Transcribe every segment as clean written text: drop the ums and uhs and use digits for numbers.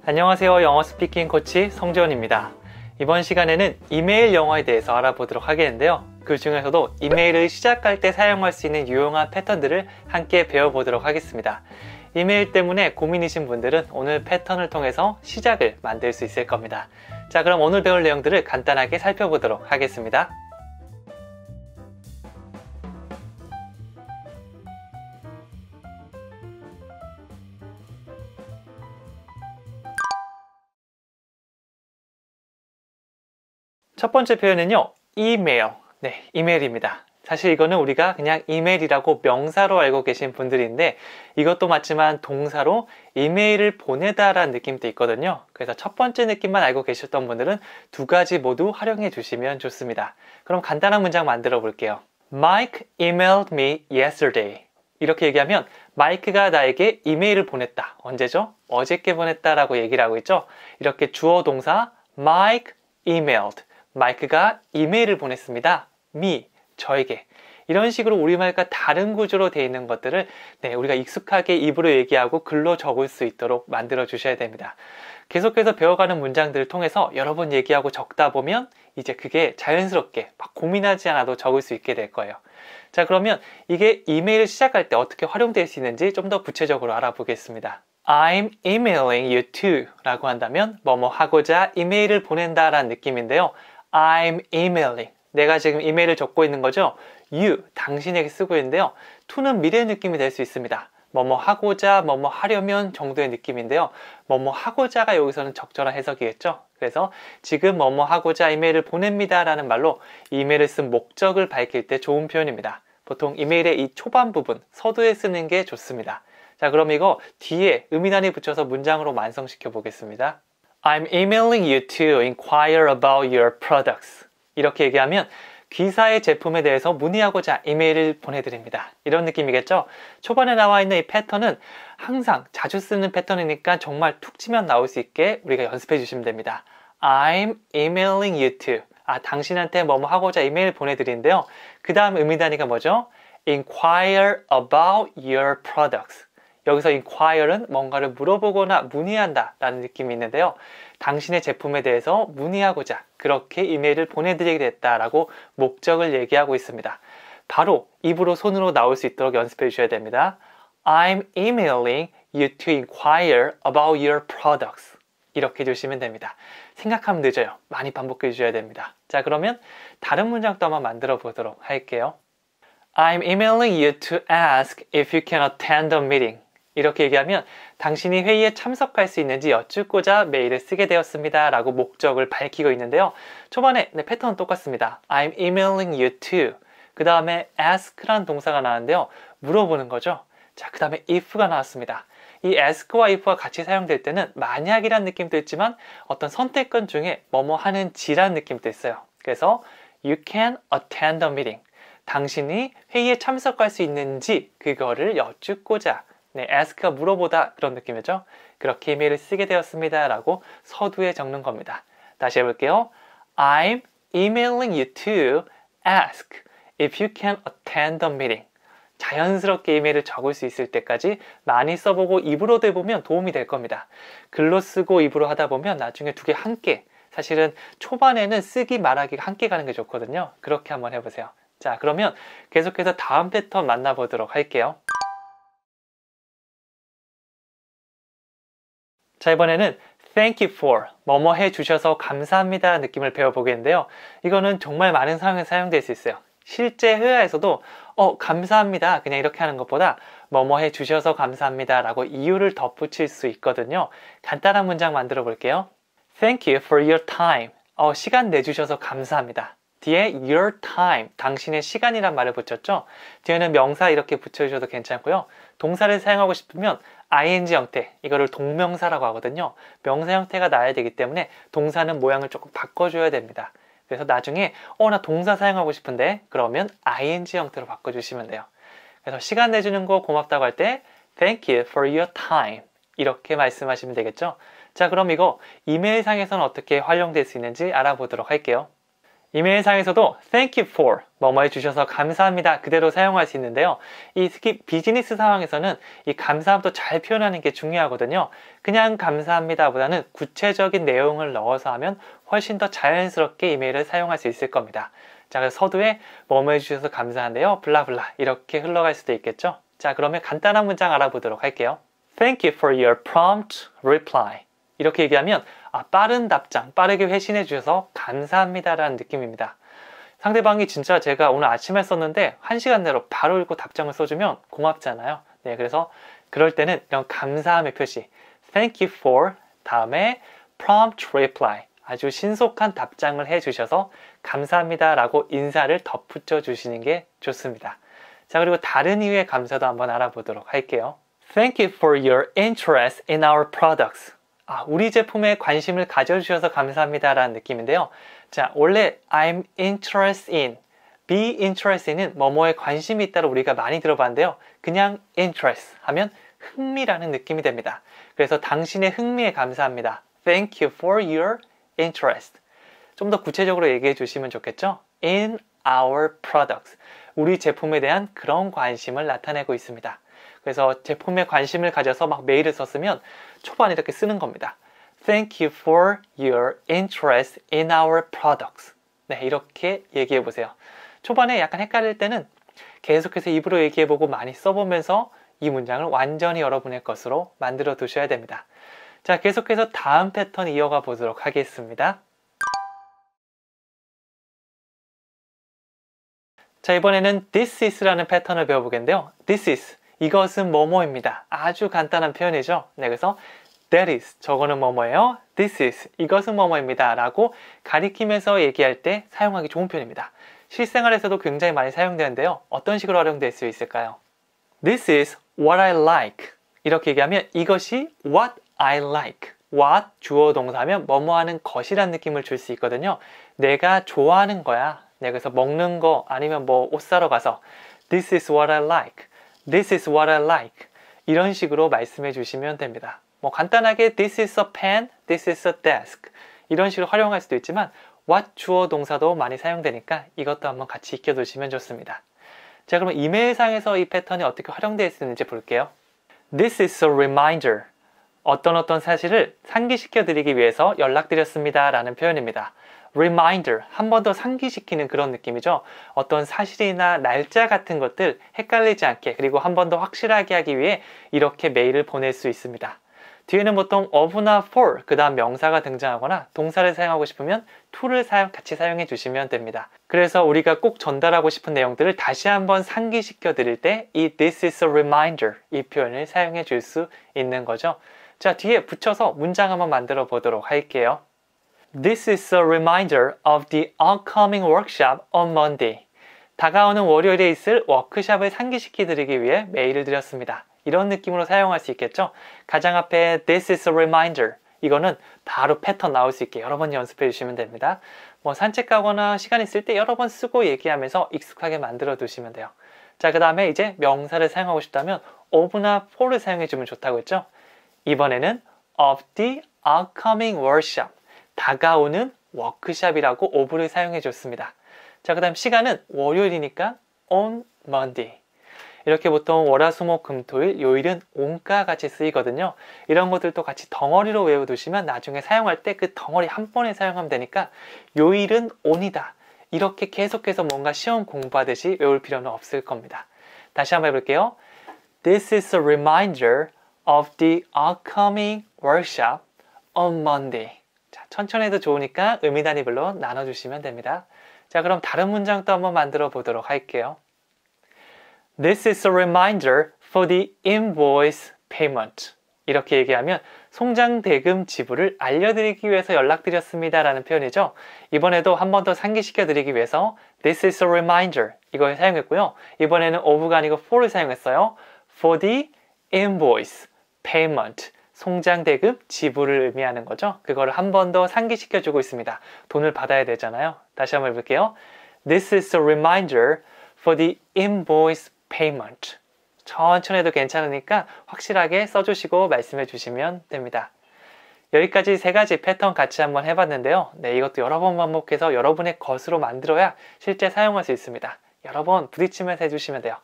안녕하세요. 영어 스피킹 코치 성재원입니다. 이번 시간에는 이메일 영어에 대해서 알아보도록 하겠는데요. 그 중에서도 이메일을 시작할 때 사용할 수 있는 유용한 패턴들을 함께 배워보도록 하겠습니다. 이메일 때문에 고민이신 분들은 오늘 패턴을 통해서 시작을 만들 수 있을 겁니다. 자, 그럼 오늘 배울 내용들을 간단하게 살펴보도록 하겠습니다. 첫 번째 표현은요, 이메일. 네, 이메일입니다. 사실 이거는 우리가 그냥 이메일이라고 명사로 알고 계신 분들인데 이것도 맞지만 동사로 이메일을 보내다라는 느낌도 있거든요. 그래서 첫 번째 느낌만 알고 계셨던 분들은 두 가지 모두 활용해 주시면 좋습니다. 그럼 간단한 문장 만들어 볼게요. Mike emailed me yesterday. 이렇게 얘기하면 마이크가 나에게 이메일을 보냈다. 언제죠? 어저께 보냈다라고 얘기를 하고 있죠. 이렇게 주어 동사 Mike emailed. 마이크가 이메일을 보냈습니다. me, 저에게. 이런 식으로 우리말과 다른 구조로 되어 있는 것들을 우리가 익숙하게 입으로 얘기하고 글로 적을 수 있도록 만들어 주셔야 됩니다. 계속해서 배워가는 문장들을 통해서 여러 번 얘기하고 적다 보면 이제 그게 자연스럽게 막 고민하지 않아도 적을 수 있게 될 거예요. 자, 그러면 이게 이메일을 시작할 때 어떻게 활용될 수 있는지 좀 더 구체적으로 알아보겠습니다. I'm emailing you to 라고 한다면 뭐뭐 하고자 이메일을 보낸다 라는 느낌인데요. I'm emailing. 내가 지금 이메일을 적고 있는 거죠. You, 당신에게 쓰고 있는데요. to는 미래 느낌이 될 수 있습니다. 뭐뭐 하고자, 뭐뭐 하려면 정도의 느낌인데요. 뭐뭐 하고자가 여기서는 적절한 해석이겠죠. 그래서 지금 뭐뭐 하고자 이메일을 보냅니다 라는 말로 이메일을 쓴 목적을 밝힐 때 좋은 표현입니다. 보통 이메일의 이 초반 부분, 서두에 쓰는 게 좋습니다. 자, 그럼 이거 뒤에 의미단위 붙여서 문장으로 완성시켜 보겠습니다. I'm emailing you to inquire about your products. 이렇게 얘기하면 귀사의 제품에 대해서 문의하고자 이메일을 보내드립니다. 이런 느낌이겠죠? 초반에 나와 있는 이 패턴은 항상 자주 쓰는 패턴이니까 정말 툭 치면 나올 수 있게 우리가 연습해 주시면 됩니다. I'm emailing you to. 당신한테 뭐뭐 하고자 이메일 보내드리는데요. 그 다음 의미 단위가 뭐죠? Inquire about your products. 여기서 inquire는 뭔가를 물어보거나 문의한다 라는 느낌이 있는데요. 당신의 제품에 대해서 문의하고자 그렇게 이메일을 보내드리게 됐다라고 목적을 얘기하고 있습니다. 바로 입으로 손으로 나올 수 있도록 연습해 주셔야 됩니다. I'm emailing you to inquire about your products. 이렇게 해주시면 됩니다. 생각하면 늦어요. 많이 반복해 주셔야 됩니다. 자, 그러면 다른 문장도 한번 만들어 보도록 할게요. I'm emailing you to ask if you can attend a meeting. 이렇게 얘기하면 당신이 회의에 참석할 수 있는지 여쭙고자 메일을 쓰게 되었습니다 라고 목적을 밝히고 있는데요. 초반에 패턴은 똑같습니다. I'm emailing you to. 그 다음에 ask라는 동사가 나왔는데요. 물어보는 거죠. 자, 그 다음에 if가 나왔습니다. 이 ask와 if가 같이 사용될 때는 만약이란 느낌도 있지만 어떤 선택권 중에 뭐뭐 하는지란 느낌도 있어요. 그래서 you can attend a meeting. 당신이 회의에 참석할 수 있는지 그거를 여쭙고자 ask가 물어보다 그런 느낌이죠. 그렇게 이메일을 쓰게 되었습니다 라고 서두에 적는 겁니다. 다시 해볼게요. I'm emailing you to ask if you can attend the meeting. 자연스럽게 이메일을 적을 수 있을 때까지 많이 써보고 입으로 해보면 도움이 될 겁니다. 글로 쓰고 입으로 하다 보면 나중에 두 개 함께, 사실은 초반에는 쓰기 말하기가 함께 가는 게 좋거든요. 그렇게 한번 해보세요. 자, 그러면 계속해서 다음 패턴 만나보도록 할게요. 자, 이번에는 thank you for, 뭐뭐 해주셔서 감사합니다 느낌을 배워보겠는데요. 이거는 정말 많은 상황에 사용될 수 있어요. 실제 회화에서도 감사합니다 그냥 이렇게 하는 것보다 뭐뭐 해주셔서 감사합니다 라고 이유를 덧붙일 수 있거든요. 간단한 문장 만들어 볼게요. Thank you for your time. 시간 내주셔서 감사합니다. 뒤에 your time, 당신의 시간이란 말을 붙였죠. 뒤에는 명사 이렇게 붙여주셔도 괜찮고요. 동사를 사용하고 싶으면 ing 형태, 이거를 동명사라고 하거든요. 명사 형태가 나야 되기 때문에 동사는 모양을 조금 바꿔줘야 됩니다. 그래서 나중에 나 동사 사용하고 싶은데 그러면 ing 형태로 바꿔주시면 돼요. 그래서 시간 내주는 거 고맙다고 할 때 Thank you for your time 이렇게 말씀하시면 되겠죠. 자, 그럼 이거 이메일상에서는 어떻게 활용될 수 있는지 알아보도록 할게요. 이메일상에서도 thank you for 뭐뭐 해주셔서 감사합니다 그대로 사용할 수 있는데요. 이 특히 비즈니스 상황에서는 이 감사함도 잘 표현하는 게 중요하거든요. 그냥 감사합니다 보다는 구체적인 내용을 넣어서 하면 훨씬 더 자연스럽게 이메일을 사용할 수 있을 겁니다. 자, 그래서 서두에 뭐뭐 해주셔서 감사한데요. 블라블라 이렇게 흘러갈 수도 있겠죠. 자, 그러면 간단한 문장 알아보도록 할게요. Thank you for your prompt reply. 이렇게 얘기하면 빠른 답장, 빠르게 회신해 주셔서 감사합니다라는 느낌입니다. 상대방이 진짜 제가 오늘 아침에 썼는데 1시간 내로 바로 읽고 답장을 써주면 고맙잖아요. 네, 그래서 그럴 때는 이런 감사함의 표시 Thank you for 다음에 prompt reply 아주 신속한 답장을 해주셔서 감사합니다 라고 인사를 덧붙여 주시는 게 좋습니다. 자, 그리고 다른 이유의 감사도 한번 알아보도록 할게요. Thank you for your interest in our products. 우리 제품에 관심을 가져주셔서 감사합니다 라는 느낌인데요. 자, 원래 I'm interested in, be interested in은 뭐뭐에 관심이 있다로 우리가 많이 들어봤는데요. 그냥 interest 하면 흥미라는 느낌이 됩니다. 그래서 당신의 흥미에 감사합니다. Thank you for your interest. 좀 더 구체적으로 얘기해 주시면 좋겠죠? In our products. 우리 제품에 대한 그런 관심을 나타내고 있습니다. 그래서 제품에 관심을 가져서 막 메일을 썼으면 초반에 이렇게 쓰는 겁니다. Thank you for your interest in our products. 네, 이렇게 얘기해 보세요. 초반에 약간 헷갈릴 때는 계속해서 입으로 얘기해보고 많이 써보면서 이 문장을 완전히 여러분의 것으로 만들어 두셔야 됩니다. 자, 계속해서 다음 패턴 이어가 보도록 하겠습니다. 자, 이번에는 this is라는 패턴을 배워보겠는데요. This is, 이것은 뭐뭐입니다. 아주 간단한 표현이죠. 네, 그래서 that is, 저거는 뭐뭐예요. This is, 이것은 뭐뭐입니다. 라고 가리키면서 얘기할 때 사용하기 좋은 표현입니다. 실생활에서도 굉장히 많이 사용되는데요. 어떤 식으로 활용될 수 있을까요? This is what I like. 이렇게 얘기하면 이것이 what I like. what 주어 동사면 뭐뭐 하는 것이란 느낌을 줄 수 있거든요. 내가 좋아하는 거야. 네, 그래서 먹는 거 아니면 뭐 옷 사러 가서 This is what I like. This is what I like. 이런 식으로 말씀해 주시면 됩니다. 뭐 간단하게 This is a pen, This is a desk. 이런 식으로 활용할 수도 있지만 what 주어 동사도 많이 사용되니까 이것도 한번 같이 익혀두시면 좋습니다. 자, 그럼 이메일상에서 이 패턴이 어떻게 활용되어 있는지 볼게요. This is a reminder. 어떤 사실을 상기시켜 드리기 위해서 연락드렸습니다 라는 표현입니다. reminder, 한 번 더 상기시키는 그런 느낌이죠. 어떤 사실이나 날짜 같은 것들 헷갈리지 않게 그리고 한 번 더 확실하게 하기 위해 이렇게 메일을 보낼 수 있습니다. 뒤에는 보통 of나 for, 그 다음 명사가 등장하거나 동사를 사용하고 싶으면 to를 같이 사용해 주시면 됩니다. 그래서 우리가 꼭 전달하고 싶은 내용들을 다시 한번 상기시켜 드릴 때 이 this is a reminder, 이 표현을 사용해 줄 수 있는 거죠. 자, 뒤에 붙여서 문장 한번 만들어 보도록 할게요. This is a reminder of the upcoming workshop on Monday. 다가오는 월요일에 있을 워크숍을 상기시켜 드리기 위해 메일을 드렸습니다. 이런 느낌으로 사용할 수 있겠죠? 가장 앞에 This is a reminder. 이거는 바로 패턴 나올 수 있게 여러 번 연습해 주시면 됩니다. 뭐 산책 가거나 시간 있을 때 여러 번 쓰고 얘기하면서 익숙하게 만들어 두시면 돼요. 자, 그 다음에 이제 명사를 사용하고 싶다면 of나 for를 사용해 주면 좋다고 했죠? 이번에는 of the upcoming workshop. 다가오는 워크숍이라고 of를 사용해 줬습니다. 자, 그 다음 시간은 월요일이니까 on Monday. 이렇게 보통 월화수목금토일 요일은 on과 같이 쓰이거든요. 이런 것들도 같이 덩어리로 외워두시면 나중에 사용할 때 그 덩어리 한 번에 사용하면 되니까 요일은 on이다. 이렇게 계속해서 뭔가 시험 공부하듯이 외울 필요는 없을 겁니다. 다시 한번 해볼게요. This is a reminder of the upcoming workshop on Monday. 자, 천천히 해도 좋으니까 의미 단위별로 나눠주시면 됩니다. 자, 그럼 다른 문장도 한번 만들어 보도록 할게요. This is a reminder for the invoice payment. 이렇게 얘기하면 송장 대금 지불을 알려드리기 위해서 연락드렸습니다 라는 표현이죠. 이번에도 한 번 더 상기시켜 드리기 위해서 This is a reminder 이걸 사용했고요. 이번에는 of가 아니고 for를 사용했어요. For the invoice payment. 송장 대금 지불을 의미하는 거죠. 그거를 한 번 더 상기시켜 주고 있습니다. 돈을 받아야 되잖아요. 다시 한번 해볼게요. This is a reminder for the invoice payment. 천천히 해도 괜찮으니까 확실하게 써주시고 말씀해 주시면 됩니다. 여기까지 세 가지 패턴 같이 한번 해봤는데요. 네, 이것도 여러 번 반복해서 여러분의 것으로 만들어야 실제 사용할 수 있습니다. 여러 번 부딪히면서 해주시면 돼요.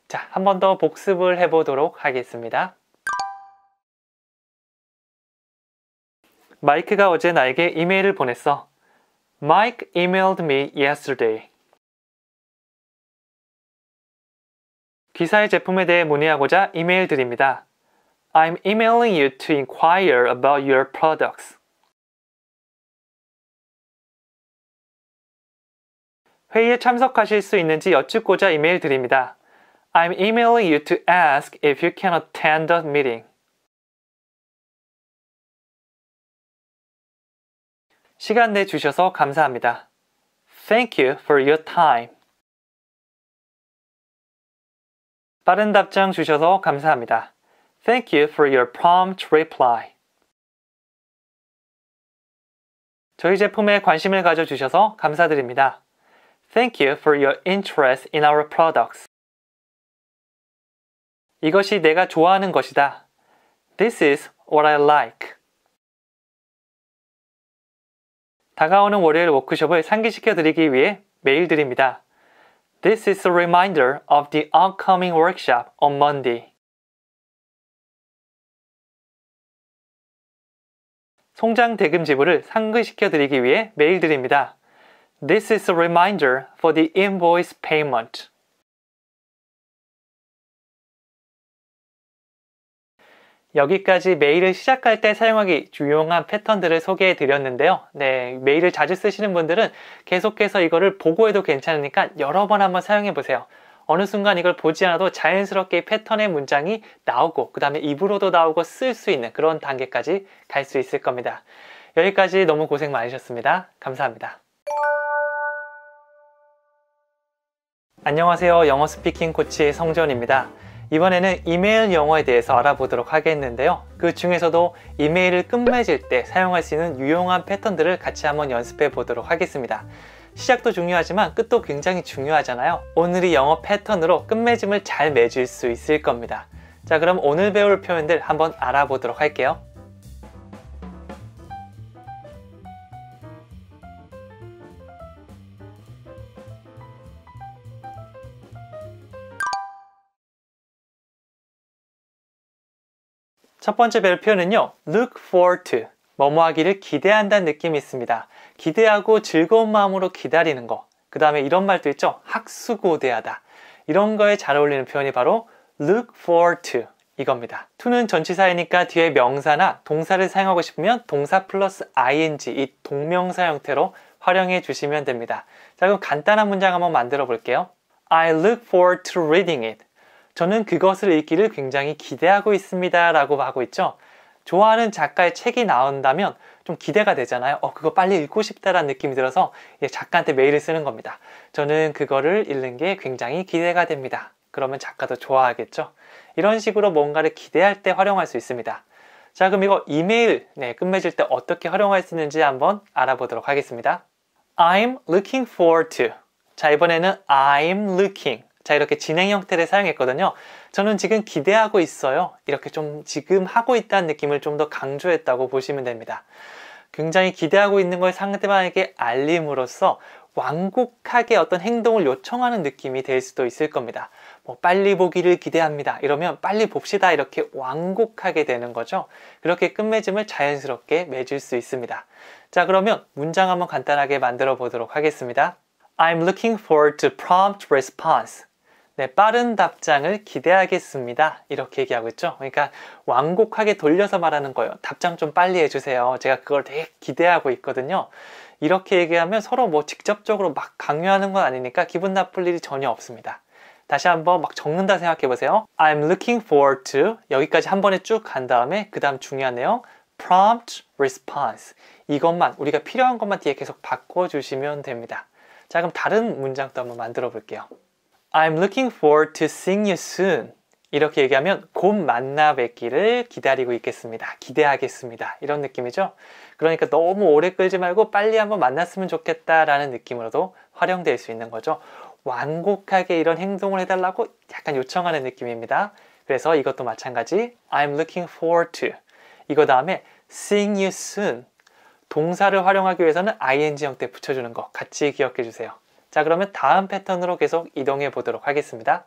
자, 한 번 더 복습을 해보도록 하겠습니다. 마이크가 어제 나에게 이메일을 보냈어. Mike emailed me yesterday. 기사의 제품에 대해 문의하고자 이메일 드립니다. I'm emailing you to inquire about your products. 회의에 참석하실 수 있는지 여쭙고자 이메일 드립니다. I'm emailing you to ask if you can attend the meeting. 시간 내주셔서 감사합니다. Thank you for your time. 빠른 답장 주셔서 감사합니다. Thank you for your prompt reply. 저희 제품에 관심을 가져주셔서 감사드립니다. Thank you for your interest in our products. 이것이 내가 좋아하는 것이다. This is what I like. 다가오는 월요일 워크숍을 상기시켜 드리기 위해 메일 드립니다. This is a reminder of the upcoming workshop on Monday. 송장 대금 지불을 상기시켜 드리기 위해 메일 드립니다. This is a reminder for the invoice payment. 여기까지 메일을 시작할 때 사용하기 유용한 패턴들을 소개해 드렸는데요. 네, 메일을 자주 쓰시는 분들은 계속해서 이거를 보고 해도 괜찮으니까 여러 번 한번 사용해 보세요. 어느 순간 이걸 보지 않아도 자연스럽게 패턴의 문장이 나오고 그 다음에 입으로도 나오고 쓸 수 있는 그런 단계까지 갈 수 있을 겁니다. 여기까지 너무 고생 많으셨습니다. 감사합니다. 안녕하세요. 영어 스피킹 코치 성전입니다. 이번에는 이메일 영어에 대해서 알아보도록 하겠는데요. 그 중에서도 이메일을 끝맺을 때 사용할 수 있는 유용한 패턴들을 같이 한번 연습해 보도록 하겠습니다. 시작도 중요하지만 끝도 굉장히 중요하잖아요. 오늘 이 영어 패턴으로 끝맺음을 잘 맺을 수 있을 겁니다. 자, 그럼 오늘 배울 표현들 한번 알아보도록 할게요. 첫 번째 배울 표현은요. look forward to, 뭐뭐 하기를 기대한다는 느낌이 있습니다. 기대하고 즐거운 마음으로 기다리는 거. 그 다음에 이런 말도 있죠. 학수고대하다. 이런 거에 잘 어울리는 표현이 바로 look forward to 이겁니다. to는 전치사이니까 뒤에 명사나 동사를 사용하고 싶으면 동사 플러스 ing, 이 동명사 형태로 활용해 주시면 됩니다. 자, 그럼 간단한 문장 한번 만들어 볼게요. I look forward to reading it. 저는 그것을 읽기를 굉장히 기대하고 있습니다 라고 하고 있죠. 좋아하는 작가의 책이 나온다면 좀 기대가 되잖아요. 그거 빨리 읽고 싶다라는 느낌이 들어서 작가한테 메일을 쓰는 겁니다. 저는 그거를 읽는 게 굉장히 기대가 됩니다. 그러면 작가도 좋아하겠죠. 이런 식으로 뭔가를 기대할 때 활용할 수 있습니다. 자, 그럼 이거 이메일 끝맺을 때 어떻게 활용할 수 있는지 한번 알아보도록 하겠습니다. I'm looking forward to. 자, 이번에는 I'm looking. 자, 이렇게 진행 형태를 사용했거든요. 저는 지금 기대하고 있어요. 이렇게 좀 지금 하고 있다는 느낌을 좀 더 강조했다고 보시면 됩니다. 굉장히 기대하고 있는 걸 상대방에게 알림으로써 완곡하게 어떤 행동을 요청하는 느낌이 될 수도 있을 겁니다. 빨리 보기를 기대합니다. 이러면 빨리 봅시다. 이렇게 완곡하게 되는 거죠. 그렇게 끝맺음을 자연스럽게 맺을 수 있습니다. 자, 그러면 문장 한번 간단하게 만들어 보도록 하겠습니다. I'm looking forward to prompt response. 네, 빠른 답장을 기대하겠습니다. 이렇게 얘기하고 있죠. 그러니까 완곡하게 돌려서 말하는 거예요. 답장 좀 빨리 해주세요. 제가 그걸 되게 기대하고 있거든요. 이렇게 얘기하면 서로 직접적으로 막 강요하는 건 아니니까 기분 나쁠 일이 전혀 없습니다. 다시 한번 막 적는다 생각해 보세요. I'm looking forward to 여기까지 한 번에 쭉 간 다음에 그 다음 중요한 내용 prompt response 이것만 우리가 필요한 것만 뒤에 계속 바꿔주시면 됩니다. 자, 그럼 다른 문장도 한번 만들어 볼게요. I'm looking forward to seeing you soon. 이렇게 얘기하면 곧 만나 뵙기를 기다리고 있겠습니다. 기대하겠습니다. 이런 느낌이죠. 그러니까 너무 오래 끌지 말고 빨리 한번 만났으면 좋겠다라는 느낌으로도 활용될 수 있는 거죠. 완곡하게 이런 행동을 해달라고 약간 요청하는 느낌입니다. 그래서 이것도 마찬가지 I'm looking forward to 이거 다음에 seeing you soon. 동사를 활용하기 위해서는 ing 형태 붙여주는 거 같이 기억해 주세요. 자, 그러면 다음 패턴으로 계속 이동해 보도록 하겠습니다.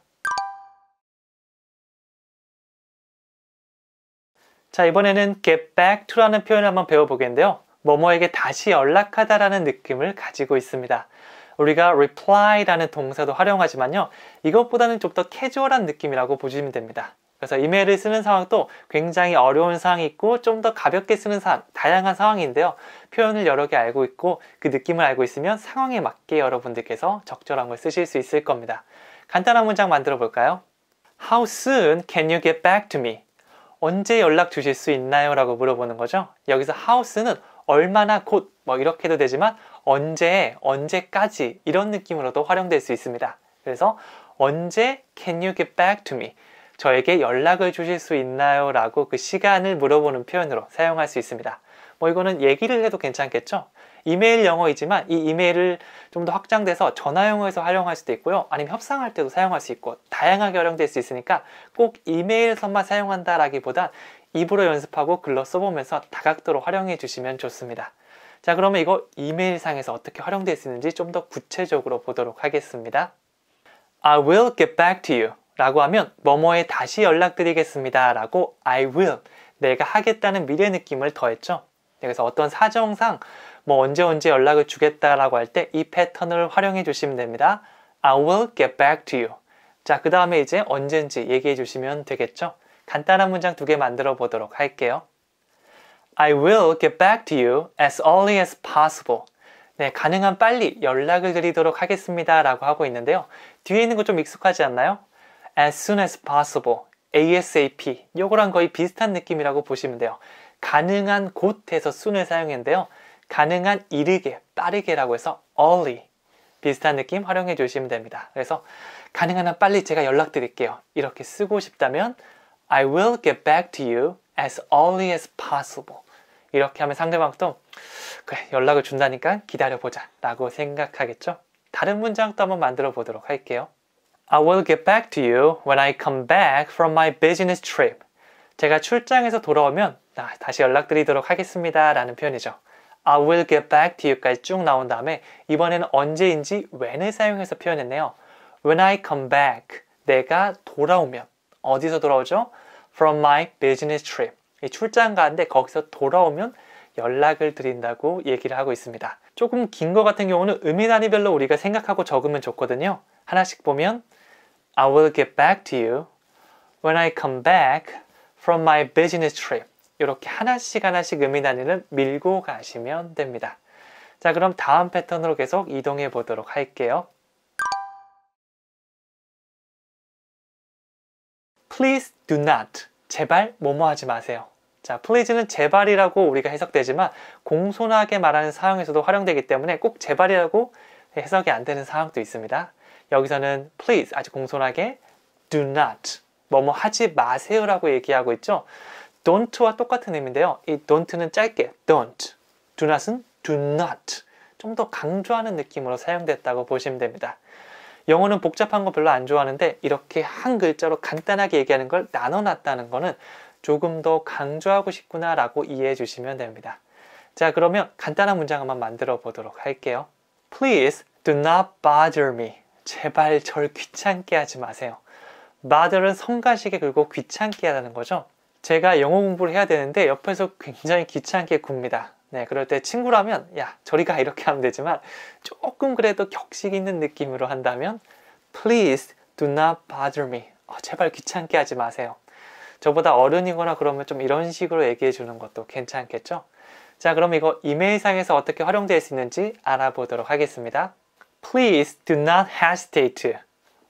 자, 이번에는 get back to라는 표현을 한번 배워보겠는데요. 뭐뭐에게 다시 연락하다라는 느낌을 가지고 있습니다. 우리가 reply라는 동사도 활용하지만요. 이것보다는 좀 더 캐주얼한 느낌이라고 보시면 됩니다. 그래서 이메일을 쓰는 상황도 굉장히 어려운 상황이 있고 좀 더 가볍게 쓰는 상황, 다양한 상황인데요. 표현을 여러 개 알고 있고 그 느낌을 알고 있으면 상황에 맞게 여러분들께서 적절한 걸 쓰실 수 있을 겁니다. 간단한 문장 만들어 볼까요? How soon can you get back to me? 언제 연락 주실 수 있나요? 라고 물어보는 거죠. 여기서 how soon은 얼마나 곧 뭐 이렇게도 되지만 언제, 언제까지 이런 느낌으로도 활용될 수 있습니다. 그래서 언제 can you get back to me? 저에게 연락을 주실 수 있나요? 라고 그 시간을 물어보는 표현으로 사용할 수 있습니다. 뭐 이거는 얘기를 해도 괜찮겠죠? 이메일 영어이지만 이 이메일을 좀 더 확장돼서 전화 영어에서 활용할 수도 있고요. 아니면 협상할 때도 사용할 수 있고 다양하게 활용될 수 있으니까 꼭 이메일에서만 사용한다라기보다 입으로 연습하고 글로 써보면서 다각도로 활용해 주시면 좋습니다. 자, 그러면 이거 이메일상에서 어떻게 활용될 수 있는지 좀 더 구체적으로 보도록 하겠습니다. I will get back to you 라고 하면 뭐뭐에 다시 연락드리겠습니다 라고 I will, 내가 하겠다는 미래 느낌을 더했죠. 그래서 어떤 사정상 뭐 언제 연락을 주겠다라고 할 때 이 패턴을 활용해 주시면 됩니다. I will get back to you. 자, 그 다음에 이제 언젠지 얘기해 주시면 되겠죠. 간단한 문장 2개 만들어 보도록 할게요. I will get back to you as early as possible. 네, 가능한 빨리 연락을 드리도록 하겠습니다 라고 하고 있는데요. 뒤에 있는 거 좀 익숙하지 않나요? As soon as possible, ASAP. 요거랑 거의 비슷한 느낌이라고 보시면 돼요. 가능한 곳에서 soon을 사용했는데요. 가능한 이르게, 빠르게라고 해서 early. 비슷한 느낌 활용해 주시면 됩니다. 그래서 가능한 한 빨리 제가 연락드릴게요. 이렇게 쓰고 싶다면 I will get back to you as early as possible. 이렇게 하면 상대방도 그래, 연락을 준다니까 기다려보자 라고 생각하겠죠. 다른 문장도 한번 만들어 보도록 할게요. I will get back to you when I come back from my business trip. 제가 출장에서 돌아오면 다시 연락드리도록 하겠습니다 라는 표현이죠. I will get back to you까지 쭉 나온 다음에 이번에는 언제인지 when을 사용해서 표현했네요. When I come back, 내가 돌아오면 어디서 돌아오죠? From my business trip. 이 출장 가는데 거기서 돌아오면 연락을 드린다고 얘기를 하고 있습니다. 조금 긴 거 같은 경우는 의미 단위별로 우리가 생각하고 적으면 좋거든요. 하나씩 보면 I will get back to you when I come back from my business trip. 이렇게 하나씩 의미 단위를 밀고 가시면 됩니다. 자, 그럼 다음 패턴으로 계속 이동해 보도록 할게요. Please do not. 제발 뭐뭐 하지 마세요. 자, please는 제발이라고 우리가 해석되지만 공손하게 말하는 상황에서도 활용되기 때문에 꼭 제발이라고 해석이 안 되는 상황도 있습니다. 여기서는 please 아주 공손하게 do not 뭐뭐 하지 마세요라고 얘기하고 있죠. don't와 똑같은 의미인데요. 이 don't는 짧게 don't, do not은 do not 좀 더 강조하는 느낌으로 사용됐다고 보시면 됩니다. 영어는 복잡한 거 별로 안 좋아하는데 이렇게 한 글자로 간단하게 얘기하는 걸 나눠놨다는 거는 조금 더 강조하고 싶구나 라고 이해해 주시면 됩니다. 자, 그러면 간단한 문장 한번 만들어 보도록 할게요. Please do not bother me. 제발 절 귀찮게 하지 마세요. bother은 성가시게 긁고 귀찮게 하다는 거죠. 제가 영어 공부를 해야 되는데 옆에서 굉장히 귀찮게 굽니다. 네, 그럴 때 친구라면 야, 저리 가 이렇게 하면 되지만 조금 그래도 격식 있는 느낌으로 한다면 Please do not bother me. 제발 귀찮게 하지 마세요. 저보다 어른이거나 그러면 좀 이런 식으로 얘기해 주는 것도 괜찮겠죠? 자, 그럼 이거 이메일상에서 어떻게 활용될 수 있는지 알아보도록 하겠습니다. Please do not hesitate.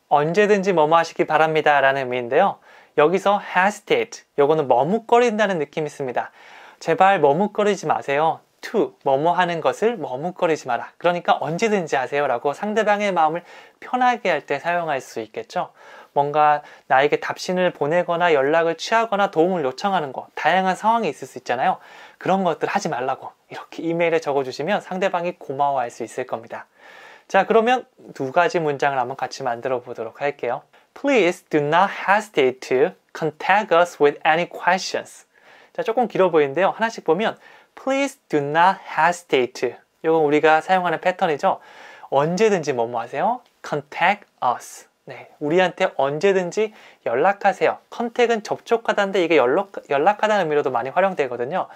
언제든지 뭐뭐 하시기 바랍니다 라는 의미인데요. 여기서 hesitate, 요거는 머뭇거린다는 느낌이 있습니다. 제발 머뭇거리지 마세요. to, 뭐뭐 하는 것을 머뭇거리지 마라. 그러니까 언제든지 하세요 라고 상대방의 마음을 편하게 할 때 사용할 수 있겠죠. 뭔가 나에게 답신을 보내거나 연락을 취하거나 도움을 요청하는 거, 다양한 상황이 있을 수 있잖아요. 그런 것들 하지 말라고 이렇게 이메일에 적어주시면 상대방이 고마워할 수 있을 겁니다. 자, 그러면 2가지 문장을 한번 같이 만들어 보도록 할게요. Please do not hesitate to contact us with any questions. 자, 조금 길어 보이는데요. 하나씩 보면 Please do not hesitate. 이건 우리가 사용하는 패턴이죠. 언제든지 뭐뭐 하세요? Contact us. 네, 우리한테 언제든지 연락하세요. contact은 접촉하다인데 이게 연락하다는 의미로도 많이 활용되거든요.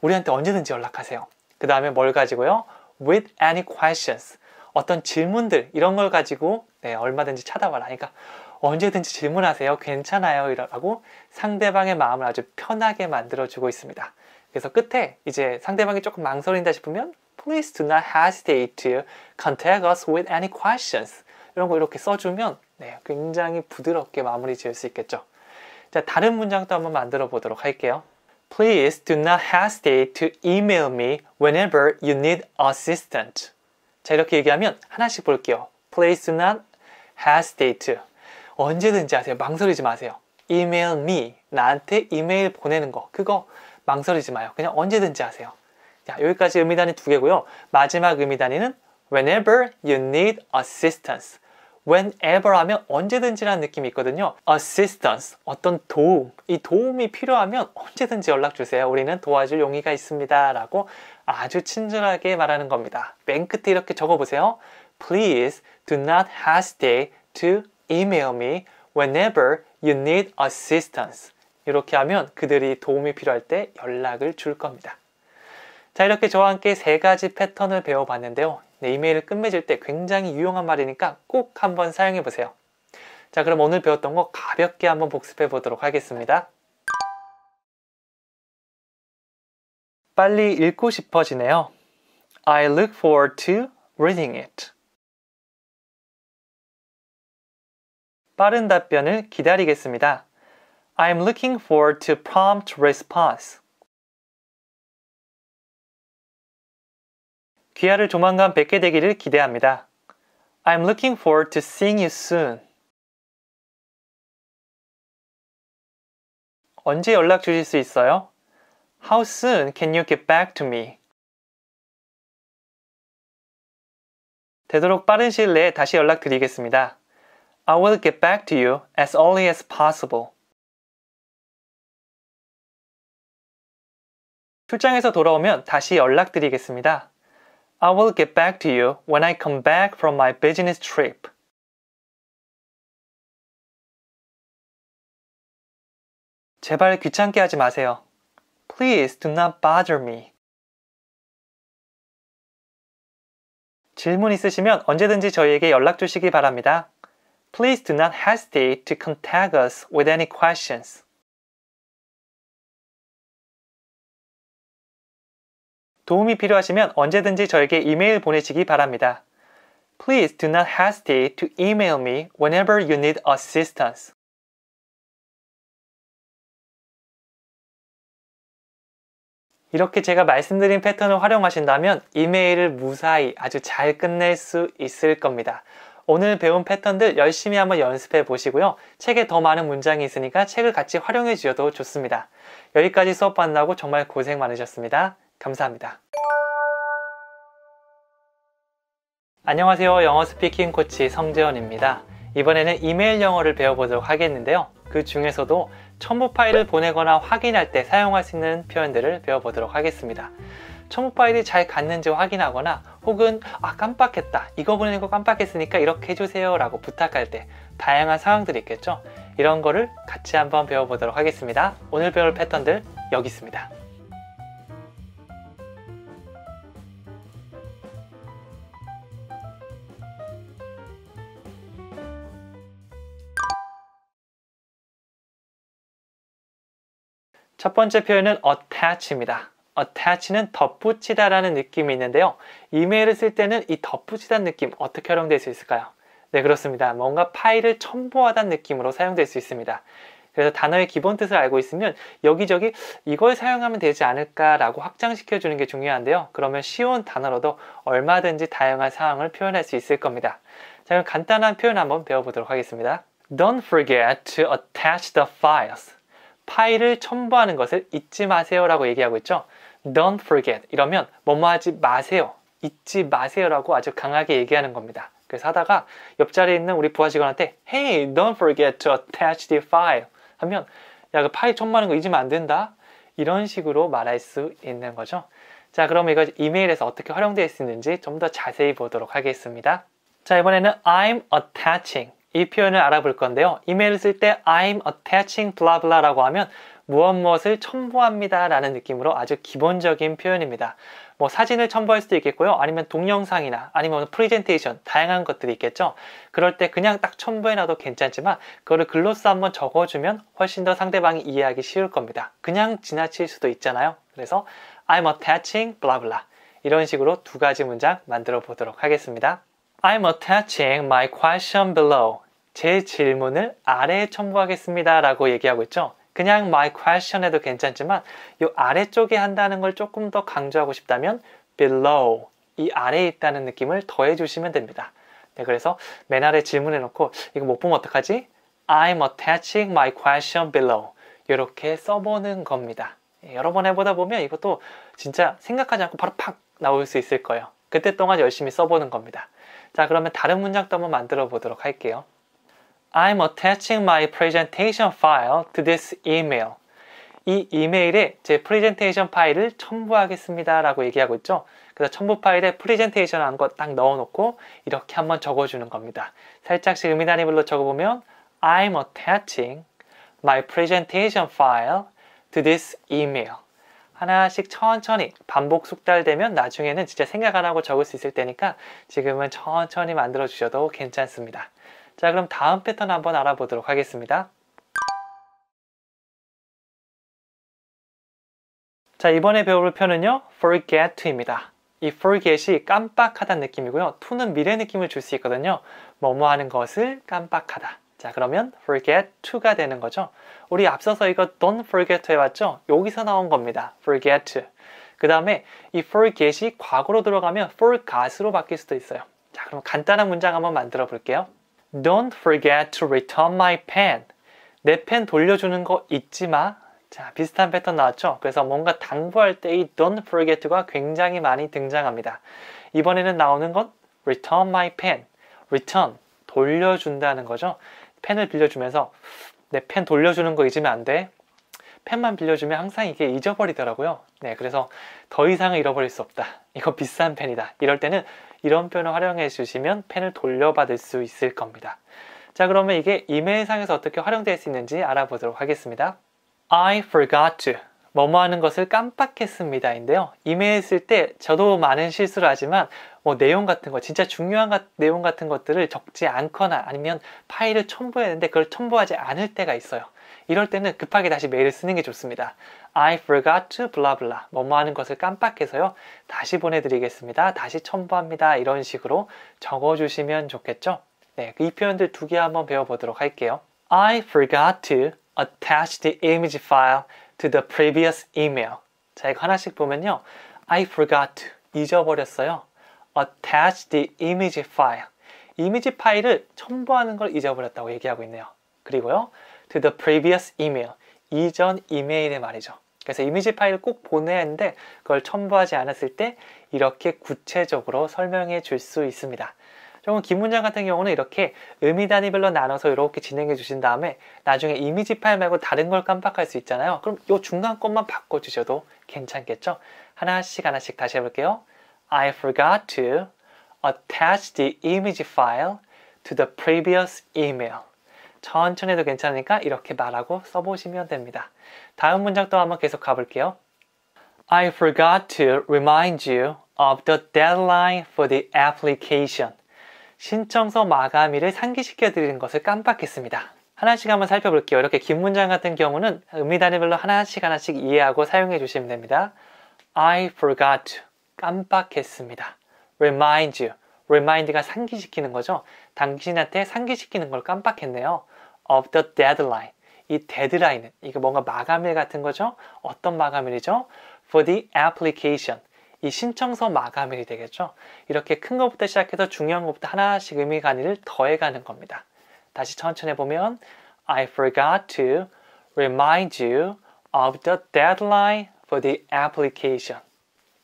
우리한테 언제든지 연락하세요. 그 다음에 뭘 가지고요? With any questions. 어떤 질문들 이런 걸 가지고 얼마든지 찾아와라. 그러니까 언제든지 질문하세요. 괜찮아요. 라고 상대방의 마음을 아주 편하게 만들어주고 있습니다. 그래서 끝에 이제 상대방이 조금 망설인다 싶으면 Please do not hesitate to contact us with any questions. 이런 거 이렇게 써주면 굉장히 부드럽게 마무리 지을 수 있겠죠. 자, 다른 문장도 한번 만들어 보도록 할게요. Please do not hesitate to email me whenever you need assistance. 자, 이렇게 얘기하면 하나씩 볼게요. Please do not hesitate. 언제든지 하세요. 망설이지 마세요. Email me. 나한테 이메일 보내는 거. 그거 망설이지 마요. 그냥 언제든지 하세요. 자, 여기까지 의미단위 2개고요. 마지막 의미단위는 whenever you need assistance. whenever 하면 언제든지라는 느낌이 있거든요. assistance, 어떤 도움. 이 도움이 필요하면 언제든지 연락 주세요. 우리는 도와줄 용의가 있습니다. 라고 아주 친절하게 말하는 겁니다. 맨 끝에 이렇게 적어보세요. Please do not hesitate to email me whenever you need assistance. 이렇게 하면 그들이 도움이 필요할 때 연락을 줄 겁니다. 자, 이렇게 저와 함께 3가지 패턴을 배워봤는데요. 이메일을 끝맺을 때 굉장히 유용한 말이니까 꼭 한번 사용해 보세요. 자, 그럼 오늘 배웠던 거 가볍게 한번 복습해 보도록 하겠습니다. 빨리 읽고 싶어지네요. I look forward to reading it. 빠른 답변을 기다리겠습니다. I'm looking forward to prompt response. 귀하를 조만간 뵙게 되기를 기대합니다. I'm looking forward to seeing you soon. 언제 연락 주실 수 있어요? How soon can you get back to me? 되도록 빠른 시일 내에 다시 연락드리겠습니다. I will get back to you as early as possible. 출장에서 돌아오면 다시 연락드리겠습니다. I will get back to you when I come back from my business trip. 제발 귀찮게 하지 마세요. Please do not bother me. 질문 있으시면 언제든지 저희에게 연락 주시기 바랍니다. Please do not hesitate to contact us with any questions. 도움이 필요하시면 언제든지 저에게 이메일 보내시기 바랍니다. Please do not hesitate to email me whenever you need assistance. 이렇게 제가 말씀드린 패턴을 활용하신다면 이메일을 무사히 아주 잘 끝낼 수 있을 겁니다. 오늘 배운 패턴들 열심히 한번 연습해 보시고요. 책에 더 많은 문장이 있으니까 책을 같이 활용해 주셔도 좋습니다. 여기까지 수업 만나고 정말 고생 많으셨습니다. 감사합니다. 안녕하세요. 영어 스피킹 코치 성재원입니다. 이번에는 이메일 영어를 배워보도록 하겠는데요. 그 중에서도 첨부 파일을 보내거나 확인할 때 사용할 수 있는 표현들을 배워보도록 하겠습니다. 첨부 파일이 잘 갔는지 확인하거나 혹은 깜빡했다. 이거 보내는 거 깜빡했으니까 이렇게 해주세요 라고 부탁할 때 다양한 상황들이 있겠죠. 이런 거를 같이 한번 배워보도록 하겠습니다. 오늘 배울 패턴들 여기 있습니다. 첫 번째 표현은 attach입니다. attach는 덧붙이다 라는 느낌이 있는데요. 이메일을 쓸 때는 이 덧붙이다는 느낌 어떻게 활용될 수 있을까요? 네, 그렇습니다. 뭔가 파일을 첨부하다는 느낌으로 사용될 수 있습니다. 그래서 단어의 기본 뜻을 알고 있으면 여기저기 이걸 사용하면 되지 않을까라고 확장시켜 주는 게 중요한데요. 그러면 쉬운 단어로도 얼마든지 다양한 상황을 표현할 수 있을 겁니다. 자, 그럼 간단한 표현 한번 배워보도록 하겠습니다. Don't forget to attach the files. 파일을 첨부하는 것을 잊지 마세요 라고 얘기하고 있죠. Don't forget 이러면 뭐뭐 하지 마세요, 잊지 마세요 라고 아주 강하게 얘기하는 겁니다. 그래서 하다가 옆자리에 있는 우리 부하 직원한테 Hey, don't forget to attach the file 하면 야, 그 파일 첨부하는 거 잊으면 안 된다. 이런 식으로 말할 수 있는 거죠. 자, 그럼 이거 이메일에서 어떻게 활용될 수 있는지 좀 더 자세히 보도록 하겠습니다. 자, 이번에는 I'm attaching 이 표현을 알아볼 건데요. 이메일을 쓸 때 I'm attaching blah blah라고 하면 무엇을 첨부합니다 라는 느낌으로 아주 기본적인 표현입니다. 뭐 사진을 첨부할 수도 있겠고요. 아니면 동영상이나 아니면 프레젠테이션 다양한 것들이 있겠죠. 그럴 때 그냥 딱 첨부해놔도 괜찮지만 그거를 글로써 한번 적어주면 훨씬 더 상대방이 이해하기 쉬울 겁니다. 그냥 지나칠 수도 있잖아요. 그래서 I'm attaching blah blah 이런 식으로 두 가지 문장 만들어 보도록 하겠습니다. I'm attaching my question below 제 질문을 아래에 첨부하겠습니다 라고 얘기하고 있죠. 그냥 my question 해도 괜찮지만 이 아래쪽에 한다는 걸 조금 더 강조하고 싶다면 below, 이 아래에 있다는 느낌을 더해 주시면 됩니다. 네, 그래서 맨 아래 질문해 놓고 이거 못 보면 어떡하지? I'm attaching my question below 이렇게 써보는 겁니다. 여러 번 해보다 보면 이것도 진짜 생각하지 않고 바로 팍 나올 수 있을 거예요. 그때 동안 열심히 써보는 겁니다. 자, 그러면 다른 문장도 한번 만들어 보도록 할게요. I'm attaching my presentation file to this email. 이 이메일에 제 프레젠테이션 파일을 첨부하겠습니다 라고 얘기하고 있죠. 그래서 첨부 파일에 프레젠테이션 한 거 딱 넣어놓고 이렇게 한번 적어주는 겁니다. 살짝씩 의미단위별로 적어보면 I'm attaching my presentation file to this email. 하나씩 천천히 반복 숙달되면 나중에는 진짜 생각 안 하고 적을 수 있을 때니까 지금은 천천히 만들어 주셔도 괜찮습니다. 자, 그럼 다음 패턴 한번 알아보도록 하겠습니다. 자, 이번에 배울 표현은요, forget to입니다. 이 forget이 깜빡하다는 느낌이고요. to는 미래 느낌을 줄 수 있거든요. 뭐뭐 하는 것을 깜빡하다. 자, 그러면 forget to가 되는 거죠. 우리 앞서서 이거 don't forget to 해봤죠? 여기서 나온 겁니다. forget to. 그 다음에 이 forget이 과거로 들어가면 forgot으로 바뀔 수도 있어요. 자, 그럼 간단한 문장 한번 만들어 볼게요. Don't forget to return my pen. 내 펜 돌려주는 거 잊지 마. 자, 비슷한 패턴 나왔죠? 그래서 뭔가 당부할 때 이 don't forget to가 굉장히 많이 등장합니다. 이번에는 나오는 건 return my pen. return, 돌려준다는 거죠. 펜을 빌려주면서 내 펜 돌려주는 거 잊으면 안 돼. 펜만 빌려주면 항상 이게 잊어버리더라고요. 네, 그래서 더 이상은 잃어버릴 수 없다. 이거 비싼 펜이다. 이럴 때는 이런 표현을 활용해 주시면 펜을 돌려받을 수 있을 겁니다. 자, 그러면 이게 이메일상에서 어떻게 활용될 수 있는지 알아보도록 하겠습니다. I forgot to. 뭐뭐 하는 것을 깜빡했습니다. 인데요. 이메일 쓸 때 저도 많은 실수를 하지만 내용 같은 거, 진짜 중요한 내용 같은 것들을 적지 않거나 아니면 파일을 첨부해야 되는데 그걸 첨부하지 않을 때가 있어요. 이럴 때는 급하게 다시 메일을 쓰는 게 좋습니다. I forgot to blah blah. 뭐뭐 하는 것을 깜빡해서요. 다시 보내드리겠습니다. 다시 첨부합니다. 이런 식으로 적어주시면 좋겠죠? 네, 이 표현들 두 개 한번 배워보도록 할게요. I forgot to attach the image file to the previous email. 자, 이거 하나씩 보면요. I forgot to. 잊어버렸어요. attach the image file. 이미지 파일을 첨부하는 걸 잊어버렸다고 얘기하고 있네요. 그리고요. to the previous email. 이전 이메일의 말이죠. 그래서 이미지 파일을 꼭 보내야 하는데 그걸 첨부하지 않았을 때 이렇게 구체적으로 설명해 줄 수 있습니다. 조금 긴 문장 같은 경우는 이렇게 의미 단위별로 나눠서 이렇게 진행해 주신 다음에 나중에 이미지 파일 말고 다른 걸 깜빡할 수 있잖아요. 그럼 이 중간 것만 바꿔주셔도 괜찮겠죠? 하나씩 다시 해볼게요. I forgot to attach the image file to the previous email. 천천히 해도 괜찮으니까 이렇게 말하고 써보시면 됩니다. 다음 문장 또 한번 계속 가볼게요. I forgot to remind you of the deadline for the application. 신청서 마감일을 상기시켜 드리는 것을 깜빡했습니다. 하나씩 한번 살펴볼게요. 이렇게 긴 문장 같은 경우는 의미 단위별로 하나씩 이해하고 사용해 주시면 됩니다. I forgot to. 깜빡했습니다. Remind you. Remind가 상기시키는 거죠. 당신한테 상기시키는 걸 깜빡했네요. Of the deadline. 이 데드라인은 이거 뭔가 마감일 같은 거죠. 어떤 마감일이죠? For the application. 이 신청서 마감일이 되겠죠. 이렇게 큰 것부터 시작해서 중요한 것부터 하나씩 의미 간이를 더해가는 겁니다. 다시 천천히 해보면 I forgot to remind you of the deadline for the application.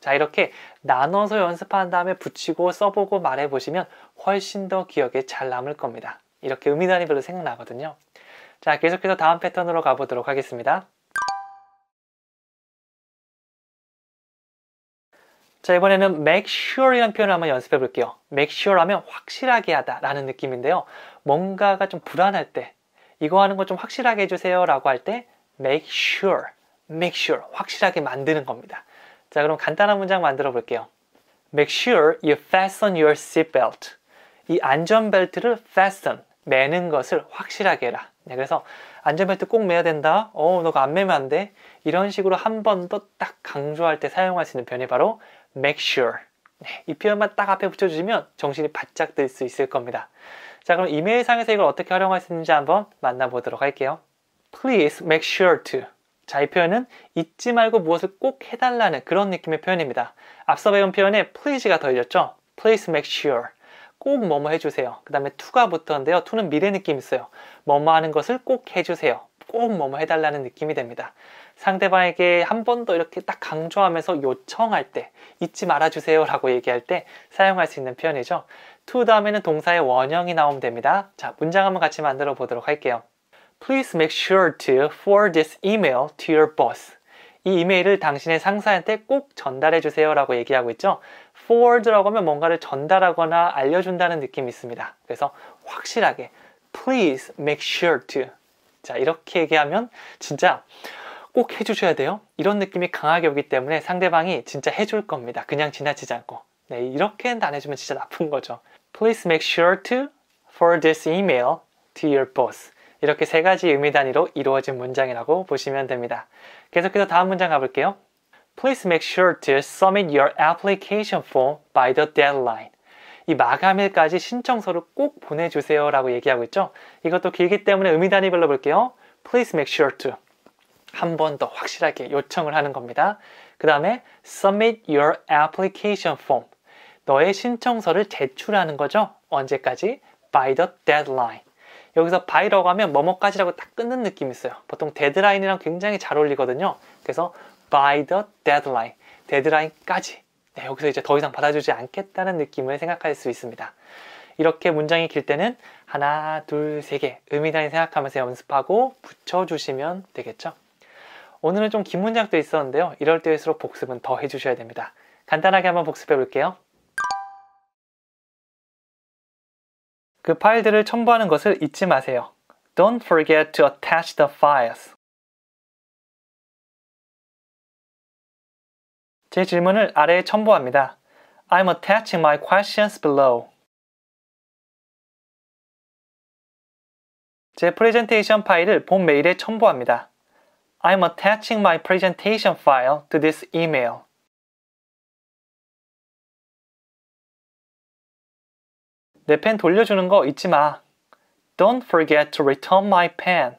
자, 이렇게 나눠서 연습한 다음에 붙이고 써보고 말해보시면 훨씬 더 기억에 잘 남을 겁니다. 이렇게 의미 단위별로 생각나거든요. 자, 계속해서 다음 패턴으로 가보도록 하겠습니다. 자, 이번에는 make sure이라는 표현을 한번 연습해 볼게요. make sure 하면 확실하게 하다 라는 느낌인데요. 뭔가가 좀 불안할 때 이거 하는 거 좀 확실하게 해주세요 라고 할 때 make sure 확실하게 만드는 겁니다. 자, 그럼 간단한 문장 만들어 볼게요. Make sure you fasten your seatbelt. 이 안전벨트를 fasten, 매는 것을 확실하게 해라. 네, 그래서 안전벨트 꼭 매야 된다. 너가 안 매면 안 돼. 이런 식으로 한 번 더 딱 강조할 때 사용할 수 있는 표현이 바로 make sure. 네, 이 표현만 딱 앞에 붙여주시면 정신이 바짝 들 수 있을 겁니다. 자, 그럼 이메일상에서 이걸 어떻게 활용할 수 있는지 한번 만나보도록 할게요. Please make sure to. 자, 이 표현은 잊지 말고 무엇을 꼭 해달라는 그런 느낌의 표현입니다. 앞서 배운 표현에 please가 더해졌죠? Please make sure. 꼭 뭐뭐 해주세요. 그 다음에 to가 붙었는데요. to는 미래 느낌이 있어요. 뭐뭐 하는 것을 꼭 해주세요. 꼭 뭐뭐 해달라는 느낌이 됩니다. 상대방에게 한 번 더 이렇게 딱 강조하면서 요청할 때 잊지 말아주세요 라고 얘기할 때 사용할 수 있는 표현이죠. to 다음에는 동사의 원형이 나오면 됩니다. 자, 문장 한번 같이 만들어 보도록 할게요. Please make sure to forward this email to your boss. 이 이메일을 당신의 상사한테 꼭 전달해 주세요 라고 얘기하고 있죠. forward라고 하면 뭔가를 전달하거나 알려준다는 느낌이 있습니다. 그래서 확실하게 Please make sure to. 자, 이렇게 얘기하면 진짜 꼭 해주셔야 돼요. 이런 느낌이 강하게 오기 때문에 상대방이 진짜 해줄 겁니다. 그냥 지나치지 않고. 네, 이렇게는 안 해주면 진짜 나쁜 거죠. Please make sure to forward this email to your boss. 이렇게 세 가지 의미 단위로 이루어진 문장이라고 보시면 됩니다. 계속해서 다음 문장 가볼게요. Please make sure to submit your application form by the deadline. 이 마감일까지 신청서를 꼭 보내주세요 라고 얘기하고 있죠. 이것도 길기 때문에 의미 단위별로 볼게요. Please make sure to. 한 번 더 확실하게 요청을 하는 겁니다. 그 다음에 submit your application form. 너의 신청서를 제출하는 거죠. 언제까지? By the deadline. 여기서 by라고 하면 뭐뭐까지라고 딱 끊는 느낌이 있어요. 보통 데드라인이랑 굉장히 잘 어울리거든요. 그래서 by the deadline, 데드라인까지. 네, 여기서 이제 더 이상 받아주지 않겠다는 느낌을 생각할 수 있습니다. 이렇게 문장이 길 때는 하나, 둘, 세 개 의미 단위 생각하면서 연습하고 붙여주시면 되겠죠. 오늘은 좀 긴 문장도 있었는데요. 이럴 때일수록 복습은 더 해주셔야 됩니다. 간단하게 한번 복습해 볼게요. 그 파일들을 첨부하는 것을 잊지 마세요. Don't forget to attach the files. 제 질문을 아래에 첨부합니다. I'm attaching my questions below. 제 프레젠테이션 파일을 본 메일에 첨부합니다. I'm attaching my presentation file to this email. 내 펜 돌려주는 거 잊지 마. Don't forget to return my pen.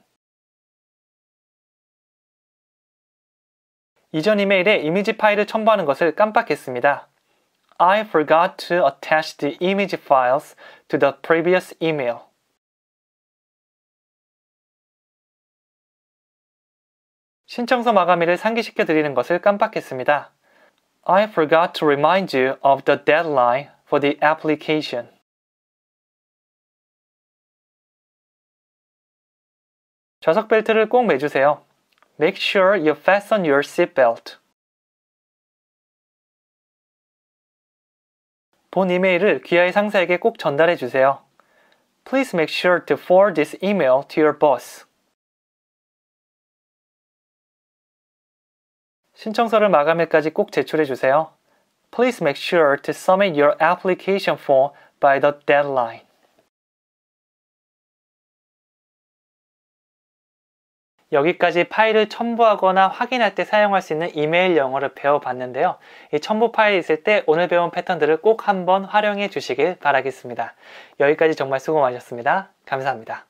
이전 이메일에 이미지 파일을 첨부하는 것을 깜빡했습니다. I forgot to attach the image files to the previous email. 신청서 마감일을 상기시켜 드리는 것을 깜빡했습니다. I forgot to remind you of the deadline for the application. 좌석 벨트를 꼭 매주세요. Make sure you fasten your seatbelt. 본 이메일을 귀하의 상사에게 꼭 전달해 주세요. Please make sure to forward this email to your boss. 신청서를 마감일까지 꼭 제출해 주세요. Please make sure to submit your application form by the deadline. 여기까지 파일을 첨부하거나 확인할 때 사용할 수 있는 이메일 영어를 배워봤는데요. 이 첨부 파일이 있을 때 오늘 배운 패턴들을 꼭 한번 활용해 주시길 바라겠습니다. 여기까지 정말 수고 많으셨습니다. 감사합니다.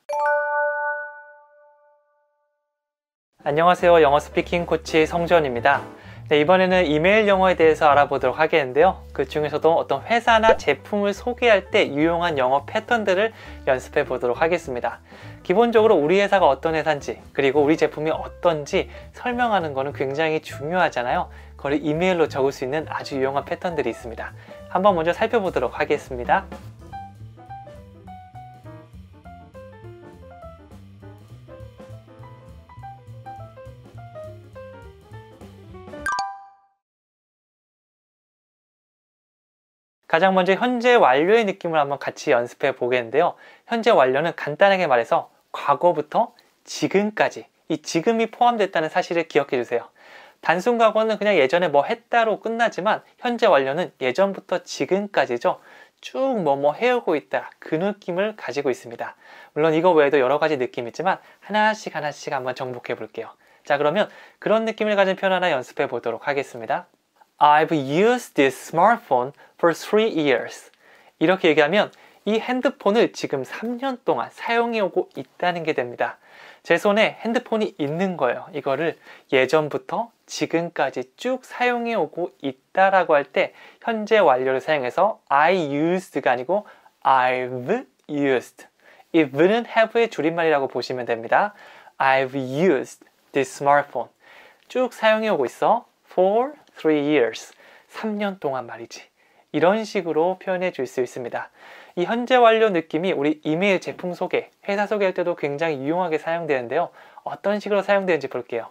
안녕하세요. 영어 스피킹 코치 성주원입니다. 네, 이번에는 이메일 영어에 대해서 알아보도록 하겠는데요. 그 중에서도 어떤 회사나 제품을 소개할 때 유용한 영어 패턴들을 연습해 보도록 하겠습니다. 기본적으로 우리 회사가 어떤 회사인지 그리고 우리 제품이 어떤지 설명하는 것은 굉장히 중요하잖아요. 그걸 이메일로 적을 수 있는 아주 유용한 패턴들이 있습니다. 한번 먼저 살펴보도록 하겠습니다. 가장 먼저 현재 완료의 느낌을 한번 같이 연습해 보겠는데요. 현재 완료는 간단하게 말해서 과거부터 지금까지, 이 지금이 포함됐다는 사실을 기억해 주세요. 단순 과거는 그냥 예전에 뭐 했다로 끝나지만 현재 완료는 예전부터 지금까지죠. 쭉 뭐뭐 해오고 있다, 그 느낌을 가지고 있습니다. 물론 이거 외에도 여러 가지 느낌이 있지만 하나씩 한번 정복해 볼게요. 자, 그러면 그런 느낌을 가진 표현 하나 연습해 보도록 하겠습니다. I've used this smartphone for 3 years. 이렇게 얘기하면 이 핸드폰을 지금 3년 동안 사용해 오고 있다는 게 됩니다. 제 손에 핸드폰이 있는 거예요. 이거를 예전부터 지금까지 쭉 사용해 오고 있다라고 할 때 현재 완료를 사용해서 I used가 아니고 I've used. 이 v는 have의 줄임말이라고 보시면 됩니다. I've used this smartphone. 쭉 사용해 오고 있어. For 3 years. 3년 동안 말이지. 이런 식으로 표현해 줄 수 있습니다. 이 현재 완료 느낌이 우리 이메일 제품 소개, 회사 소개할 때도 굉장히 유용하게 사용되는데요. 어떤 식으로 사용되는지 볼게요.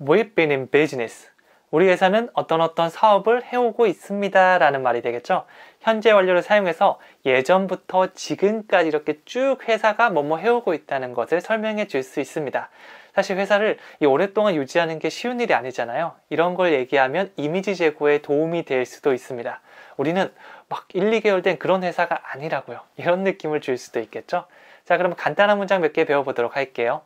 We've been in business. 우리 회사는 어떤 사업을 해오고 있습니다 라는 말이 되겠죠. 현재 완료를 사용해서 예전부터 지금까지 이렇게 쭉 회사가 뭐뭐 해오고 있다는 것을 설명해 줄 수 있습니다. 사실 회사를 오랫동안 유지하는 게 쉬운 일이 아니잖아요. 이런 걸 얘기하면 이미지 제고에 도움이 될 수도 있습니다. 우리는 막 1, 2개월 된 그런 회사가 아니라고요. 이런 느낌을 줄 수도 있겠죠. 자, 그럼 간단한 문장 몇 개 배워보도록 할게요.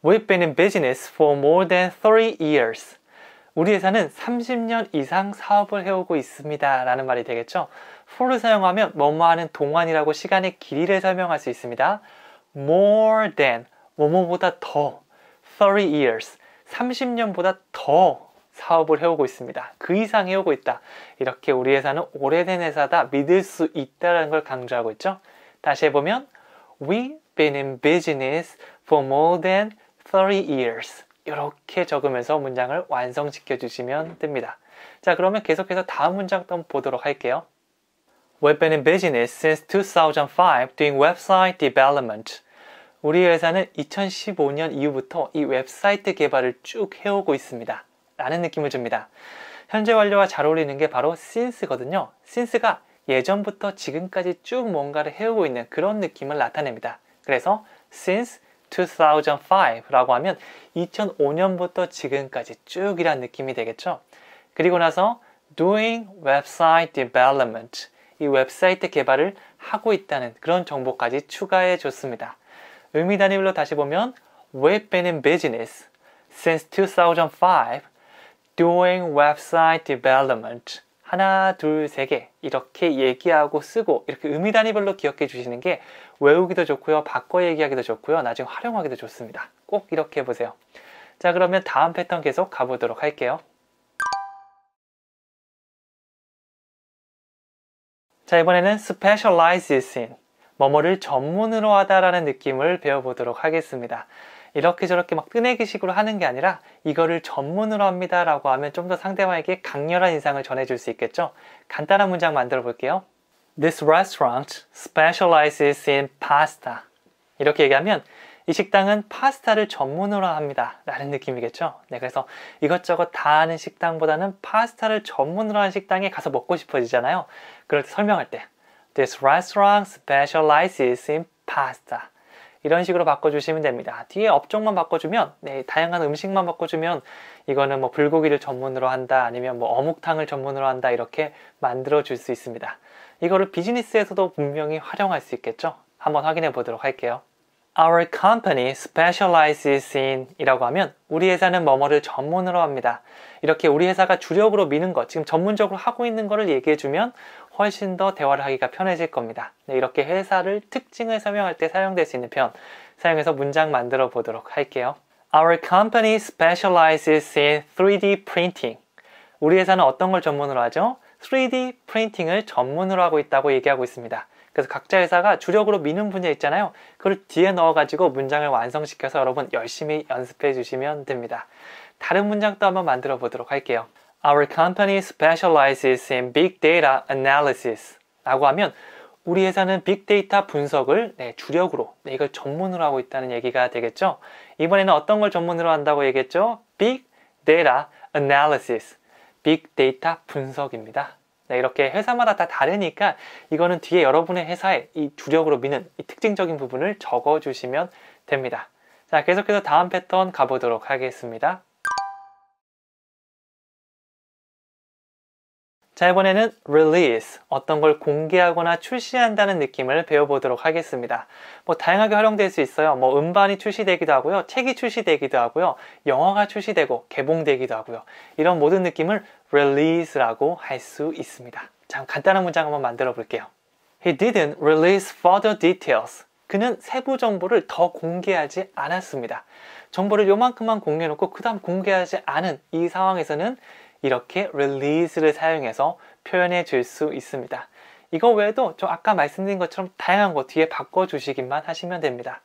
We've been in business for more than 30 years. 우리 회사는 30년 이상 사업을 해오고 있습니다 라는 말이 되겠죠. for를 사용하면 뭐뭐 하는 동안이라고 시간의 길이를 설명할 수 있습니다. more than, 뭐뭐보다 더, 30 years, 30년보다 더 사업을 해오고 있습니다. 그 이상 해오고 있다. 이렇게 우리 회사는 오래된 회사다, 믿을 수 있다는 걸 강조하고 있죠. 다시 해보면 We've been in business for more than 30 years. 이렇게 적으면서 문장을 완성시켜 주시면 됩니다. 자, 그러면 계속해서 다음 문장도 한번 보도록 할게요. We've been in business since 2005 doing website development. 우리 회사는 2015년 이후부터 이 웹사이트 개발을 쭉 해오고 있습니다. 라는 느낌을 줍니다. 현재 완료와 잘 어울리는 게 바로 since거든요. since가 예전부터 지금까지 쭉 뭔가를 해오고 있는 그런 느낌을 나타냅니다. 그래서 since 2005라고 하면 2005년부터 지금까지 쭉이란 느낌이 되겠죠. 그리고 나서 doing website development, 이 웹사이트 개발을 하고 있다는 그런 정보까지 추가해 줬습니다. 의미 단위별로 다시 보면 We've been in business since 2005 doing website development. 하나, 둘, 세 개 이렇게 얘기하고 쓰고 이렇게 의미 단위별로 기억해 주시는 게 외우기도 좋고요. 바꿔 얘기하기도 좋고요. 나중에 활용하기도 좋습니다. 꼭 이렇게 해보세요. 자, 그러면 다음 패턴 계속 가보도록 할게요. 자, 이번에는 specializes in, 뭐뭐를 전문으로 하다라는 느낌을 배워보도록 하겠습니다. 이렇게 저렇게 막 뜨내기식으로 하는 게 아니라 이거를 전문으로 합니다 라고 하면 좀 더 상대방에게 강렬한 인상을 전해줄 수 있겠죠. 간단한 문장 만들어 볼게요. This restaurant specializes in pasta. 이렇게 얘기하면 이 식당은 파스타를 전문으로 합니다 라는 느낌이겠죠. 네, 그래서 이것저것 다 하는 식당보다는 파스타를 전문으로 하는 식당에 가서 먹고 싶어지잖아요. 그럴 때 설명할 때 This restaurant specializes in pasta. 이런 식으로 바꿔주시면 됩니다. 뒤에 업종만 바꿔주면, 네, 다양한 음식만 바꿔주면 이거는 뭐 불고기를 전문으로 한다, 아니면 뭐 어묵탕을 전문으로 한다, 이렇게 만들어줄 수 있습니다. 이거를 비즈니스에서도 분명히 활용할 수 있겠죠? 한번 확인해 보도록 할게요. Our company specializes in 이라고 하면 우리 회사는 뭐뭐를 전문으로 합니다. 이렇게 우리 회사가 주력으로 미는 것, 지금 전문적으로 하고 있는 거를 얘기해주면 훨씬 더 대화를 하기가 편해질 겁니다. 네, 이렇게 회사를 특징을 설명할 때 사용될 수 있는 표현 사용해서 문장 만들어 보도록 할게요. Our company specializes in 3D printing. 우리 회사는 어떤 걸 전문으로 하죠? 3D 프린팅을 전문으로 하고 있다고 얘기하고 있습니다. 그래서 각자 회사가 주력으로 미는 분야 있잖아요. 그걸 뒤에 넣어가지고 문장을 완성시켜서 여러분 열심히 연습해 주시면 됩니다. 다른 문장도 한번 만들어 보도록 할게요. Our company specializes in big data analysis 라고 하면 우리 회사는 빅데이터 분석을 주력으로 이걸 전문으로 하고 있다는 얘기가 되겠죠. 이번에는 어떤 걸 전문으로 한다고 얘기했죠? Big data analysis, 빅데이터 분석입니다. 네, 이렇게 회사마다 다 다르니까 이거는 뒤에 여러분의 회사의 이 주력으로 미는 이 특징적인 부분을 적어주시면 됩니다. 자, 계속해서 다음 패턴 가보도록 하겠습니다. 자, 이번에는 release, 어떤 걸 공개하거나 출시한다는 느낌을 배워보도록 하겠습니다. 다양하게 활용될 수 있어요. 음반이 출시되기도 하고요. 책이 출시되기도 하고요. 영화가 출시되고 개봉되기도 하고요. 이런 모든 느낌을 release라고 할 수 있습니다. 자, 간단한 문장 한번 만들어 볼게요. He didn't release further details. 그는 세부 정보를 더 공개하지 않았습니다. 정보를 요만큼만 공개해놓고 그 다음 공개하지 않은 이 상황에서는 이렇게 release를 사용해서 표현해 줄 수 있습니다. 이거 외에도 좀 아까 말씀드린 것처럼 다양한 거 뒤에 바꿔주시기만 하시면 됩니다.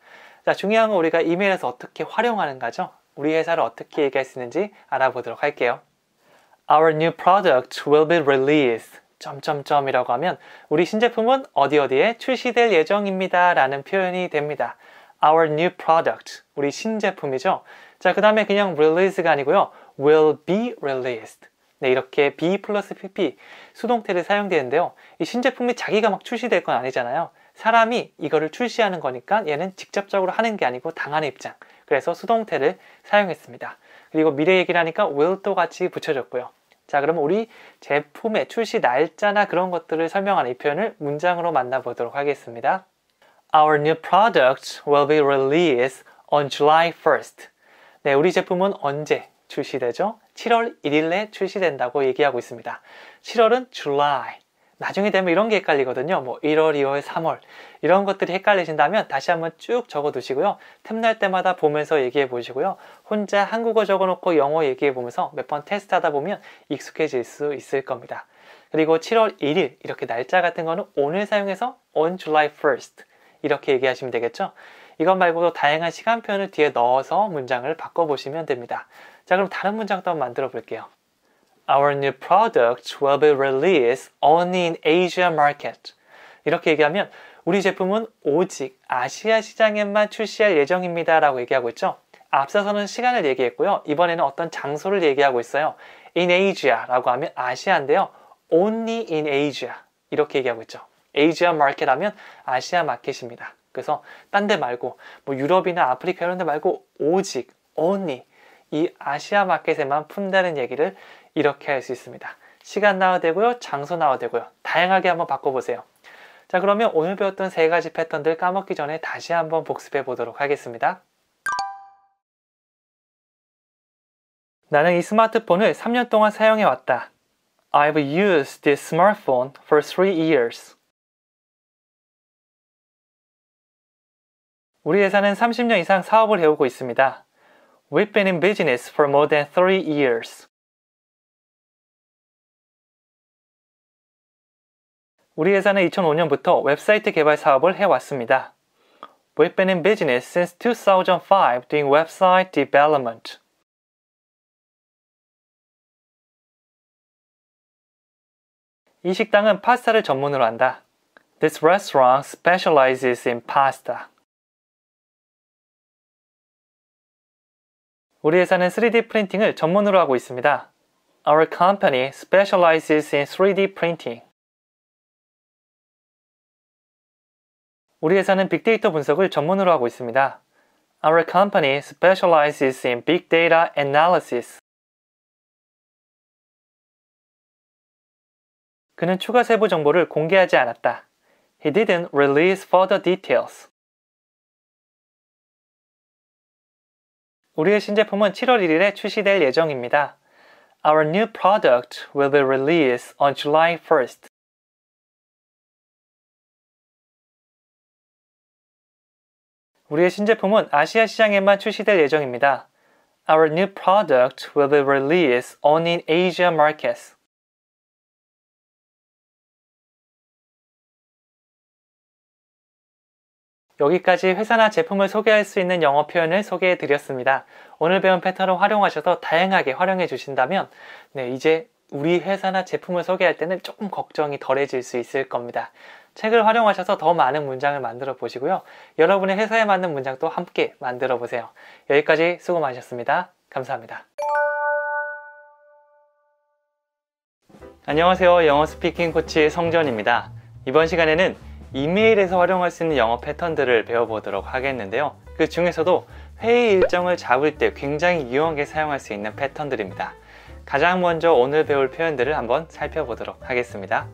자, 중요한 건 우리가 이메일에서 어떻게 활용하는가죠? 우리 회사를 어떻게 얘기할 수 있는지 알아보도록 할게요. Our new product will be released. 점점점이라고 하면 우리 신제품은 어디에 출시될 예정입니다 라는 표현이 됩니다. Our new product, 우리 신제품이죠. 자, 그 다음에 그냥 release가 아니고요. will be released. 네, 이렇게 be 플러스 pp 수동태를 사용되는데요. 이 신제품이 자기가 막 출시될 건 아니잖아요. 사람이 이거를 출시하는 거니까 얘는 직접적으로 하는 게 아니고 당하는 입장. 그래서 수동태를 사용했습니다. 그리고 미래 얘기를 하니까 will 또 같이 붙여줬고요. 자, 그러면 우리 제품의 출시 날짜나 그런 것들을 설명하는 이 표현을 문장으로 만나보도록 하겠습니다. Our new product will be released on July 1st. 네, 우리 제품은 언제 출시되죠? 7월 1일에 출시된다고 얘기하고 있습니다. 7월은 July. 나중에 되면 이런 게 헷갈리거든요. 1월, 2월, 3월 이런 것들이 헷갈리신다면 다시 한번 쭉 적어 두시고요. 틈날 때마다 보면서 얘기해 보시고요. 혼자 한국어 적어 놓고 영어 얘기해 보면서 몇 번 테스트 하다 보면 익숙해질 수 있을 겁니다. 그리고 7월 1일 이렇게 날짜 같은 거는 오늘 사용해서 on July 1st 이렇게 얘기하시면 되겠죠. 이것 말고도 다양한 시간 표현을 뒤에 넣어서 문장을 바꿔보시면 됩니다. 자, 그럼 다른 문장도 한번 만들어 볼게요. Our new product will be released only in Asia market. 이렇게 얘기하면 우리 제품은 오직 아시아 시장에만 출시할 예정입니다 라고 얘기하고 있죠. 앞서서는 시간을 얘기했고요. 이번에는 어떤 장소를 얘기하고 있어요. In Asia 라고 하면 아시아인데요. Only in Asia 이렇게 얘기하고 있죠. Asia market 하면 아시아 마켓입니다. 그래서 딴 데 말고 유럽이나 아프리카 이런 데 말고 오직 only 이 아시아 마켓에만 푼다는 얘기를 이렇게 할 수 있습니다. 시간 나와도 되고요. 장소 나와도 되고요. 다양하게 한번 바꿔보세요. 자, 그러면 오늘 배웠던 세 가지 패턴들 까먹기 전에 다시 한번 복습해 보도록 하겠습니다. 나는 이 스마트폰을 3년 동안 사용해 왔다. I've used this smartphone for 3 years. 우리 회사는 30년 이상 사업을 해오고 있습니다. We've been in business for more than 3 years. 우리 회사는 2005년부터 웹사이트 개발 사업을 해왔습니다. We've been in business since 2005 doing website development. 이 식당은 파스타를 전문으로 한다. This restaurant specializes in pasta. 우리 회사는 3D 프린팅을 전문으로 하고 있습니다. Our company specializes in 3D printing. 우리 회사는 빅데이터 분석을 전문으로 하고 있습니다. Our company specializes in big data analysis. 그는 추가 세부 정보를 공개하지 않았다. He didn't release further details. 우리의 신제품은 7월 1일에 출시될 예정입니다. Our new product will be released on July 1st. 우리의 신제품은 아시아 시장에만 출시될 예정입니다. Our new product will be released only in Asia markets. 여기까지 회사나 제품을 소개할 수 있는 영어 표현을 소개해 드렸습니다. 오늘 배운 패턴을 활용하셔서 다양하게 활용해 주신다면 이제 우리 회사나 제품을 소개할 때는 조금 걱정이 덜해질 수 있을 겁니다. 책을 활용하셔서 더 많은 문장을 만들어 보시고요. 여러분의 회사에 맞는 문장도 함께 만들어 보세요. 여기까지 수고 많으셨습니다. 감사합니다. 안녕하세요. 영어 스피킹 코치 성전입니다. 이번 시간에는 이메일에서 활용할 수 있는 영어 패턴들을 배워보도록 하겠는데요. 그 중에서도 회의 일정을 잡을 때 굉장히 유용하게 사용할 수 있는 패턴들입니다. 가장 먼저 오늘 배울 표현들을 한번 살펴보도록 하겠습니다.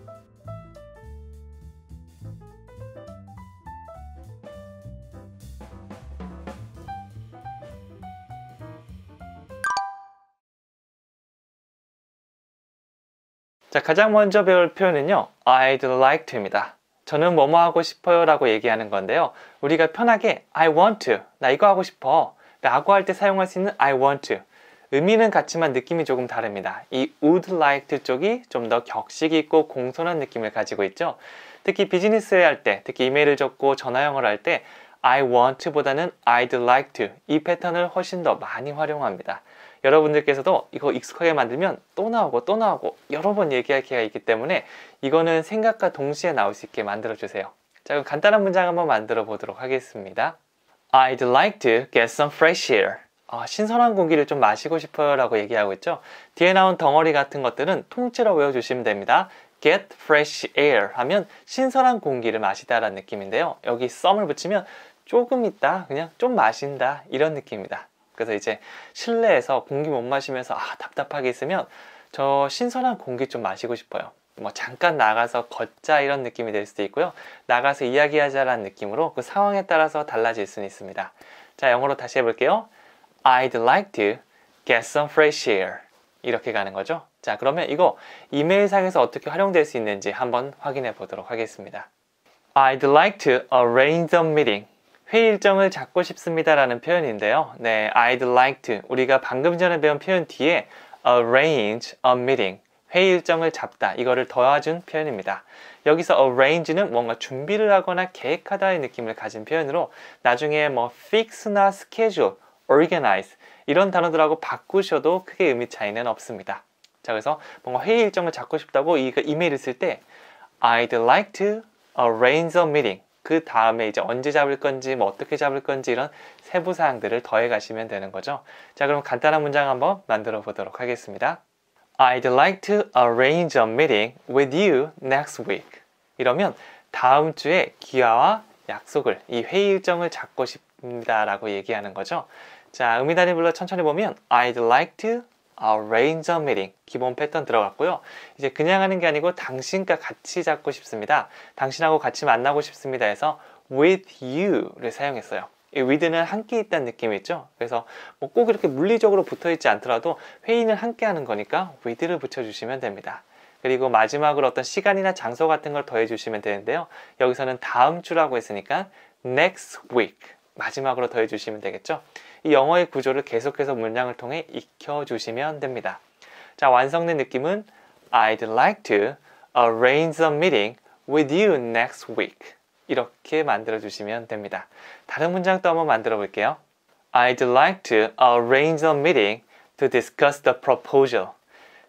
자, 가장 먼저 배울 표현은요, I'd like to입니다. 저는 뭐뭐 하고 싶어요 라고 얘기하는 건데요. 우리가 편하게 I want to, 나 이거 하고 싶어 라고 할 때 사용할 수 있는 I want to. 의미는 같지만 느낌이 조금 다릅니다. 이 would like to 쪽이 좀 더 격식 있고 공손한 느낌을 가지고 있죠. 특히 비즈니스를 할 때, 특히 이메일을 적고 전화영어를 할 때 I want to 보다는 I'd like to 이 패턴을 훨씬 더 많이 활용합니다. 여러분들께서도 이거 익숙하게 만들면 또 나오고 여러 번 얘기할 기회가 있기 때문에 이거는 생각과 동시에 나올 수 있게 만들어 주세요. 자, 그럼 간단한 문장 한번 만들어 보도록 하겠습니다. I'd like to get some fresh air. 신선한 공기를 좀 마시고 싶어요 라고 얘기하고 있죠. 뒤에 나온 덩어리 같은 것들은 통째로 외워주시면 됩니다. Get fresh air 하면 신선한 공기를 마시다 라는 느낌인데요. 여기 some을 붙이면 조금 있다, 그냥 좀 마신다 이런 느낌입니다. 그래서 이제 실내에서 공기 못 마시면서 답답하게 있으면 저 신선한 공기 좀 마시고 싶어요. 뭐 잠깐 나가서 걷자 이런 느낌이 될 수도 있고요. 나가서 이야기하자라는 느낌으로 그 상황에 따라서 달라질 수는 있습니다. 자, 영어로 다시 해볼게요. I'd like to get some fresh air. 이렇게 가는 거죠. 자, 그러면 이거 이메일상에서 어떻게 활용될 수 있는지 한번 확인해 보도록 하겠습니다. I'd like to arrange a meeting. 회의 일정을 잡고 싶습니다 라는 표현인데요. 네, I'd like to 우리가 방금 전에 배운 표현 뒤에 arrange a meeting 회의 일정을 잡다 이거를 더해준 표현입니다. 여기서 arrange는 뭔가 준비를 하거나 계획하다의 느낌을 가진 표현으로 나중에 뭐 fix나 schedule, organize 이런 단어들하고 바꾸셔도 크게 의미 차이는 없습니다. 자, 그래서 뭔가 회의 일정을 잡고 싶다고 이메일을 쓸 때 I'd like to arrange a meeting 그 다음에 이제 언제 잡을 건지 뭐 어떻게 잡을 건지 이런 세부 사항들을 더해 가시면 되는 거죠. 자, 그럼 간단한 문장 한번 만들어 보도록 하겠습니다. I'd like to arrange a meeting with you next week. 이러면 다음 주에 기아와 약속을 이 회의 일정을 잡고 싶습니다 라고 얘기하는 거죠. 자, 음이단위별로 천천히 보면 I'd like to arrange a meeting 기본 패턴 들어갔고요. 이제 그냥 하는 게 아니고 당신과 같이 잡고 싶습니다. 당신하고 같이 만나고 싶습니다 해서 with you를 사용했어요. 이 with는 함께 있다는 느낌이 있죠. 그래서 뭐 꼭 이렇게 물리적으로 붙어 있지 않더라도 회의는 함께 하는 거니까 with를 붙여주시면 됩니다. 그리고 마지막으로 어떤 시간이나 장소 같은 걸 더해 주시면 되는데요. 여기서는 다음 주라고 했으니까 next week 마지막으로 더해 주시면 되겠죠. 이 영어의 구조를 계속해서 문장을 통해 익혀주시면 됩니다. 자, 완성된 느낌은 I'd like to arrange a meeting with you next week 이렇게 만들어 주시면 됩니다. 다른 문장 또 한번 만들어 볼게요. I'd like to arrange a meeting to discuss the proposal.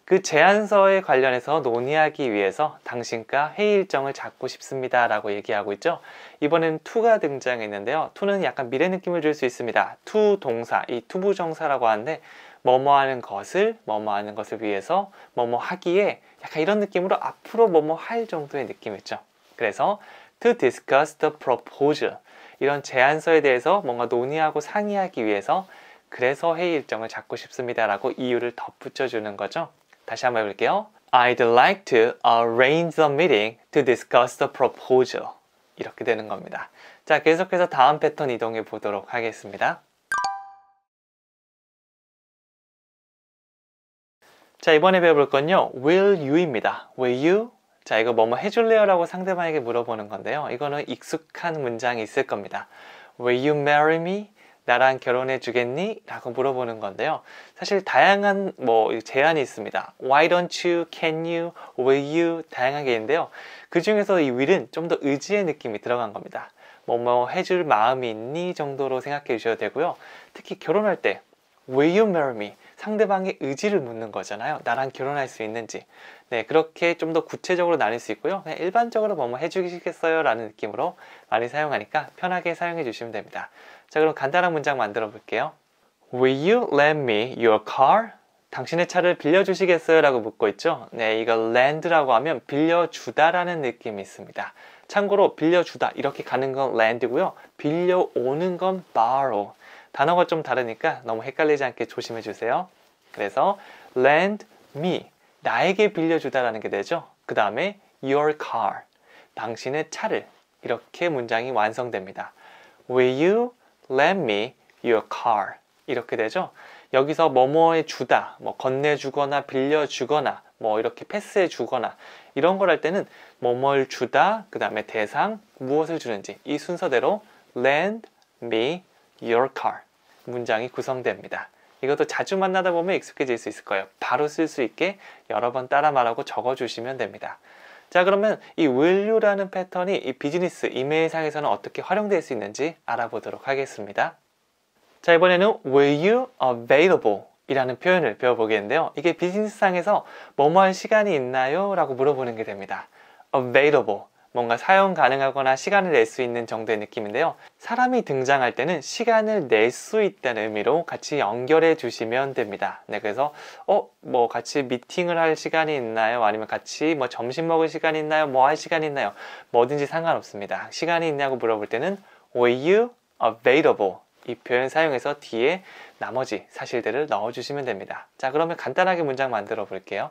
그 제안서에 관련해서 논의하기 위해서 당신과 회의 일정을 잡고 싶습니다 라고 얘기하고 있죠. 이번엔 to가 등장했는데요. to는 약간 미래 느낌을 줄 수 있습니다. to 동사, 이 투부정사라고 하는데 뭐뭐 하는 것을 위해서 뭐뭐 하기에 약간 이런 느낌으로 앞으로 뭐뭐 할 정도의 느낌이죠. 그래서 to discuss the proposal 이런 제안서에 대해서 뭔가 논의하고 상의하기 위해서 그래서 회의 일정을 잡고 싶습니다 라고 이유를 덧붙여 주는 거죠. 다시 한번 해볼게요. I'd like to arrange a meeting to discuss the proposal. 이렇게 되는 겁니다. 자, 계속해서 다음 패턴 이동해 보도록 하겠습니다. 자, 이번에 배워볼 건요. Will you입니다. Will you? 자, 이거 뭐뭐 해줄래요? 라고 상대방에게 물어보는 건데요. 이거는 익숙한 문장이 있을 겁니다. Will you marry me? 나랑 결혼해 주겠니? 라고 물어보는 건데요. 사실 다양한 제안이 있습니다. Why don't you? Can you? Will you? 다양하게 있는데요. 그 중에서 이 will은 좀 더 의지의 느낌이 들어간 겁니다. 뭐뭐 해줄 마음이 있니? 정도로 생각해 주셔도 되고요. 특히 결혼할 때 Will you marry me? 상대방의 의지를 묻는 거잖아요. 나랑 결혼할 수 있는지. 네, 그렇게 좀 더 구체적으로 나눌 수 있고요. 그냥 일반적으로 뭐뭐 해주시겠어요? 라는 느낌으로 많이 사용하니까 편하게 사용해 주시면 됩니다. 자, 그럼 간단한 문장 만들어 볼게요. Will you lend me your car? 당신의 차를 빌려주시겠어요? 라고 묻고 있죠. 네, 이거 lend라고 하면 빌려주다라는 느낌이 있습니다. 참고로 빌려주다 이렇게 가는 건 lend고요. 빌려오는 건 borrow. 단어가 좀 다르니까 너무 헷갈리지 않게 조심해 주세요. 그래서 lend me, 나에게 빌려주다라는 게 되죠. 그 다음에 your car, 당신의 차를, 이렇게 문장이 완성됩니다. Will you lend me your car? 이렇게 되죠. 여기서 뭐뭐에 주다, 뭐 건네주거나 빌려주거나 뭐 이렇게 패스해주거나 이런 걸 할 때는 뭐뭘 주다, 그 다음에 대상, 무엇을 주는지 이 순서대로 lend me your car 문장이 구성됩니다. 이것도 자주 만나다 보면 익숙해질 수 있을 거예요. 바로 쓸 수 있게 여러 번 따라 말하고 적어주시면 됩니다. 자, 그러면 이 will you라는 패턴이 이 비즈니스 이메일상에서는 어떻게 활용될 수 있는지 알아보도록 하겠습니다. 자, 이번에는 will you available 이라는 표현을 배워보겠는데요. 이게 비즈니스상에서 뭐뭐 할 시간이 있나요? 라고 물어보는 게 됩니다. available, 뭔가 사용 가능하거나 시간을 낼 수 있는 정도의 느낌인데요. 사람이 등장할 때는 시간을 낼 수 있다는 의미로 같이 연결해 주시면 됩니다. 네, 그래서 뭐 같이 미팅을 할 시간이 있나요? 아니면 같이 뭐 점심 먹을 시간이 있나요? 뭐 할 시간이 있나요? 뭐든지 상관없습니다. 시간이 있냐고 물어볼 때는 will you available 이 표현 사용해서 뒤에 나머지 사실들을 넣어주시면 됩니다. 자, 그러면 간단하게 문장 만들어 볼게요.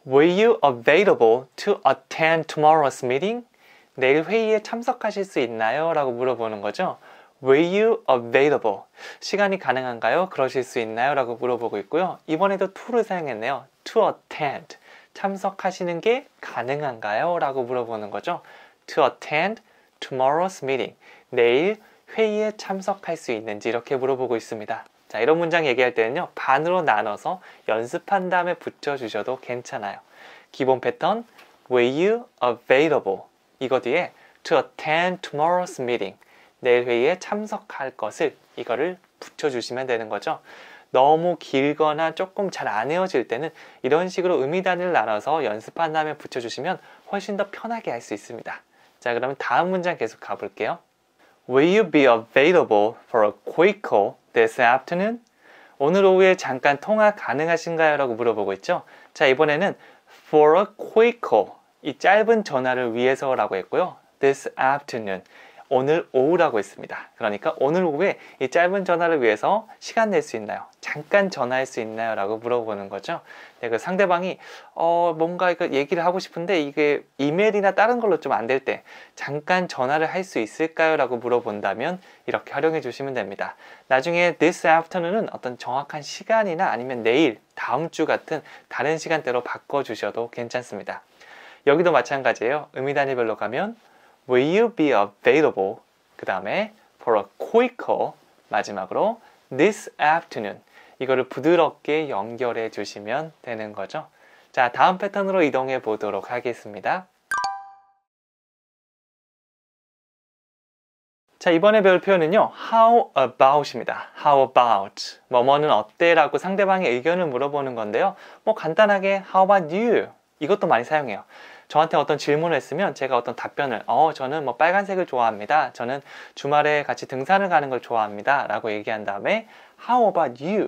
Will you available to attend tomorrow's meeting? 내일 회의에 참석하실 수 있나요? 라고 물어보는 거죠. Will you available? 시간이 가능한가요? 그러실 수 있나요? 라고 물어보고 있고요. 이번에도 to를 사용했네요. To attend. 참석하시는 게 가능한가요? 라고 물어보는 거죠. To attend tomorrow's meeting. 내일 회의에 참석할 수 있는지 이렇게 물어보고 있습니다. 자, 이런 문장 얘기할 때는요, 반으로 나눠서 연습한 다음에 붙여주셔도 괜찮아요. 기본 패턴, Will you available? 이거 뒤에 to attend tomorrow's meeting. 내일 회의에 참석할 것을 이거를 붙여주시면 되는 거죠. 너무 길거나 조금 잘 안 외워질 때는 이런 식으로 의미 단위를 나눠서 연습한 다음에 붙여주시면 훨씬 더 편하게 할 수 있습니다. 자, 그러면 다음 문장 계속 가볼게요. Will you be available for a quick call this afternoon? 오늘 오후에 잠깐 통화 가능하신가요? 라고 물어보고 있죠. 자, 이번에는 for a quick call, 이 짧은 전화를 위해서라고 했고요. This afternoon, 오늘 오후라고 했습니다. 그러니까 오늘 오후에 이 짧은 전화를 위해서 시간 낼 수 있나요? 잠깐 전화할 수 있나요? 라고 물어보는 거죠. 네, 그 상대방이 뭔가 이거 얘기를 하고 싶은데 이게 이메일이나 다른 걸로 좀 안 될 때 잠깐 전화를 할 수 있을까요? 라고 물어본다면 이렇게 활용해 주시면 됩니다. 나중에 this afternoon은 어떤 정확한 시간이나 아니면 내일, 다음 주 같은 다른 시간대로 바꿔주셔도 괜찮습니다. 여기도 마찬가지예요. 의미 단위별로 가면 Will you be available? 그 다음에 for a quick call, 마지막으로 this afternoon. 이거를 부드럽게 연결해 주시면 되는 거죠. 자, 다음 패턴으로 이동해 보도록 하겠습니다. 자, 이번에 배울 표현은요, how about입니다. how about. 뭐뭐는 어때? 라고 상대방의 의견을 물어보는 건데요. 뭐 간단하게 how about you? 이것도 많이 사용해요. 저한테 어떤 질문을 했으면 제가 어떤 답변을 저는 뭐 빨간색을 좋아합니다. 저는 주말에 같이 등산을 가는 걸 좋아합니다. 라고 얘기한 다음에 How about you?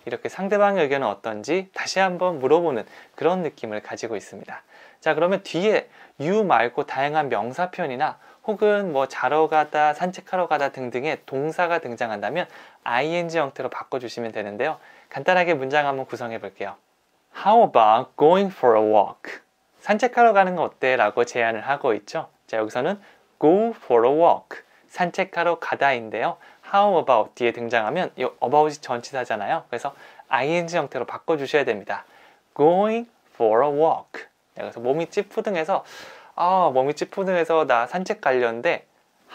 이렇게 상대방의 의견은 어떤지 다시 한번 물어보는 그런 느낌을 가지고 있습니다. 자, 그러면 뒤에 you 말고 다양한 명사 표현이나 혹은 뭐 자러 가다, 산책하러 가다 등등의 동사가 등장한다면 ing 형태로 바꿔주시면 되는데요. 간단하게 문장 한번 구성해 볼게요. How about going for a walk? 산책하러 가는 거 어때? 라고 제안을 하고 있죠. 자, 여기서는 go for a walk, 산책하러 가다인데요. How about 뒤에 등장하면 이 about이 전치사잖아요. 그래서 ing 형태로 바꿔주셔야 됩니다. Going for a walk. 그래서 몸이 찌푸둥해서 나 산책 가려는데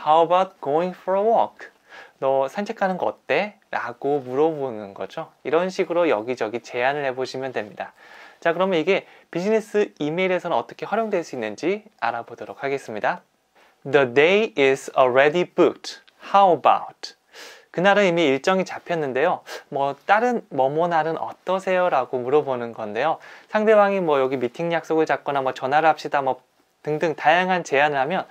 How about going for a walk? 너 산책하는 거 어때? 라고 물어보는 거죠. 이런 식으로 여기저기 제안을 해보시면 됩니다. 자, 그러면 이게 비즈니스 이메일에서는 어떻게 활용될 수 있는지 알아보도록 하겠습니다. The day is already booked. How about? 그날은 이미 일정이 잡혔는데요. 뭐 다른 뭐뭐 날은 어떠세요? 라고 물어보는 건데요. 상대방이 뭐 여기 미팅 약속을 잡거나 뭐 전화를 합시다 뭐 등등 다양한 제안을 하면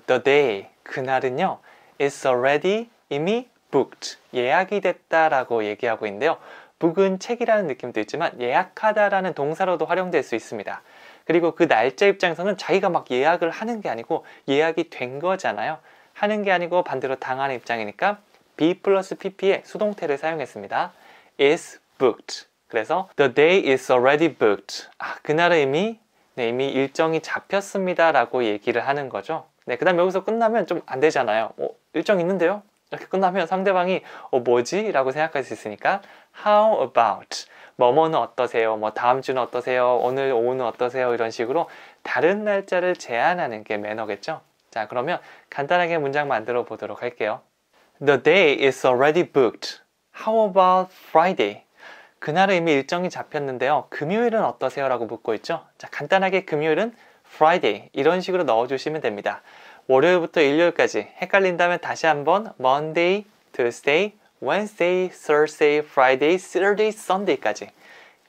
the day, 그날은요 is already, 이미 booked, 예약이 됐다라고 얘기하고 있는데요. book은 책이라는 느낌도 있지만 예약하다라는 동사로도 활용될 수 있습니다. 그리고 그 날짜 입장에서는 자기가 막 예약을 하는 게 아니고 예약이 된 거잖아요. 하는 게 아니고 반대로 당하는 입장이니까 be 플러스 pp의 수동태를 사용했습니다. is booked. 그래서 the day is already booked. 그날은 이미 일정이 잡혔습니다 라고 얘기를 하는 거죠. 그 다음 여기서 끝나면 좀 안 되잖아요. 일정 있는데요? 이렇게 끝나면 상대방이 뭐지? 라고 생각할 수 있으니까 how about 뭐뭐는 어떠세요? 뭐 다음 주는 어떠세요? 오늘 오후는 어떠세요? 이런 식으로 다른 날짜를 제안하는 게 매너겠죠. 자, 그러면 간단하게 문장 만들어 보도록 할게요. The day is already booked. How about Friday? 그날은 이미 일정이 잡혔는데요. 금요일은 어떠세요? 라고 묻고 있죠. 자, 간단하게 금요일은 Friday 이런 식으로 넣어주시면 됩니다. 월요일부터 일요일까지 헷갈린다면 다시 한번 Monday, Tuesday, Wednesday, Thursday, Friday, Saturday, Sunday까지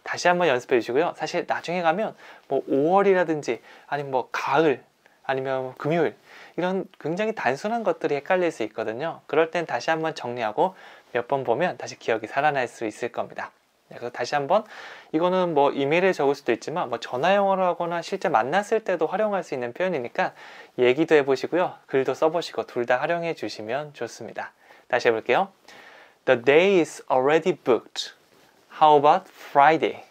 다시 한번 연습해 주시고요. 사실 나중에 가면 뭐 5월이라든지 아니면 뭐 가을 아니면 금요일 이런 굉장히 단순한 것들이 헷갈릴 수 있거든요. 그럴 땐 다시 한번 정리하고 몇 번 보면 다시 기억이 살아날 수 있을 겁니다. 그래서 다시 한번 이거는 뭐 이메일에 적을 수도 있지만 뭐 전화 영어를 하거나 실제 만났을 때도 활용할 수 있는 표현이니까 얘기도 해보시고요. 글도 써보시고 둘 다 활용해 주시면 좋습니다. 다시 해볼게요. The day is already booked. How about Friday?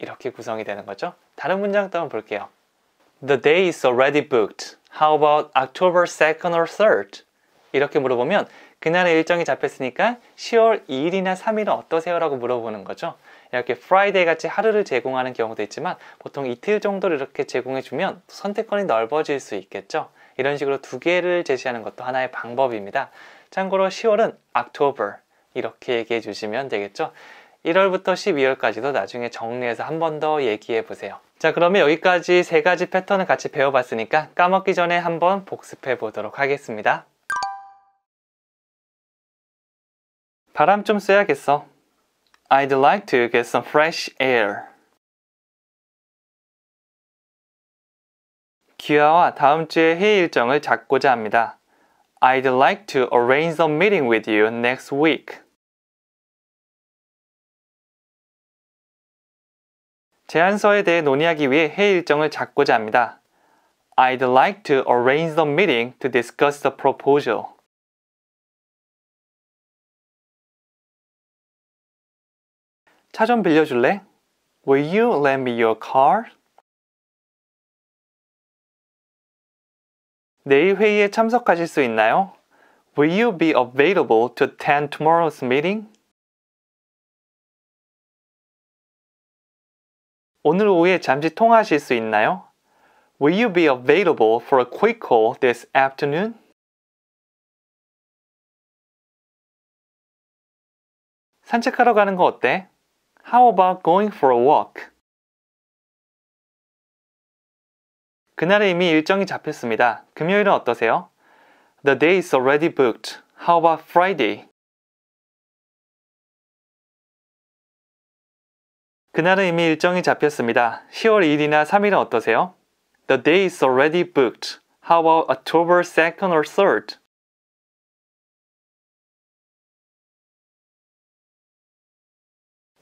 이렇게 구성이 되는 거죠. 다른 문장 또 한번 볼게요. The day is already booked. How about October 2nd or 3rd? 이렇게 물어보면 그날의 일정이 잡혔으니까 10월 2일이나 3일은 어떠세요? 라고 물어보는 거죠. 이렇게 Friday 같이 하루를 제공하는 경우도 있지만 보통 이틀 정도를 이렇게 제공해주면 선택권이 넓어질 수 있겠죠. 이런 식으로 두 개를 제시하는 것도 하나의 방법입니다. 참고로 10월은 October 이렇게 얘기해 주시면 되겠죠. 1월부터 12월까지도 나중에 정리해서 한 번 더 얘기해 보세요. 자, 그러면 여기까지 세 가지 패턴을 같이 배워봤으니까 까먹기 전에 한번 복습해 보도록 하겠습니다. 바람 좀 쐬야겠어. I'd like to get some fresh air. 기아와 다음 주에 회의 일정을 잡고자 합니다. I'd like to arrange a meeting with you next week. 제안서에 대해 논의하기 위해 회의 일정을 잡고자 합니다. I'd like to arrange a meeting to discuss the proposal. 차 좀 빌려줄래? Will you lend me your car? 내일 회의에 참석하실 수 있나요? Will you be available to attend tomorrow's meeting? 오늘 오후에 잠시 통화하실 수 있나요? Will you be available for a quick call this afternoon? 산책하러 가는 거 어때? How about going for a walk? 그날은 이미 일정이 잡혔습니다. 금요일은 어떠세요? The day is already booked. How about Friday? 그날은 이미 일정이 잡혔습니다. 10월 2일이나 3일은 어떠세요? The day is already booked. How about October 2nd or 3rd?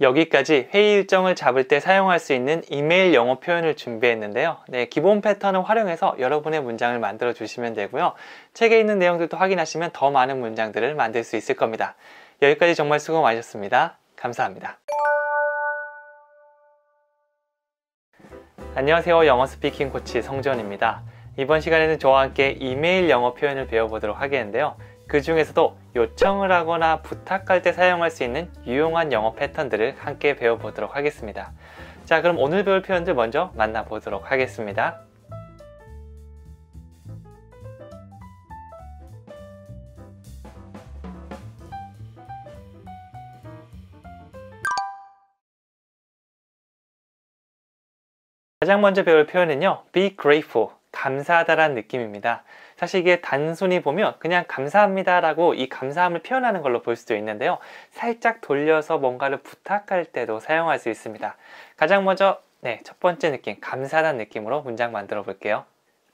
여기까지 회의 일정을 잡을 때 사용할 수 있는 이메일 영어 표현을 준비했는데요. 기본 패턴을 활용해서 여러분의 문장을 만들어 주시면 되고요. 책에 있는 내용들도 확인하시면 더 많은 문장들을 만들 수 있을 겁니다. 여기까지 정말 수고 많으셨습니다. 감사합니다. 안녕하세요. 영어 스피킹 코치 성지원입니다. 이번 시간에는 저와 함께 이메일 영어 표현을 배워보도록 하겠는데요. 그 중에서도 요청을 하거나 부탁할 때 사용할 수 있는 유용한 영어 패턴들을 함께 배워보도록 하겠습니다. 자, 그럼 오늘 배울 표현들 먼저 만나보도록 하겠습니다. 가장 먼저 배울 표현은요, be grateful, 감사하다라는 느낌입니다. 사실 이게 단순히 보면 그냥 감사합니다 라고 이 감사함을 표현하는 걸로 볼 수도 있는데요, 살짝 돌려서 뭔가를 부탁할 때도 사용할 수 있습니다. 가장 먼저 첫 번째 느낌, 감사하다는 느낌으로 문장 만들어 볼게요.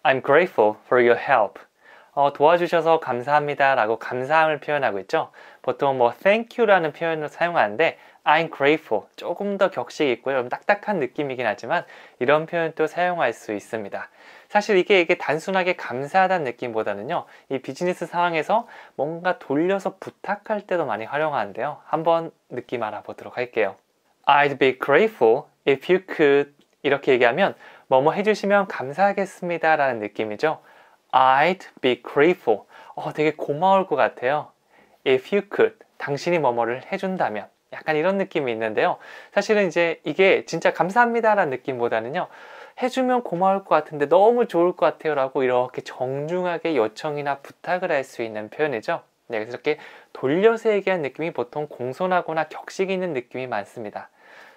I'm grateful for your help. 도와주셔서 감사합니다 라고 감사함을 표현하고 있죠. 보통 thank you 라는 표현을 사용하는데 I'm grateful. 조금 더 격식이 있고요. 좀 딱딱한 느낌이긴 하지만 이런 표현도 사용할 수 있습니다. 사실 이게 단순하게 감사하다는 느낌보다는요, 이 비즈니스 상황에서 뭔가 돌려서 부탁할 때도 많이 활용하는데요. 한번 느낌 알아보도록 할게요. I'd be grateful if you could. 이렇게 얘기하면 뭐뭐 해주시면 감사하겠습니다 라는 느낌이죠. I'd be grateful. 되게 고마울 것 같아요. If you could. 당신이 뭐뭐를 해준다면. 약간 이런 느낌이 있는데요. 사실은 이제 이게 진짜 감사합니다 라는 느낌보다는요, 해주면 고마울 것 같은데 너무 좋을 것 같아요 라고 이렇게 정중하게 요청이나 부탁을 할 수 있는 표현이죠. 네, 그래서 이렇게 돌려서 얘기한 느낌이 보통 공손하거나 격식 있는 느낌이 많습니다.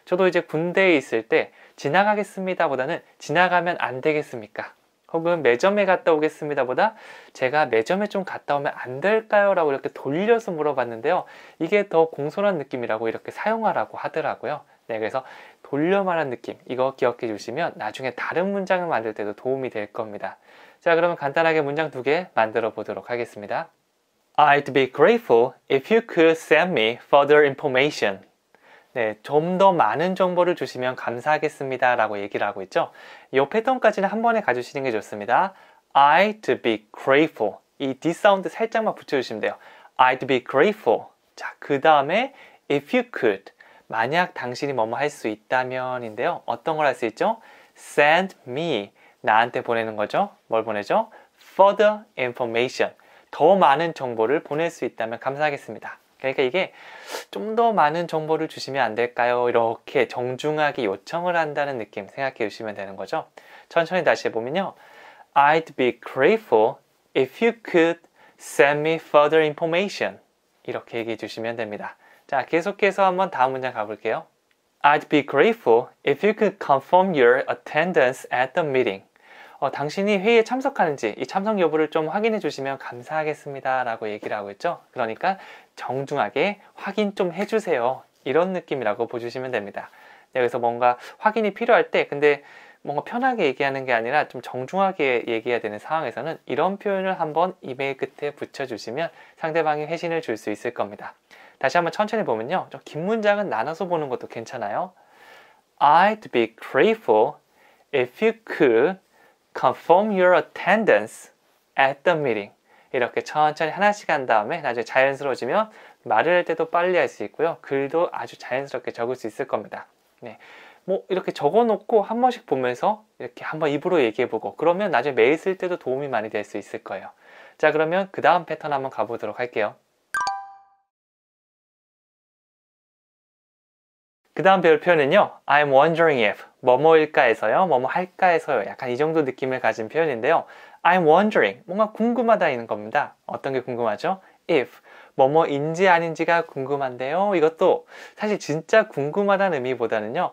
저도 이제 군대에 있을 때 지나가겠습니다 보다는 지나가면 안 되겠습니까? 혹은 매점에 갔다 오겠습니다 보다 제가 매점에 좀 갔다 오면 안 될까요? 라고 이렇게 돌려서 물어봤는데요. 이게 더 공손한 느낌이라고 이렇게 사용하라고 하더라고요. 네, 그래서 돌려 말한 느낌, 이거 기억해 주시면 나중에 다른 문장을 만들 때도 도움이 될 겁니다. 자, 그러면 간단하게 문장 2개 만들어 보도록 하겠습니다. I'd be grateful if you could send me further information. 네, 좀 더 많은 정보를 주시면 감사하겠습니다 라고 얘기를 하고 있죠. 이 패턴까지는 한 번에 가주시는 게 좋습니다. I'd be grateful. 이 D 사운드 살짝만 붙여주시면 돼요. I'd be grateful. 자, 그 다음에 if you could. 만약 당신이 뭐뭐 할 수 있다면 인데요. 어떤 걸 할 수 있죠? Send me. 나한테 보내는 거죠. 뭘 보내죠? Further information. 더 많은 정보를 보낼 수 있다면 감사하겠습니다. 그러니까 이게 좀 더 많은 정보를 주시면 안 될까요? 이렇게 정중하게 요청을 한다는 느낌 생각해 주시면 되는 거죠. 천천히 다시 해보면요. I'd be grateful if you could send me further information. 이렇게 얘기해 주시면 됩니다. 자, 계속해서 한번 다음 문장 가볼게요. I'd be grateful if you could confirm your attendance at the meeting. 당신이 회의에 참석하는지 이 참석 여부를 좀 확인해 주시면 감사하겠습니다 라고 얘기를 하고 있죠. 그러니까 정중하게 확인 좀 해주세요. 이런 느낌이라고 보시면 됩니다. 네, 그래서 뭔가 확인이 필요할 때 근데 뭔가 편하게 얘기하는 게 아니라 좀 정중하게 얘기해야 되는 상황에서는 이런 표현을 한번 이메일 끝에 붙여주시면 상대방이 회신을 줄 수 있을 겁니다. 다시 한번 천천히 보면요. 좀 긴 문장은 나눠서 보는 것도 괜찮아요. I'd be grateful if you could confirm your attendance at the meeting. 이렇게 천천히 하나씩 한 다음에 나중에 자연스러워지면 말을 할 때도 빨리 할 수 있고요. 글도 아주 자연스럽게 적을 수 있을 겁니다. 네. 뭐 이렇게 적어 놓고 한 번씩 보면서 이렇게 한번 입으로 얘기해 보고 그러면 나중에 메일 쓸 때도 도움이 많이 될 수 있을 거예요. 자, 그러면 그 다음 패턴 한번 가보도록 할게요. 그 다음 배울 표현은요. I'm wondering if 뭐뭐일까에서요. 뭐뭐 할까에서요. 약간 이 정도 느낌을 가진 표현인데요. I'm wondering 뭔가 궁금하다는 겁니다. 어떤 게 궁금하죠? if 뭐뭐인지 아닌지가 궁금한데요. 이것도 사실 진짜 궁금하다는 의미보다는요.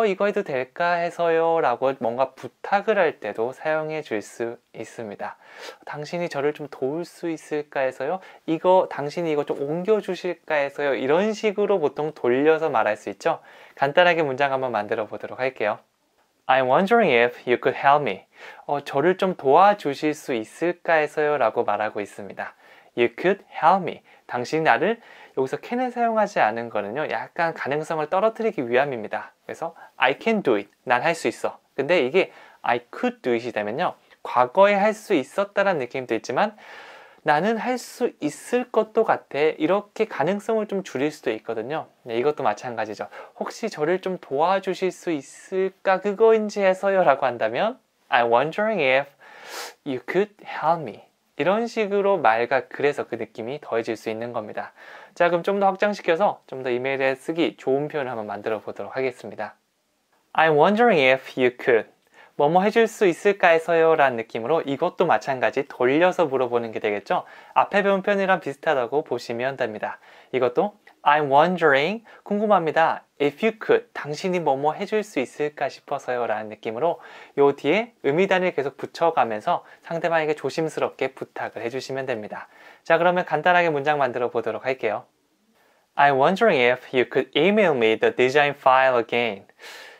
이거 해도 될까 해서요 라고 뭔가 부탁을 할 때도 사용해 줄 수 있습니다. 당신이 저를 좀 도울 수 있을까 해서요. 당신이 이거 좀 옮겨 주실까 해서요. 이런 식으로 보통 돌려서 말할 수 있죠. 간단하게 문장 한번 만들어 보도록 할게요. I'm wondering if you could help me. 저를 좀 도와주실 수 있을까 해서요 라고 말하고 있습니다. You could help me. 당신이 나를 여기서 can을 사용하지 않은 거는요. 약간 가능성을 떨어뜨리기 위함입니다. 그래서 I can do it. 난 할 수 있어. 근데 이게 I could do it이 되면요. 과거에 할 수 있었다라는 느낌도 있지만 나는 할 수 있을 것도 같아. 이렇게 가능성을 좀 줄일 수도 있거든요. 네, 이것도 마찬가지죠. 혹시 저를 좀 도와주실 수 있을까 그거인지 해서요 라고 한다면 I'm wondering if you could help me. 이런 식으로 말과 글에서 그 느낌이 더해질 수 있는 겁니다. 자, 그럼 좀 더 확장시켜서 좀 더 이메일에 쓰기 좋은 표현을 한번 만들어 보도록 하겠습니다. I'm wondering if you could 뭐뭐 해줄 수 있을까 해서요 라는 느낌으로 이것도 마찬가지 돌려서 물어보는 게 되겠죠. 앞에 배운 표현이랑 비슷하다고 보시면 됩니다. 이것도 I'm wondering 궁금합니다. If you could 당신이 뭐뭐 해줄 수 있을까 싶어서요 라는 느낌으로 요 뒤에 의미단을 계속 붙여가면서 상대방에게 조심스럽게 부탁을 해주시면 됩니다. 자, 그러면 간단하게 문장 만들어 보도록 할게요. I'm wondering if you could email me the design file again.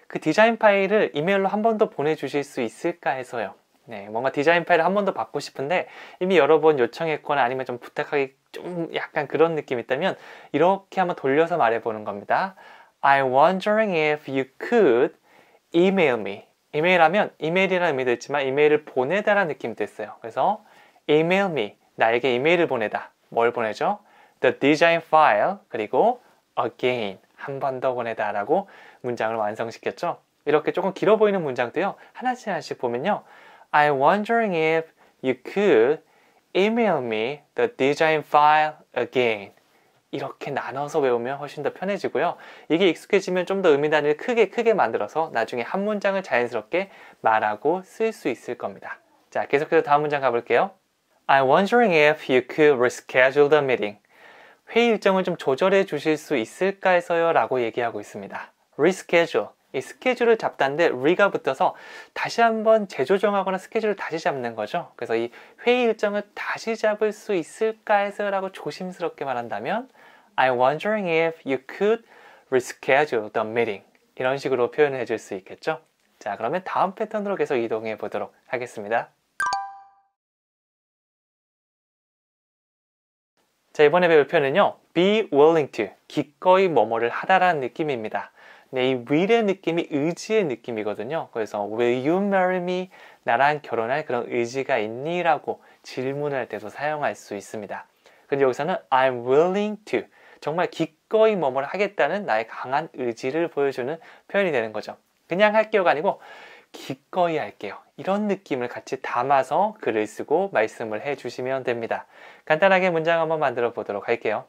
그 디자인 파일을 이메일로 한 번 더 보내주실 수 있을까 해서요. 네, 뭔가 디자인 파일을 한 번 더 받고 싶은데 이미 여러 번 요청했거나 아니면 좀 부탁하기 좀 약간 그런 느낌이 있다면 이렇게 한번 돌려서 말해보는 겁니다. I'm wondering if you could email me. 이메일하면 이메일이라는 의미도 있지만 이메일을 보내다라는 느낌도 있어요. 그래서 email me, 나에게 이메일을 보내다. 뭘 보내죠? The design file, 그리고 again, 한 번 더 보내다 라고 문장을 완성시켰죠. 이렇게 조금 길어 보이는 문장도요. 하나씩 하나씩 보면요. I'm wondering if you could email me the design file again. 이렇게 나눠서 외우면 훨씬 더 편해지고요. 이게 익숙해지면 좀 더 의미 단위를 크게 만들어서 나중에 한 문장을 자연스럽게 말하고 쓸 수 있을 겁니다. 자, 계속해서 다음 문장 가볼게요. I'm wondering if you could reschedule the meeting. 회의 일정을 좀 조절해 주실 수 있을까 해서요 라고 얘기하고 있습니다. reschedule. 이 스케줄을 잡다는데 re가 붙어서 다시 한번 재조정하거나 스케줄을 다시 잡는 거죠. 그래서 이 회의 일정을 다시 잡을 수 있을까 해서 라고 조심스럽게 말한다면 I'm wondering if you could reschedule the meeting. 이런 식으로 표현을 해줄 수 있겠죠. 자, 그러면 다음 패턴으로 계속 이동해 보도록 하겠습니다. 자, 이번에 배울 표현은요. be willing to, 기꺼이 뭐뭐를 하다라는 느낌입니다. 네, 이 will의 느낌이 의지의 느낌이거든요. 그래서 will you marry me? 나랑 결혼할 그런 의지가 있니? 라고 질문할 때도 사용할 수 있습니다. 근데 여기서는 I'm willing to, 정말 기꺼이 뭐뭐를 하겠다는 나의 강한 의지를 보여주는 표현이 되는 거죠. 그냥 할게요가 아니고 기꺼이 할게요. 이런 느낌을 같이 담아서 글을 쓰고 말씀을 해주시면 됩니다. 간단하게 문장 한번 만들어 보도록 할게요.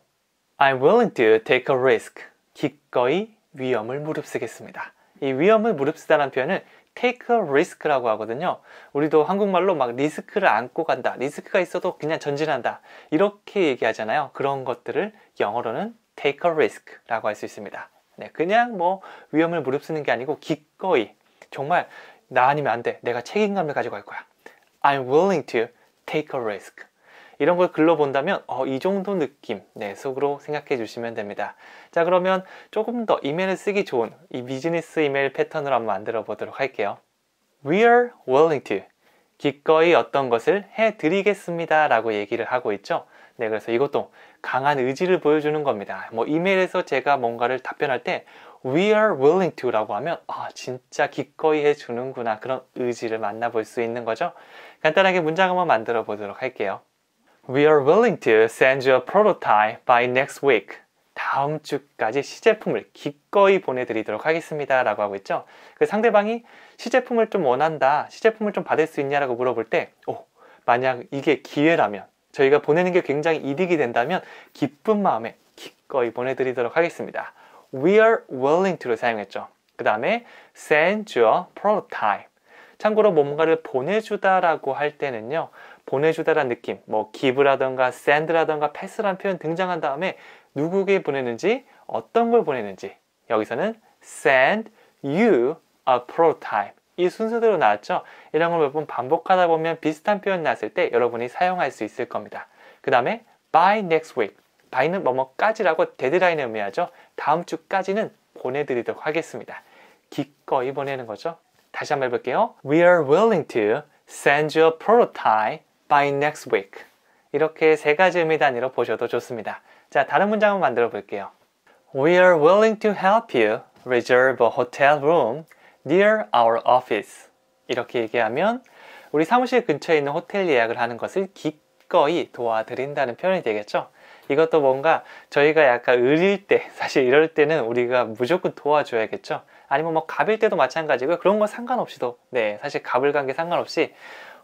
I'm willing to take a risk. 기꺼이 위험을 무릅쓰겠습니다. 이 위험을 무릅쓰다라는 표현을 take a risk라고 하거든요. 우리도 한국말로 막 리스크를 안고 간다. 리스크가 있어도 그냥 전진한다. 이렇게 얘기하잖아요. 그런 것들을 영어로는 take a risk라고 할 수 있습니다. 네, 그냥 뭐 위험을 무릅쓰는 게 아니고 기꺼이 정말 나 아니면 안 돼. 내가 책임감을 가지고 갈 거야. I'm willing to take a risk. 이런 걸 글로 본다면 이 정도 느낌 네, 속으로 생각해 주시면 됩니다. 자, 그러면 조금 더 이메일을 쓰기 좋은 이 비즈니스 이메일 패턴으로 한번 만들어 보도록 할게요. We are willing to, 기꺼이 어떤 것을 해드리겠습니다 라고 얘기를 하고 있죠. 네, 그래서 이것도 강한 의지를 보여주는 겁니다. 뭐 이메일에서 제가 뭔가를 답변할 때 We are willing to 라고 하면 진짜 기꺼이 해주는구나, 그런 의지를 만나볼 수 있는 거죠. 간단하게 문장 한번 만들어 보도록 할게요. We are willing to send you a prototype by next week. 다음 주까지 시제품을 기꺼이 보내드리도록 하겠습니다 라고 하고 있죠. 그 상대방이 시제품을 좀 원한다, 시제품을 좀 받을 수 있냐라고 물어볼 때 만약 이게 기회라면, 저희가 보내는 게 굉장히 이득이 된다면 기쁜 마음에 기꺼이 보내드리도록 하겠습니다. We are willing to를 사용했죠. 그 다음에 send you a prototype. 참고로 뭔가를 보내주다라고 할 때는요, 보내주다라는 느낌, 뭐 give라던가 send라던가 pass라는 표현 등장한 다음에 누구에게 보내는지, 어떤 걸 보내는지, 여기서는 send you a prototype, 이 순서대로 나왔죠. 이런 걸 몇 번 반복하다 보면 비슷한 표현 나왔을 때 여러분이 사용할 수 있을 겁니다. 그 다음에 by next week, by는 뭐뭐까지라고 데드라인을 의미하죠. 다음 주까지는 보내드리도록 하겠습니다. 기꺼이 보내는 거죠. 다시 한번 해볼게요. We are willing to send you a prototype by next week. 이렇게 세 가지 의미 단위로 보셔도 좋습니다. 자, 다른 문장 한번 만들어 볼게요. We are willing to help you reserve a hotel room near our office. 이렇게 얘기하면 우리 사무실 근처에 있는 호텔 예약을 하는 것을 기꺼이 도와드린다는 표현이 되겠죠. 이것도 뭔가 저희가 약간 의릴 때, 사실 이럴 때는 우리가 무조건 도와줘야겠죠. 아니면 뭐 갑일 때도 마찬가지고요. 그런 거 상관없이도, 네, 사실 갑을 간 게 상관없이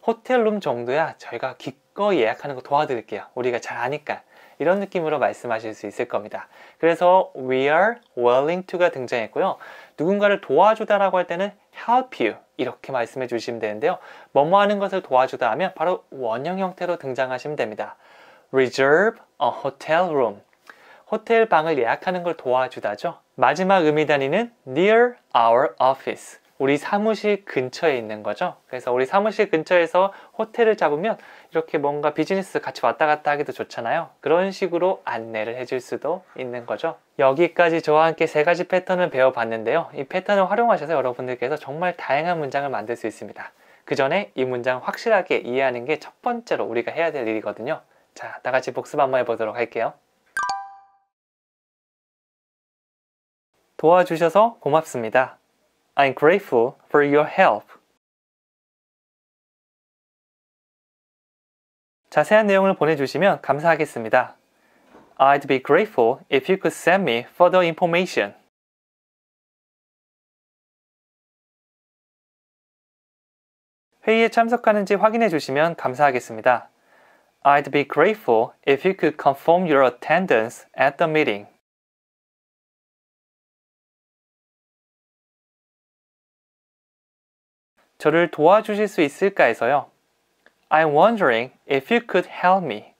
호텔룸 정도야 저희가 기꺼이 예약하는 거 도와드릴게요. 우리가 잘 아니까. 이런 느낌으로 말씀하실 수 있을 겁니다. 그래서 we are willing to가 등장했고요. 누군가를 도와주다라고 할 때는 help you 이렇게 말씀해 주시면 되는데요. 뭐뭐 하는 것을 도와주다 하면 바로 원형 형태로 등장하시면 됩니다. reserve a hotel room. 호텔 방을 예약하는 걸 도와주다죠. 마지막 의미 단위는 near our office. 우리 사무실 근처에 있는 거죠. 그래서 우리 사무실 근처에서 호텔을 잡으면 이렇게 뭔가 비즈니스 같이 왔다 갔다 하기도 좋잖아요. 그런 식으로 안내를 해줄 수도 있는 거죠. 여기까지 저와 함께 세 가지 패턴을 배워봤는데요. 이 패턴을 활용하셔서 여러분들께서 정말 다양한 문장을 만들 수 있습니다. 그 전에 이 문장 확실하게 이해하는 게 첫 번째로 우리가 해야 될 일이거든요. 자, 다 같이 복습 한번 해보도록 할게요. 도와주셔서 고맙습니다. I'm grateful for your help. 자세한 내용을 보내주시면 감사하겠습니다. I'd be grateful if you could send me further information. 회의에 참석하는지 확인해 주시면 감사하겠습니다. I'd be grateful if you could confirm your attendance at the meeting. 저를 도와주실 수 있을까 해서요. I'm wondering if you could help me.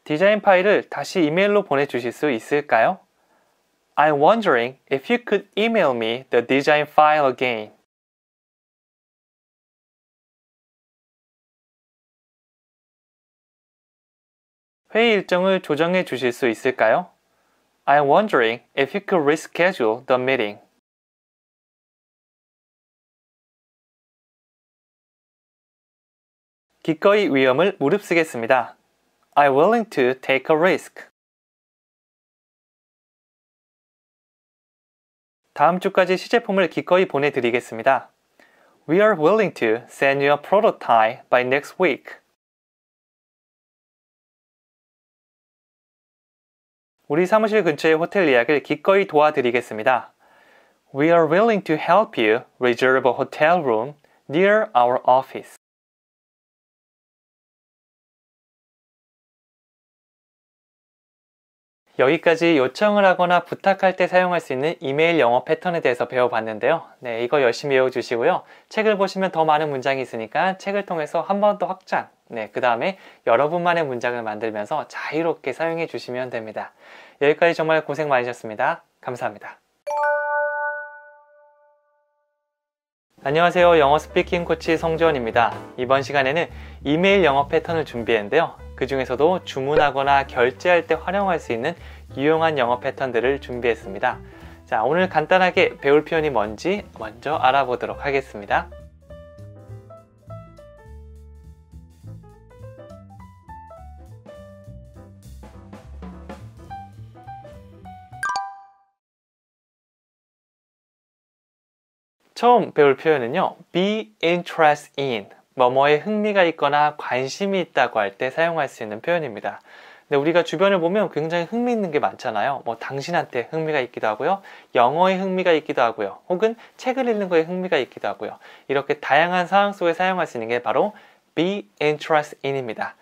디자인 파일을 다시 이메일로 보내주실 수 있을까요? I'm wondering if you could email me the design file again. 회의 일정을 조정해 주실 수 있을까요? I'm wondering if you could reschedule the meeting. 기꺼이 위험을 무릅쓰겠습니다. I'm willing to take a risk. 다음 주까지 시제품을 기꺼이 보내드리겠습니다. We are willing to send you a prototype by next week. 우리 사무실 근처의 호텔 예약을 기꺼이 도와드리겠습니다. We are willing to help you reserve a hotel room near our office. 여기까지 요청을 하거나 부탁할 때 사용할 수 있는 이메일 영어 패턴에 대해서 배워봤는데요. 네, 이거 열심히 외워주시고요. 책을 보시면 더 많은 문장이 있으니까 책을 통해서 한 번 더 확장, 그 다음에 여러분만의 문장을 만들면서 자유롭게 사용해 주시면 됩니다. 여기까지 정말 고생 많으셨습니다. 감사합니다. 안녕하세요. 영어 스피킹 코치 성지원입니다. 이번 시간에는 이메일 영어 패턴을 준비했는데요. 그 중에서도 주문하거나 결제할 때 활용할 수 있는 유용한 영어 패턴들을 준비했습니다. 자, 오늘 간단하게 배울 표현이 뭔지 먼저 알아보도록 하겠습니다. 처음 배울 표현은요, be interested in, 뭐뭐에 흥미가 있거나 관심이 있다고 할 때 사용할 수 있는 표현입니다. 근데 우리가 주변을 보면 굉장히 흥미있는 게 많잖아요. 뭐 당신한테 흥미가 있기도 하고요, 영어에 흥미가 있기도 하고요, 혹은 책을 읽는 거에 흥미가 있기도 하고요. 이렇게 다양한 상황 속에 사용할 수 있는 게 바로 be interested in입니다.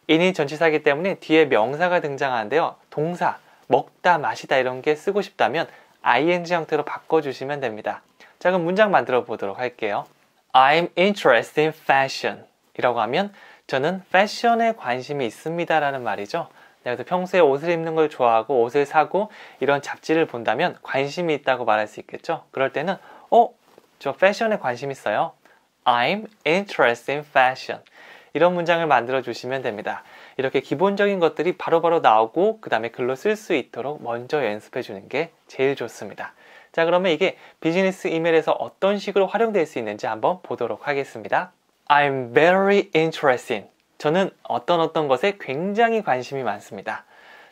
in이 전치사이기 때문에 뒤에 명사가 등장하는데요. 동사, 먹다, 마시다 이런 게 쓰고 싶다면 ing 형태로 바꿔주시면 됩니다. 자, 그럼 문장 만들어 보도록 할게요. I'm interested in fashion 이라고 하면 저는 패션에 관심이 있습니다 라는 말이죠. 그래서 평소에 옷을 입는 걸 좋아하고 옷을 사고 이런 잡지를 본다면 관심이 있다고 말할 수 있겠죠. 그럴 때는 저 패션에 관심 있어요. I'm interested in fashion. 이런 문장을 만들어 주시면 됩니다. 이렇게 기본적인 것들이 바로바로 나오고 그 다음에 글로 쓸 수 있도록 먼저 연습해 주는 게 제일 좋습니다. 자, 그러면 이게 비즈니스 이메일에서 어떤 식으로 활용될 수 있는지 한번 보도록 하겠습니다. I'm very interested in. 저는 어떤 것에 굉장히 관심이 많습니다.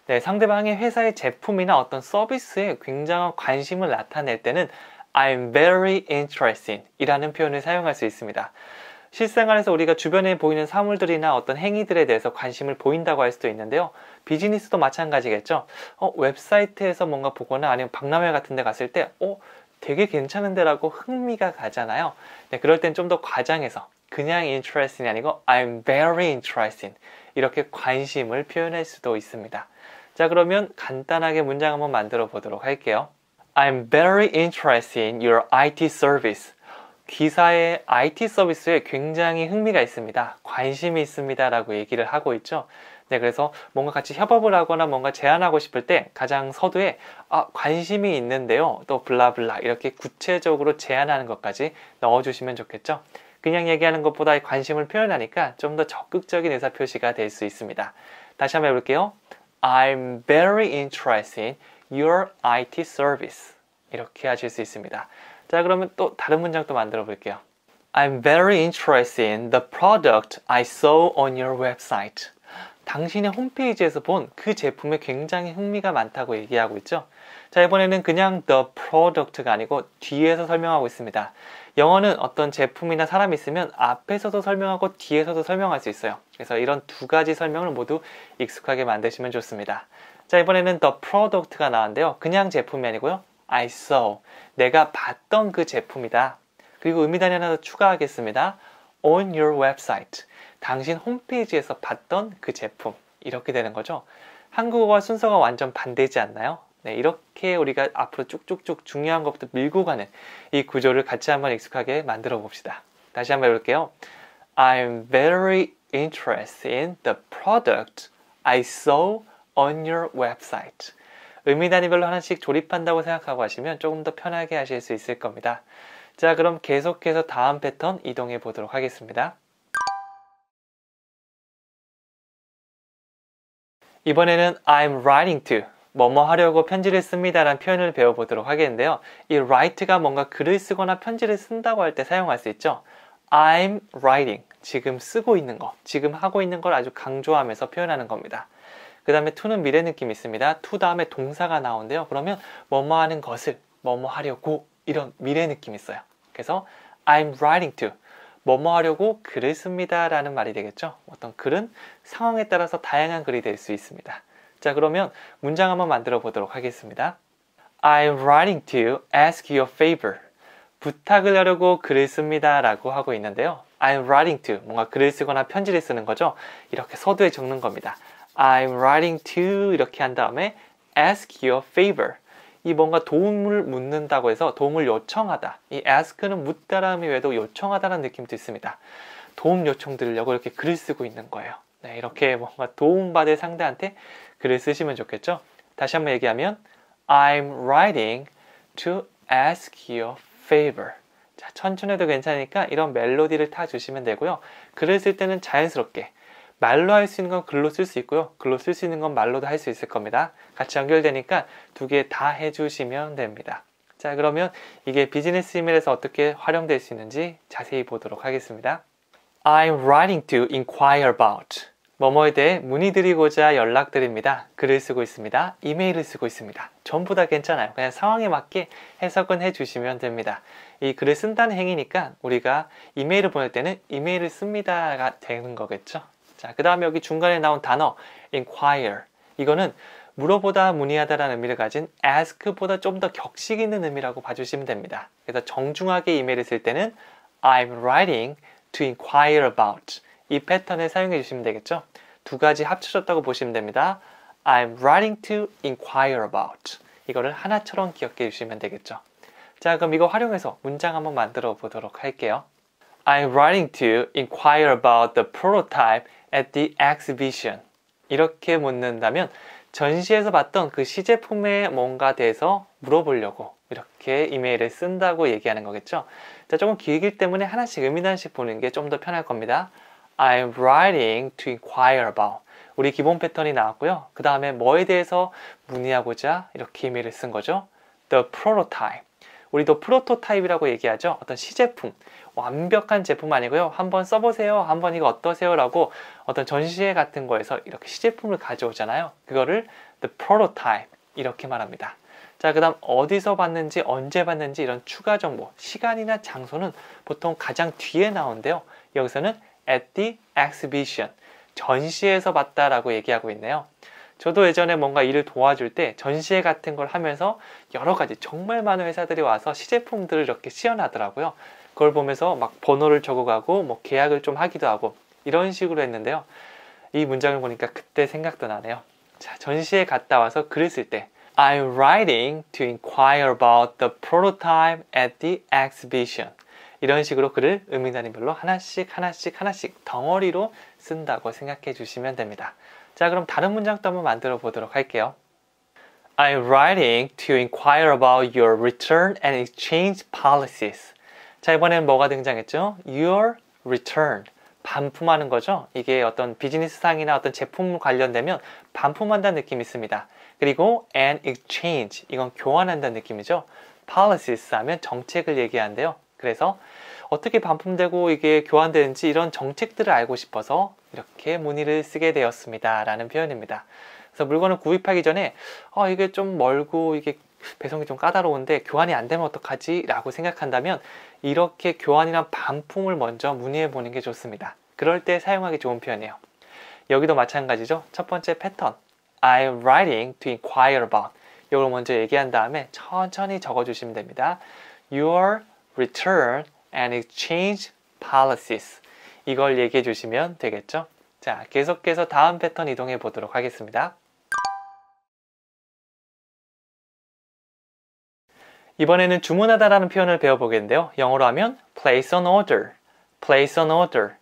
네, 상대방의 회사의 제품이나 어떤 서비스에 굉장한 관심을 나타낼 때는 I'm very interested in 이라는 표현을 사용할 수 있습니다. 실생활에서 우리가 주변에 보이는 사물들이나 어떤 행위들에 대해서 관심을 보인다고 할 수도 있는데요. 비즈니스도 마찬가지겠죠. 웹사이트에서 뭔가 보거나 아니면 박람회 같은 데 갔을 때 되게 괜찮은데 라고 흥미가 가잖아요. 네, 그럴 땐 좀 더 과장해서 그냥 interesting이 아니고 I'm very interested 이렇게 관심을 표현할 수도 있습니다. 자, 그러면 간단하게 문장 한번 만들어 보도록 할게요. I'm very interested in your IT service. 기사의 IT 서비스에 굉장히 흥미가 있습니다. 관심이 있습니다 라고 얘기를 하고 있죠. 네, 그래서 뭔가 같이 협업을 하거나 뭔가 제안하고 싶을 때 가장 서두에 관심이 있는데요. 또 블라블라 이렇게 구체적으로 제안하는 것까지 넣어주시면 좋겠죠. 그냥 얘기하는 것보다 관심을 표현하니까 좀 더 적극적인 의사표시가 될 수 있습니다. 다시 한번 해볼게요. I'm very interested in your IT service. 이렇게 하실 수 있습니다. 자, 그러면 또 다른 문장 또 만들어 볼게요. I'm very interested in the product I saw on your website. 당신의 홈페이지에서 본 그 제품에 굉장히 흥미가 많다고 얘기하고 있죠. 자, 이번에는 그냥 the product가 아니고 뒤에서 설명하고 있습니다. 영어는 어떤 제품이나 사람이 있으면 앞에서도 설명하고 뒤에서도 설명할 수 있어요. 그래서 이런 두 가지 설명을 모두 익숙하게 만드시면 좋습니다. 자, 이번에는 the product가 나왔는데요. 그냥 제품이 아니고요. I saw. 내가 봤던 그 제품이다. 그리고 의미단위 하나 더 추가하겠습니다. On your website. 당신 홈페이지에서 봤던 그 제품. 이렇게 되는 거죠. 한국어와 순서가 완전 반대지 않나요? 네, 이렇게 우리가 앞으로 쭉쭉쭉 중요한 것부터 밀고 가는 이 구조를 같이 한번 익숙하게 만들어 봅시다. 다시 한번 해볼게요. I'm very interested in the product I saw on your website. 의미 단위별로 하나씩 조립한다고 생각하고 하시면 조금 더 편하게 하실 수 있을 겁니다. 자, 그럼 계속해서 다음 패턴 이동해 보도록 하겠습니다. 이번에는 I'm writing to 뭐뭐 하려고 편지를 씁니다 라는 표현을 배워보도록 하겠는데요. 이 write가 뭔가 글을 쓰거나 편지를 쓴다고 할 때 사용할 수 있죠. I'm writing, 지금 쓰고 있는 거, 지금 하고 있는 걸 아주 강조하면서 표현하는 겁니다. 그 다음에 to는 미래 느낌이 있습니다. to 다음에 동사가 나오는데요. 그러면 뭐뭐 하는 것을, 뭐뭐 하려고 이런 미래 느낌이 있어요. 그래서 I'm writing to 뭐뭐 하려고 글을 씁니다 라는 말이 되겠죠. 어떤 글은 상황에 따라서 다양한 글이 될 수 있습니다. 자, 그러면 문장 한번 만들어 보도록 하겠습니다. I'm writing to ask you a favor. 부탁을 하려고 글을 씁니다 라고 하고 있는데요. I'm writing to 뭔가 글을 쓰거나 편지를 쓰는 거죠. 이렇게 서두에 적는 겁니다. I'm writing to 이렇게 한 다음에 ask you a favor. 이 뭔가 도움을 묻는다고 해서 도움을 요청하다. 이 ask는 묻다라는 외에도 요청하다라는 느낌도 있습니다. 도움 요청 드리려고 이렇게 글을 쓰고 있는 거예요. 네, 이렇게 뭔가 도움받을 상대한테 글을 쓰시면 좋겠죠. 다시 한번 얘기하면 I'm writing to ask you a favor. 자, 천천히 해도 괜찮으니까 이런 멜로디를 타주시면 되고요. 글을 쓸 때는 자연스럽게 말로 할 수 있는 건 글로 쓸 수 있고요. 글로 쓸 수 있는 건 말로도 할 수 있을 겁니다. 같이 연결되니까 두 개 다 해주시면 됩니다. 자, 그러면 이게 비즈니스 이메일에서 어떻게 활용될 수 있는지 자세히 보도록 하겠습니다. I'm writing to inquire about. 뭐뭐에 대해 문의드리고자 연락드립니다. 글을 쓰고 있습니다. 이메일을 쓰고 있습니다. 전부 다 괜찮아요. 그냥 상황에 맞게 해석은 해주시면 됩니다. 이 글을 쓴다는 행위니까 우리가 이메일을 보낼 때는 이메일을 씁니다가 되는 거겠죠. 자, 그 다음에 여기 중간에 나온 단어 inquire. 이거는 물어보다 문의하다라는 의미를 가진 ask보다 좀 더 격식 있는 의미라고 봐주시면 됩니다. 그래서 정중하게 이메일을 쓸 때는 I'm writing to inquire about. 이 패턴을 사용해 주시면 되겠죠. 두 가지 합쳐졌다고 보시면 됩니다. I'm writing to inquire about. 이거를 하나처럼 기억해 주시면 되겠죠. 자, 그럼 이거 활용해서 문장 한번 만들어 보도록 할게요. I'm writing to inquire about the prototype at the exhibition. 이렇게 묻는다면 전시에서 봤던 그 시제품에 뭔가 대해서 물어보려고 이렇게 이메일을 쓴다고 얘기하는 거겠죠. 자, 조금 길기 때문에 하나씩 의미 하나씩 보는 게 좀 더 편할 겁니다. I'm writing to inquire about. 우리 기본 패턴이 나왔고요. 그 다음에 뭐에 대해서 문의하고자 이렇게 이메일을 쓴 거죠. The prototype. 우리도 프로토타입이라고 얘기하죠. 어떤 시제품, 완벽한 제품 아니고요. 한번 써보세요. 한번 이거 어떠세요? 라고 어떤 전시회 같은 거에서 이렇게 시제품을 가져오잖아요. 그거를 the prototype 이렇게 말합니다. 자, 그 다음 어디서 봤는지 언제 봤는지 이런 추가 정보, 시간이나 장소는 보통 가장 뒤에 나오는데요. 여기서는 at the exhibition, 전시회에서 봤다라고 얘기하고 있네요. 저도 예전에 뭔가 일을 도와줄 때 전시회 같은 걸 하면서 여러 가지 정말 많은 회사들이 와서 시제품들을 이렇게 시연하더라고요. 그걸 보면서 막 번호를 적어가고 뭐 계약을 좀 하기도 하고 이런 식으로 했는데요. 이 문장을 보니까 그때 생각도 나네요. 자, 전시회 갔다 와서 글을 쓸 때 I'm writing to inquire about the prototype at the exhibition. 이런 식으로 글을 의미 단위별로 하나씩 덩어리로 쓴다고 생각해 주시면 됩니다. 자, 그럼 다른 문장도 한번 만들어 보도록 할게요. I'm writing to inquire about your return and exchange policies. 자, 이번에는 뭐가 등장했죠? Your return. 반품하는 거죠. 이게 어떤 비즈니스 상이나 어떤 제품 관련되면 반품한다는 느낌이 있습니다. 그리고 and exchange. 이건 교환한다는 느낌이죠. policies 하면 정책을 얘기하는데요. 그래서 어떻게 반품되고 이게 교환되는지 이런 정책들을 알고 싶어서 이렇게 문의를 쓰게 되었습니다 라는 표현입니다. 그래서 물건을 구입하기 전에 이게 좀 멀고 이게 배송이 좀 까다로운데 교환이 안 되면 어떡하지? 라고 생각한다면 이렇게 교환이란 반품을 먼저 문의해 보는 게 좋습니다. 그럴 때 사용하기 좋은 표현이에요. 여기도 마찬가지죠. 첫 번째 패턴 I'm writing to inquire about 이걸 먼저 얘기한 다음에 천천히 적어주시면 됩니다. Your return and exchange policies 이걸 얘기해 주시면 되겠죠. 자, 계속해서 다음 패턴 이동해 보도록 하겠습니다. 이번에는 주문하다라는 표현을 배워보겠는데요. 영어로 하면 place an order, place an order.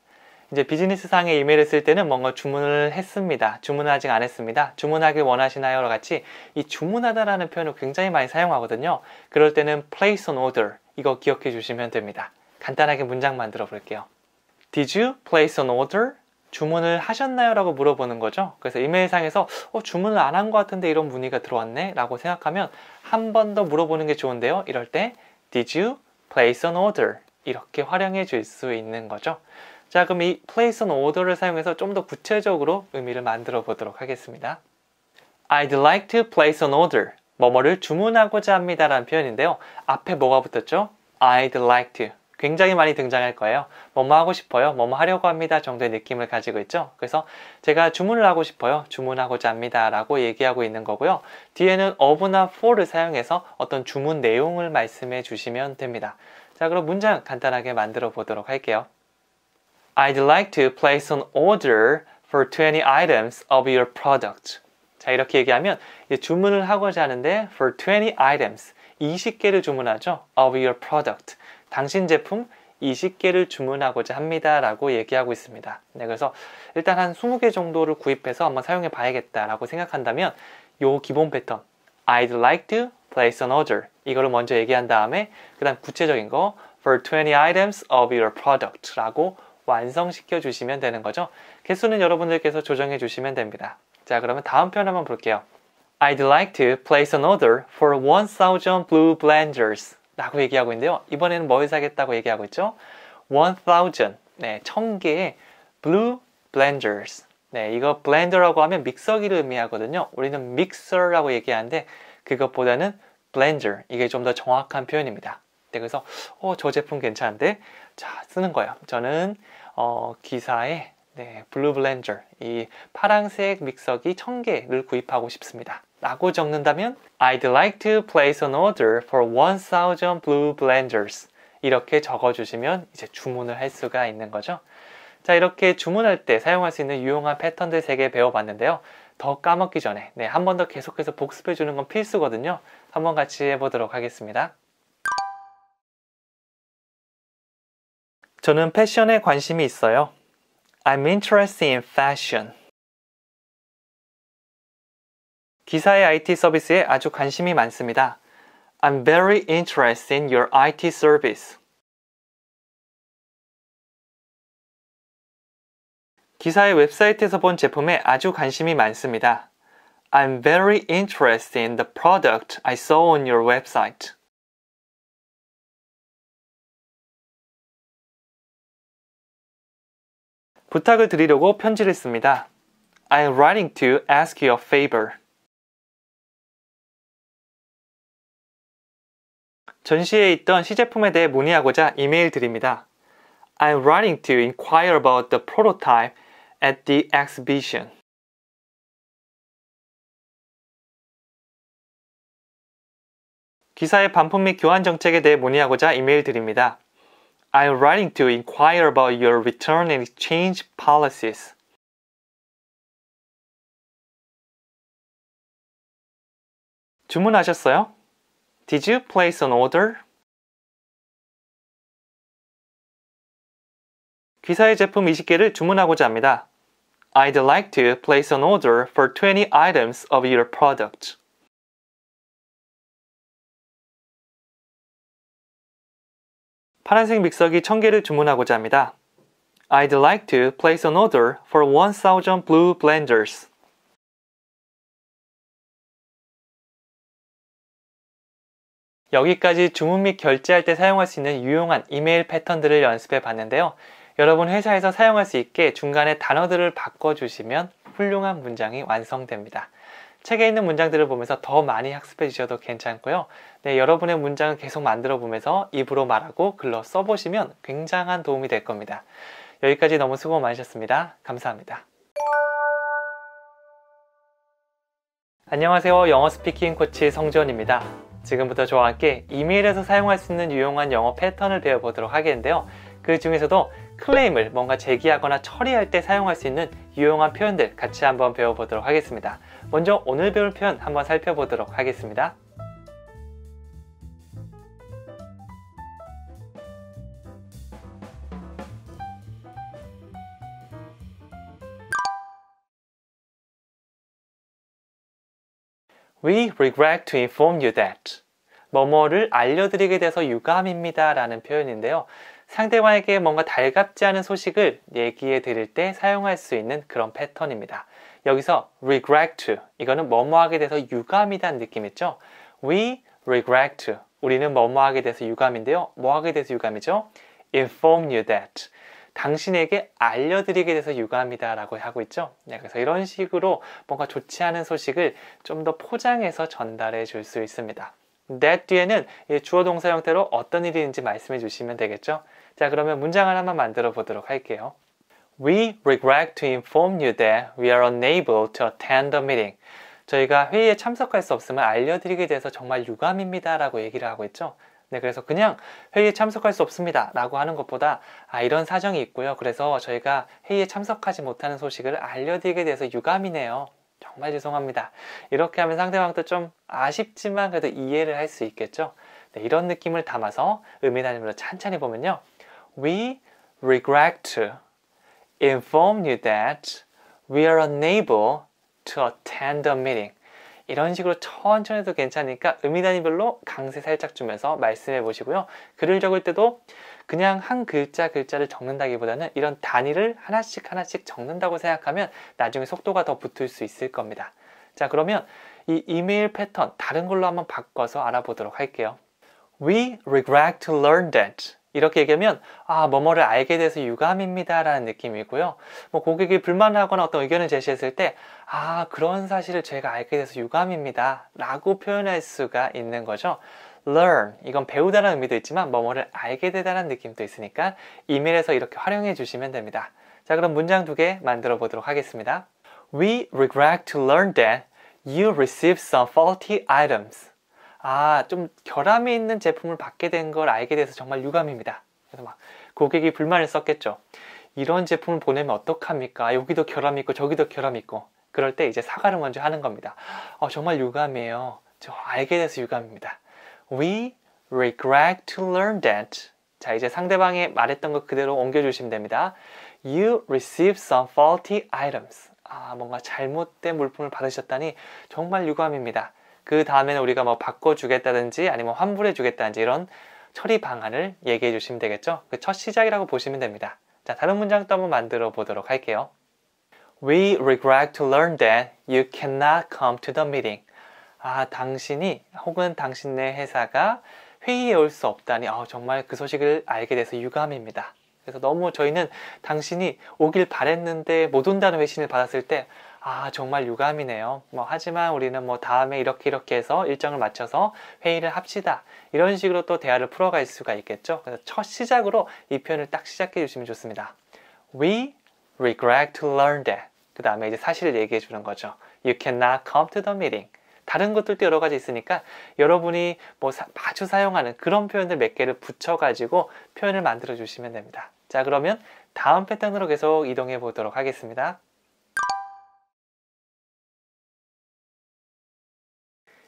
이제 비즈니스상의 이메일을 쓸 때는 뭔가 주문을 했습니다. 주문을 아직 안 했습니다. 주문하길 원하시나요? 와 같이 이 주문하다라는 표현을 굉장히 많이 사용하거든요. 그럴 때는 place an order 이거 기억해 주시면 됩니다. 간단하게 문장 만들어 볼게요. Did you place an order? 주문을 하셨나요? 라고 물어보는 거죠. 그래서 이메일상에서 주문을 안 한 것 같은데 이런 문의가 들어왔네? 라고 생각하면 한 번 더 물어보는 게 좋은데요. 이럴 때 Did you place an order? 이렇게 활용해 줄 수 있는 거죠. 자, 그럼 이 place an order를 사용해서 좀 더 구체적으로 의미를 만들어 보도록 하겠습니다. I'd like to place an order. 뭐뭐를 주문하고자 합니다 라는 표현인데요. 앞에 뭐가 붙었죠? I'd like to. 굉장히 많이 등장할 거예요. 뭐뭐 하고 싶어요. 뭐뭐 하려고 합니다 정도의 느낌을 가지고 있죠. 그래서 제가 주문을 하고 싶어요. 주문하고자 합니다 라고 얘기하고 있는 거고요. 뒤에는 of나 for를 사용해서 어떤 주문 내용을 말씀해 주시면 됩니다. 자, 그럼 문장 간단하게 만들어 보도록 할게요. I'd like to place an order for 20 items of your product. 자, 이렇게 얘기하면 주문을 하고자 하는데 for 20 items, 20개를 주문하죠. of your product. 당신 제품 20개를 주문하고자 합니다 라고 얘기하고 있습니다. 네, 그래서 일단 한 20개 정도를 구입해서 한번 사용해 봐야겠다 라고 생각한다면 요 기본 패턴 I'd like to place an order 이거를 먼저 얘기한 다음에 그 다음 구체적인 거 for 20 items of your product 라고 완성시켜 주시면 되는 거죠. 개수는 여러분들께서 조정해 주시면 됩니다. 자, 그러면 다음 표현 한번 볼게요. I'd like to place an order for 1000 blue blenders 라고 얘기하고 있는데요. 이번에는 뭘 사겠다고 얘기하고 있죠? 1000, 네, 1000개의 blue blenders. 네, 이거 blender라고 하면 믹서기를 의미하거든요. 우리는 믹서라고 얘기하는데 그것보다는 blender, 이게 좀 더 정확한 표현입니다. 네, 그래서 저 제품 괜찮은데 자, 쓰는 거예요. 저는 기사에 블루 블렌저, 이 파란색 믹서기 1000개를 구입하고 싶습니다. 라고 적는다면 I'd like to place an order for 1000 blue blenders. 이렇게 적어주시면 이제 주문을 할 수가 있는 거죠. 자, 이렇게 주문할 때 사용할 수 있는 유용한 패턴들 3개 배워봤는데요. 더 까먹기 전에 한 번 더 계속해서 복습해 주는 건 필수거든요. 한번 같이 해보도록 하겠습니다. 저는 패션에 관심이 있어요. I'm interested in fashion. 기사의 IT 서비스에 아주 관심이 많습니다. I'm very interested in your IT service. 기사의 웹사이트에서 본 제품에 아주 관심이 많습니다. I'm very interested in the product I saw on your website. 부탁을 드리려고 편지를 씁니다. I'm writing to ask you a favor. 전시회에 있던 시제품에 대해 문의하고자 이메일 드립니다. I'm writing to inquire about the prototype at the exhibition. 기사의 반품 및 교환 정책에 대해 문의하고자 이메일 드립니다. I'm writing to inquire about your return and exchange policies. 주문하셨어요? Did you place an order? 기사의 제품 20개를 주문하고자 합니다. I'd like to place an order for 20 items of your product. 파란색 믹서기 1000개를 주문하고자 합니다. I'd like to place an order for 1000 blue blenders. 여기까지 주문 및 결제할 때 사용할 수 있는 유용한 이메일 패턴들을 연습해 봤는데요. 여러분 회사에서 사용할 수 있게 중간에 단어들을 바꿔주시면 훌륭한 문장이 완성됩니다. 책에 있는 문장들을 보면서 더 많이 학습해 주셔도 괜찮고요. 네, 여러분의 문장을 계속 만들어 보면서 입으로 말하고 글로 써보시면 굉장한 도움이 될 겁니다. 여기까지 너무 수고 많으셨습니다. 감사합니다. 안녕하세요. 영어 스피킹 코치 성지원입니다. 지금부터 저와 함께 이메일에서 사용할 수 있는 유용한 영어 패턴을 배워보도록 하겠는데요. 그 중에서도 클레임을 뭔가 제기하거나 처리할 때 사용할 수 있는 유용한 표현들 같이 한번 배워보도록 하겠습니다. 먼저 오늘 배울 표현 한번 살펴보도록 하겠습니다. We regret to inform you that 뭐뭐를 알려드리게 돼서 유감입니다 라는 표현인데요. 상대방에게 뭔가 달갑지 않은 소식을 얘기해 드릴 때 사용할 수 있는 그런 패턴입니다. 여기서 regret to, 이거는 뭐뭐하게 돼서 유감이란 느낌 있죠? We regret to, 우리는 뭐뭐하게 돼서 유감인데요. 뭐하게 돼서 유감이죠? inform you that, 당신에게 알려드리게 돼서 유감이다 라고 하고 있죠. 네, 그래서 이런 식으로 뭔가 좋지 않은 소식을 좀 더 포장해서 전달해 줄 수 있습니다. that 뒤에는 주어 동사 형태로 어떤 일인지 말씀해 주시면 되겠죠. 자, 그러면 문장 하나만 만들어 보도록 할게요. We regret to inform you that we are unable to attend the meeting. 저희가 회의에 참석할 수 없음을 알려드리게 돼서 정말 유감입니다 라고 얘기를 하고 있죠. 네, 그래서 그냥 회의에 참석할 수 없습니다 라고 하는 것보다 이런 사정이 있고요. 그래서 저희가 회의에 참석하지 못하는 소식을 알려드리게 돼서 유감이네요. 정말 죄송합니다. 이렇게 하면 상대방도 좀 아쉽지만 그래도 이해를 할 수 있겠죠. 네, 이런 느낌을 담아서 의미 단위로 찬찬히 보면요. We regret to inform you that we are unable to attend the meeting. 이런 식으로 천천히 해도 괜찮으니까 의미 단위별로 강세 살짝 주면서 말씀해 보시고요. 글을 적을 때도 그냥 한 글자를 적는다기보다는 이런 단위를 하나씩 적는다고 생각하면 나중에 속도가 더 붙을 수 있을 겁니다. 자, 그러면 이 이메일 패턴 다른 걸로 한번 바꿔서 알아보도록 할게요. We regret to learn that. 이렇게 얘기하면 뭐뭐를 알게 돼서 유감입니다 라는 느낌이고요. 고객이 불만하거나 어떤 의견을 제시했을 때 그런 사실을 제가 알게 돼서 유감입니다 라고 표현할 수가 있는 거죠. learn, 이건 배우다라는 의미도 있지만 뭐뭐를 알게 되다라는 느낌도 있으니까 이메일에서 이렇게 활용해 주시면 됩니다. 자, 그럼 문장 2개 만들어 보도록 하겠습니다. We regret to learn that you received some faulty items. 좀 결함이 있는 제품을 받게 된 걸 알게 돼서 정말 유감입니다. 그래서 고객이 불만을 썼겠죠. 이런 제품을 보내면 어떡합니까? 여기도 결함이 있고 저기도 결함이 있고. 그럴 때 이제 사과를 먼저 하는 겁니다. 정말 유감이에요. 저 알게 돼서 유감입니다. We regret to learn that. 자, 이제 상대방이 말했던 거 그대로 옮겨주시면 됩니다. You received some faulty items. 뭔가 잘못된 물품을 받으셨다니 정말 유감입니다. 그 다음에는 우리가 바꿔주겠다든지 아니면 환불해주겠다든지 이런 처리 방안을 얘기해 주시면 되겠죠. 그 첫 시작이라고 보시면 됩니다. 자, 다른 문장도 한번 만들어 보도록 할게요. We regret to learn that you cannot come to the meeting. 당신이 혹은 당신네 회사가 회의에 올 수 없다니 정말 그 소식을 알게 돼서 유감입니다. 그래서 너무 저희는 당신이 오길 바랬는데 못 온다는 회신을 받았을 때 정말 유감이네요. 하지만 우리는 다음에 이렇게 해서 일정을 맞춰서 회의를 합시다. 이런 식으로 또 대화를 풀어갈 수가 있겠죠. 그래서 첫 시작으로 이 표현을 딱 시작해 주시면 좋습니다. We regret to learn that. 그 다음에 이제 사실을 얘기해 주는 거죠. You cannot come to the meeting. 다른 것들도 여러 가지 있으니까 여러분이 자주 사용하는 그런 표현들 몇 개를 붙여가지고 표현을 만들어 주시면 됩니다. 자, 그러면 다음 패턴으로 계속 이동해 보도록 하겠습니다.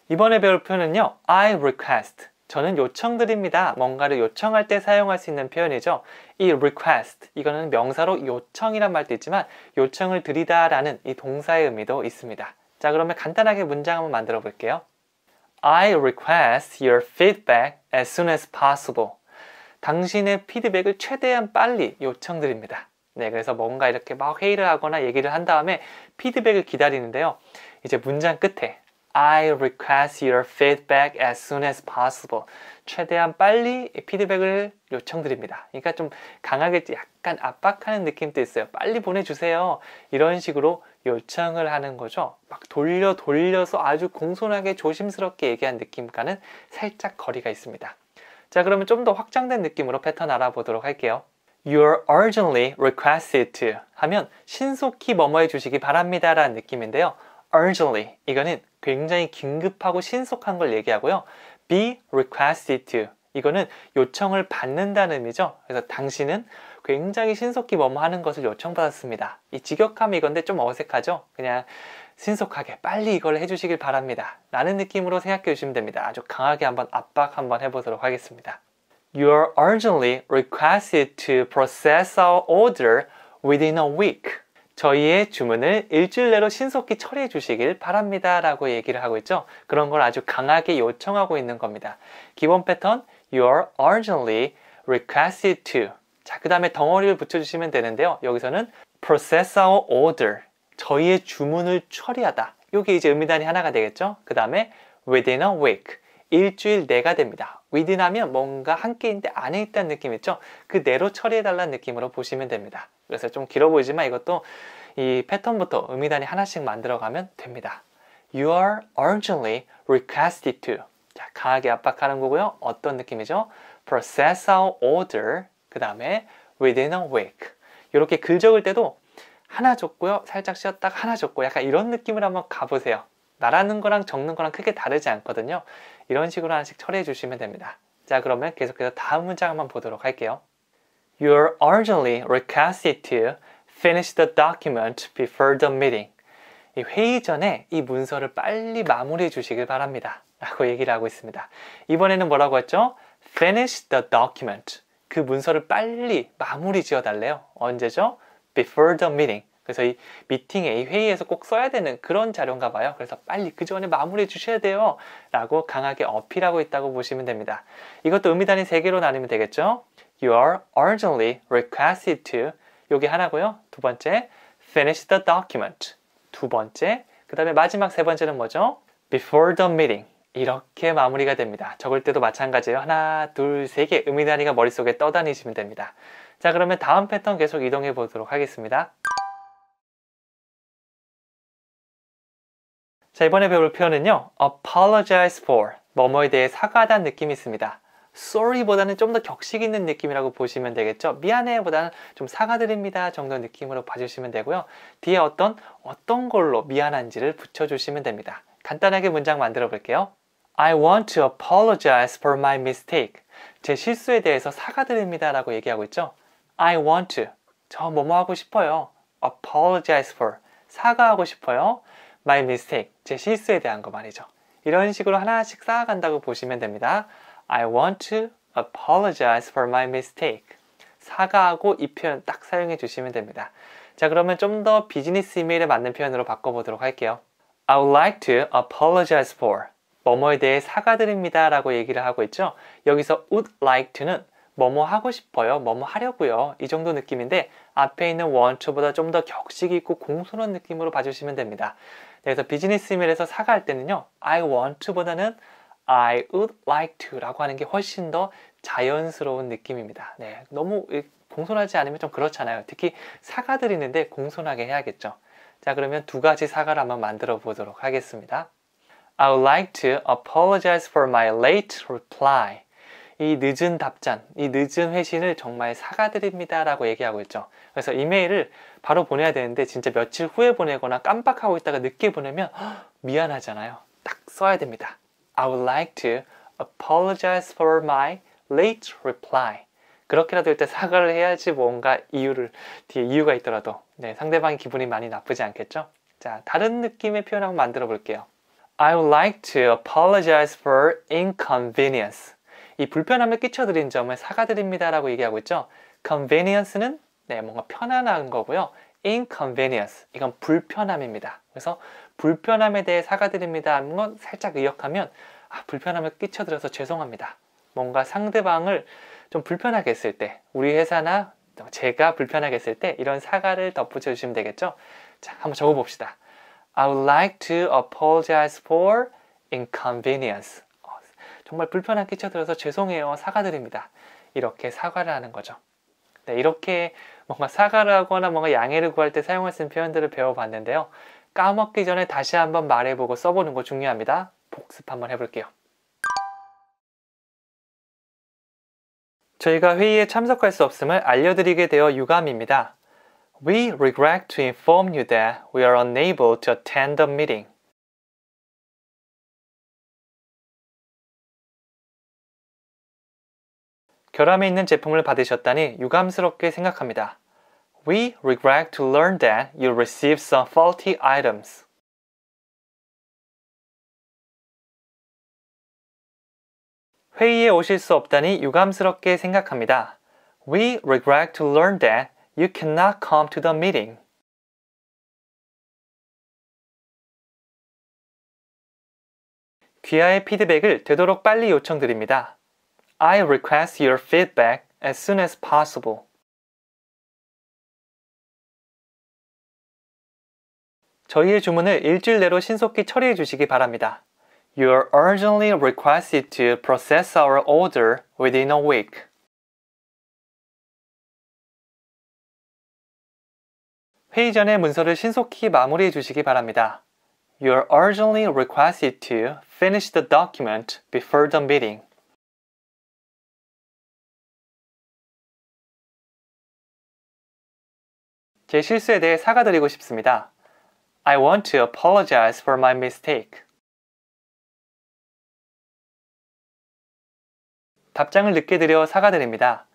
이번에 배울 표현은요. I request. 저는 요청드립니다. 뭔가를 요청할 때 사용할 수 있는 표현이죠. 이 request, 이거는 명사로 요청이란 말도 있지만 요청을 드리다 라는 이 동사의 의미도 있습니다. 자, 그러면 간단하게 문장 한번 만들어 볼게요. I request your feedback as soon as possible. 당신의 피드백을 최대한 빨리 요청드립니다. 네, 그래서 뭔가 이렇게 회의를 하거나 얘기를 한 다음에 피드백을 기다리는데요. 이제 문장 끝에 I request your feedback as soon as possible. 최대한 빨리 피드백을 요청드립니다. 그러니까 좀 강하게 약간 압박하는 느낌도 있어요. 빨리 보내주세요. 이런 식으로 요청을 하는 거죠. 막 돌려서 아주 공손하게 조심스럽게 얘기한 느낌과는 살짝 거리가 있습니다. 자, 그러면 좀 더 확장된 느낌으로 패턴 알아보도록 할게요. You're urgently requested to 하면 신속히 뭐뭐 해주시기 바랍니다 라는 느낌인데요. urgently 이거는 굉장히 긴급하고 신속한 걸 얘기하고요. be requested to 이거는 요청을 받는다는 의미죠. 그래서 당신은 굉장히 신속히 뭐뭐 하는 것을 요청받았습니다. 이 직역함이 이건데 좀 어색하죠? 그냥 신속하게 빨리 이걸 해주시길 바랍니다 라는 느낌으로 생각해 주시면 됩니다. 아주 강하게 한번 압박 한번 해보도록 하겠습니다. You are urgently requested to process our order within a week. 저희의 주문을 일주일 내로 신속히 처리해 주시길 바랍니다 라고 얘기를 하고 있죠. 그런 걸 아주 강하게 요청하고 있는 겁니다. 기본 패턴 You are urgently requested to 자, 그 다음에 덩어리를 붙여주시면 되는데요. 여기서는 process our order 저희의 주문을 처리하다. 이게 이제 의미단위 하나가 되겠죠. 그 다음에 within a week 일주일 내가 됩니다. within 하면 뭔가 함께 있는데 안에 있다는 느낌 있죠? 그 내로 처리해달라는 느낌으로 보시면 됩니다. 그래서 좀 길어 보이지만 이것도 이 패턴부터 의미단위 하나씩 만들어가면 됩니다. You are urgently requested to 자, 강하게 압박하는 거고요. 어떤 느낌이죠? process our order 그 다음에 within a week 이렇게 글 적을 때도 하나 줬고요. 살짝 쉬었다가 하나 줬고 약간 이런 느낌을 한번 가보세요. 말하는 거랑 적는 거랑 크게 다르지 않거든요. 이런 식으로 하나씩 처리해 주시면 됩니다. 자, 그러면 계속해서 다음 문장 한번 보도록 할게요. You're urgently requested to finish the document before the meeting. 이 회의 전에 이 문서를 빨리 마무리해 주시길 바랍니다. 라고 얘기를 하고 있습니다. 이번에는 뭐라고 했죠? Finish the document. 그 문서를 빨리 마무리 지어 달래요. 언제죠? Before the meeting. 그래서 이 미팅에 이 회의에서 꼭 써야 되는 그런 자료인가 봐요. 그래서 빨리 그 전에 마무리해 주셔야 돼요 라고 강하게 어필하고 있다고 보시면 됩니다. 이것도 의미단위 3개로 나누면 되겠죠. You are urgently requested to 요게 하나고요. 두 번째 finish the document 두 번째 그 다음에 마지막 세 번째는 뭐죠? Before the meeting 이렇게 마무리가 됩니다. 적을 때도 마찬가지예요. 하나, 둘, 세 개 의미단위가 머릿속에 떠다니시면 됩니다. 자, 그러면 다음 패턴 계속 이동해 보도록 하겠습니다. 자, 이번에 배울 표현은요. apologize for 뭐뭐에 대해 사과하다는 느낌이 있습니다. sorry보다는 좀 더 격식 있는 느낌이라고 보시면 되겠죠. 미안해 보다는 좀 사과드립니다 정도 느낌으로 봐주시면 되고요. 뒤에 어떤 걸로 미안한지를 붙여주시면 됩니다. 간단하게 문장 만들어 볼게요. I want to apologize for my mistake. 제 실수에 대해서 사과드립니다 라고 얘기하고 있죠. I want to 저 뭐뭐 하고 싶어요. apologize for 사과하고 싶어요. My mistake, 제 실수에 대한 거 말이죠. 이런 식으로 하나씩 쌓아간다고 보시면 됩니다. I want to apologize for my mistake. 사과하고 이 표현 딱 사용해 주시면 됩니다. 자, 그러면 좀 더 비즈니스 이메일에 맞는 표현으로 바꿔보도록 할게요. I would like to apologize for 뭐뭐에 대해 사과드립니다 라고 얘기를 하고 있죠. 여기서 would like to는 뭐뭐 하고 싶어요, 뭐뭐 하려고요 이 정도 느낌인데 앞에 있는 want to보다 좀 더 격식 있고 공손한 느낌으로 봐주시면 됩니다. 그래서 비즈니스 이메일에서 사과할 때는요 I want to보다는 I would like to 라고 하는 게 훨씬 더 자연스러운 느낌입니다. 네, 너무 공손하지 않으면 좀 그렇잖아요. 특히 사과드리는데 공손하게 해야겠죠. 자, 그러면 두 가지 사과를 한번 만들어 보도록 하겠습니다. I would like to apologize for my late reply. 이 늦은 답장, 이 늦은 회신을 정말 사과드립니다 라고 얘기하고 있죠. 그래서 이메일을 바로 보내야 되는데 진짜 며칠 후에 보내거나 깜빡하고 있다가 늦게 보내면 미안하잖아요. 딱 써야 됩니다. I would like to apologize for my late reply. 그렇게라도 일단 사과를 해야지 뭔가 뒤에 이유가 있더라도 상대방의 기분이 많이 나쁘지 않겠죠? 자, 다른 느낌의 표현 한번 만들어 볼게요. I would like to apologize for inconvenience. 이 불편함을 끼쳐드린 점을 사과드립니다 라고 얘기하고 있죠. convenience는 뭔가 편안한 거고요. inconvenience, 이건 불편함입니다. 그래서 불편함에 대해 사과드립니다 하는 건 살짝 의역하면 불편함을 끼쳐드려서 죄송합니다. 뭔가 상대방을 좀 불편하게 했을 때, 우리 회사나 제가 불편하게 했을 때 이런 사과를 덧붙여 주시면 되겠죠. 자, 한번 적어봅시다. I would like to apologize for inconvenience. 정말 불편함 끼쳐드려서 죄송해요. 사과드립니다. 이렇게 사과를 하는 거죠. 네, 이렇게 뭔가 사과를 하거나 뭔가 양해를 구할 때 사용할 수 있는 표현들을 배워봤는데요. 까먹기 전에 다시 한번 말해보고 써보는 거 중요합니다. 복습 한번 해볼게요. 저희가 회의에 참석할 수 없음을 알려드리게 되어 유감입니다. We regret to inform you that we are unable to attend the meeting. 결함이 있는 제품을 받으셨다니 유감스럽게 생각합니다. We regret to learn that you received some faulty items. 회의에 오실 수 없다니 유감스럽게 생각합니다. We regret to learn that you cannot come to the meeting. 귀하의 피드백을 되도록 빨리 요청드립니다. I request your feedback as soon as possible. 저희의 주문을 일주일 내로 신속히 처리해 주시기 바랍니다. You are urgently requested to process our order within a week. 회의 전에 문서를 신속히 마무리해 주시기 바랍니다. You are urgently requested to finish the document before the meeting. 제 실수에 대해 사과드리고 싶습니다. I want to apologize for my mistake. 답장을 늦게 드려 사과드립니다.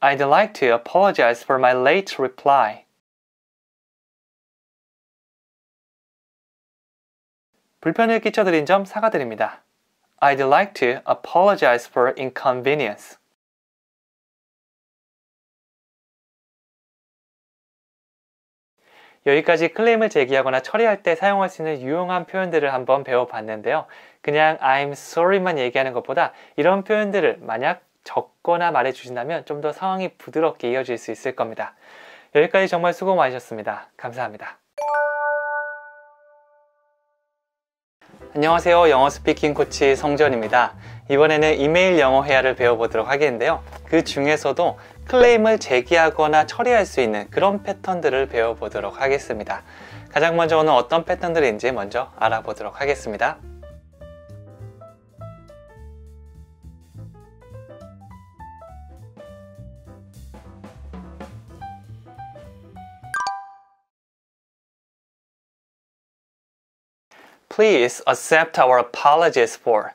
I'd like to apologize for my late reply. 불편을 끼쳐드린 점 사과드립니다. I'd like to apologize for inconvenience. 여기까지 클레임을 제기하거나 처리할 때 사용할 수 있는 유용한 표현들을 한번 배워봤는데요. 그냥 I'm sorry만 얘기하는 것보다 이런 표현들을 만약 적거나 말해주신다면 좀 더 상황이 부드럽게 이어질 수 있을 겁니다. 여기까지 정말 수고 많으셨습니다. 감사합니다. 안녕하세요. 영어 스피킹 코치 성전입니다. 이번에는 이메일 영어 회화를 배워보도록 하겠는데요. 그 중에서도 클레임을 제기하거나 처리할 수 있는 그런 패턴들을 배워보도록 하겠습니다. 가장 먼저 오늘 어떤 패턴들인지 먼저 알아보도록 하겠습니다. Please accept our apologies for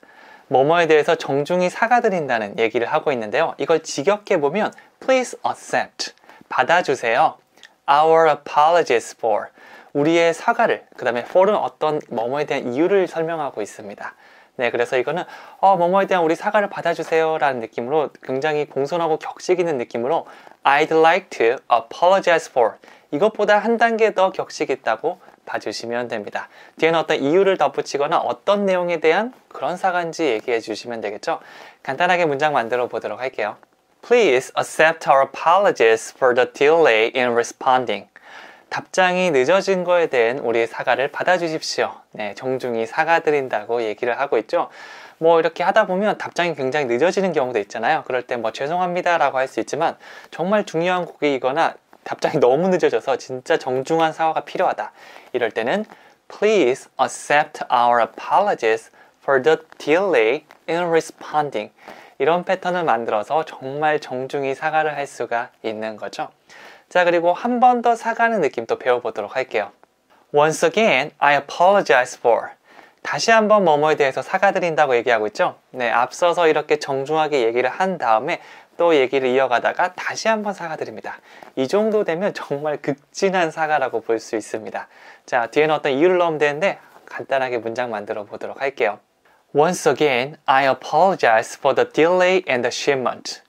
뭐뭐에 대해서 정중히 사과드린다는 얘기를 하고 있는데요. 이걸 직역해보면 Please accept 받아주세요. Our apologies for 우리의 사과를 그 다음에 for는 어떤 뭐뭐에 대한 이유를 설명하고 있습니다. 네, 그래서 이거는 뭐뭐에 대한 우리 사과를 받아주세요 라는 느낌으로 굉장히 공손하고 격식 있는 느낌으로 I'd like to apologize for 이것보다 한 단계 더 격식 있다고 봐주시면 됩니다. 뒤에는 어떤 이유를 덧붙이거나 어떤 내용에 대한 그런 사과인지 얘기해 주시면 되겠죠. 간단하게 문장 만들어 보도록 할게요. Please accept our apologies for the delay in responding. 답장이 늦어진 거에 대한 우리의 사과를 받아주십시오. 네, 정중히 사과드린다고 얘기를 하고 있죠. 뭐 이렇게 하다 보면 답장이 굉장히 늦어지는 경우도 있잖아요. 그럴 때 뭐 죄송합니다 라고 할 수 있지만 정말 중요한 고객이거나 답장이 너무 늦어져서 진짜 정중한 사과가 필요하다. 이럴 때는 Please accept our apologies for the delay in responding. 이런 패턴을 만들어서 정말 정중히 사과를 할 수가 있는 거죠. 자, 그리고 한 번 더 사과하는 느낌 또 배워보도록 할게요. Once again, I apologize for. 다시 한번 뭐뭐에 대해서 사과드린다고 얘기하고 있죠. 네, 앞서서 이렇게 정중하게 얘기를 한 다음에 또 얘기를 이어가다가 다시 한번 사과드립니다. 이 정도 되면 정말 극진한 사과라고 볼 수 있습니다. 자, 뒤에는 어떤 이유를 넣으면 되는데 간단하게 문장 만들어 보도록 할게요. Once again, I apologize for the delay in the shipment.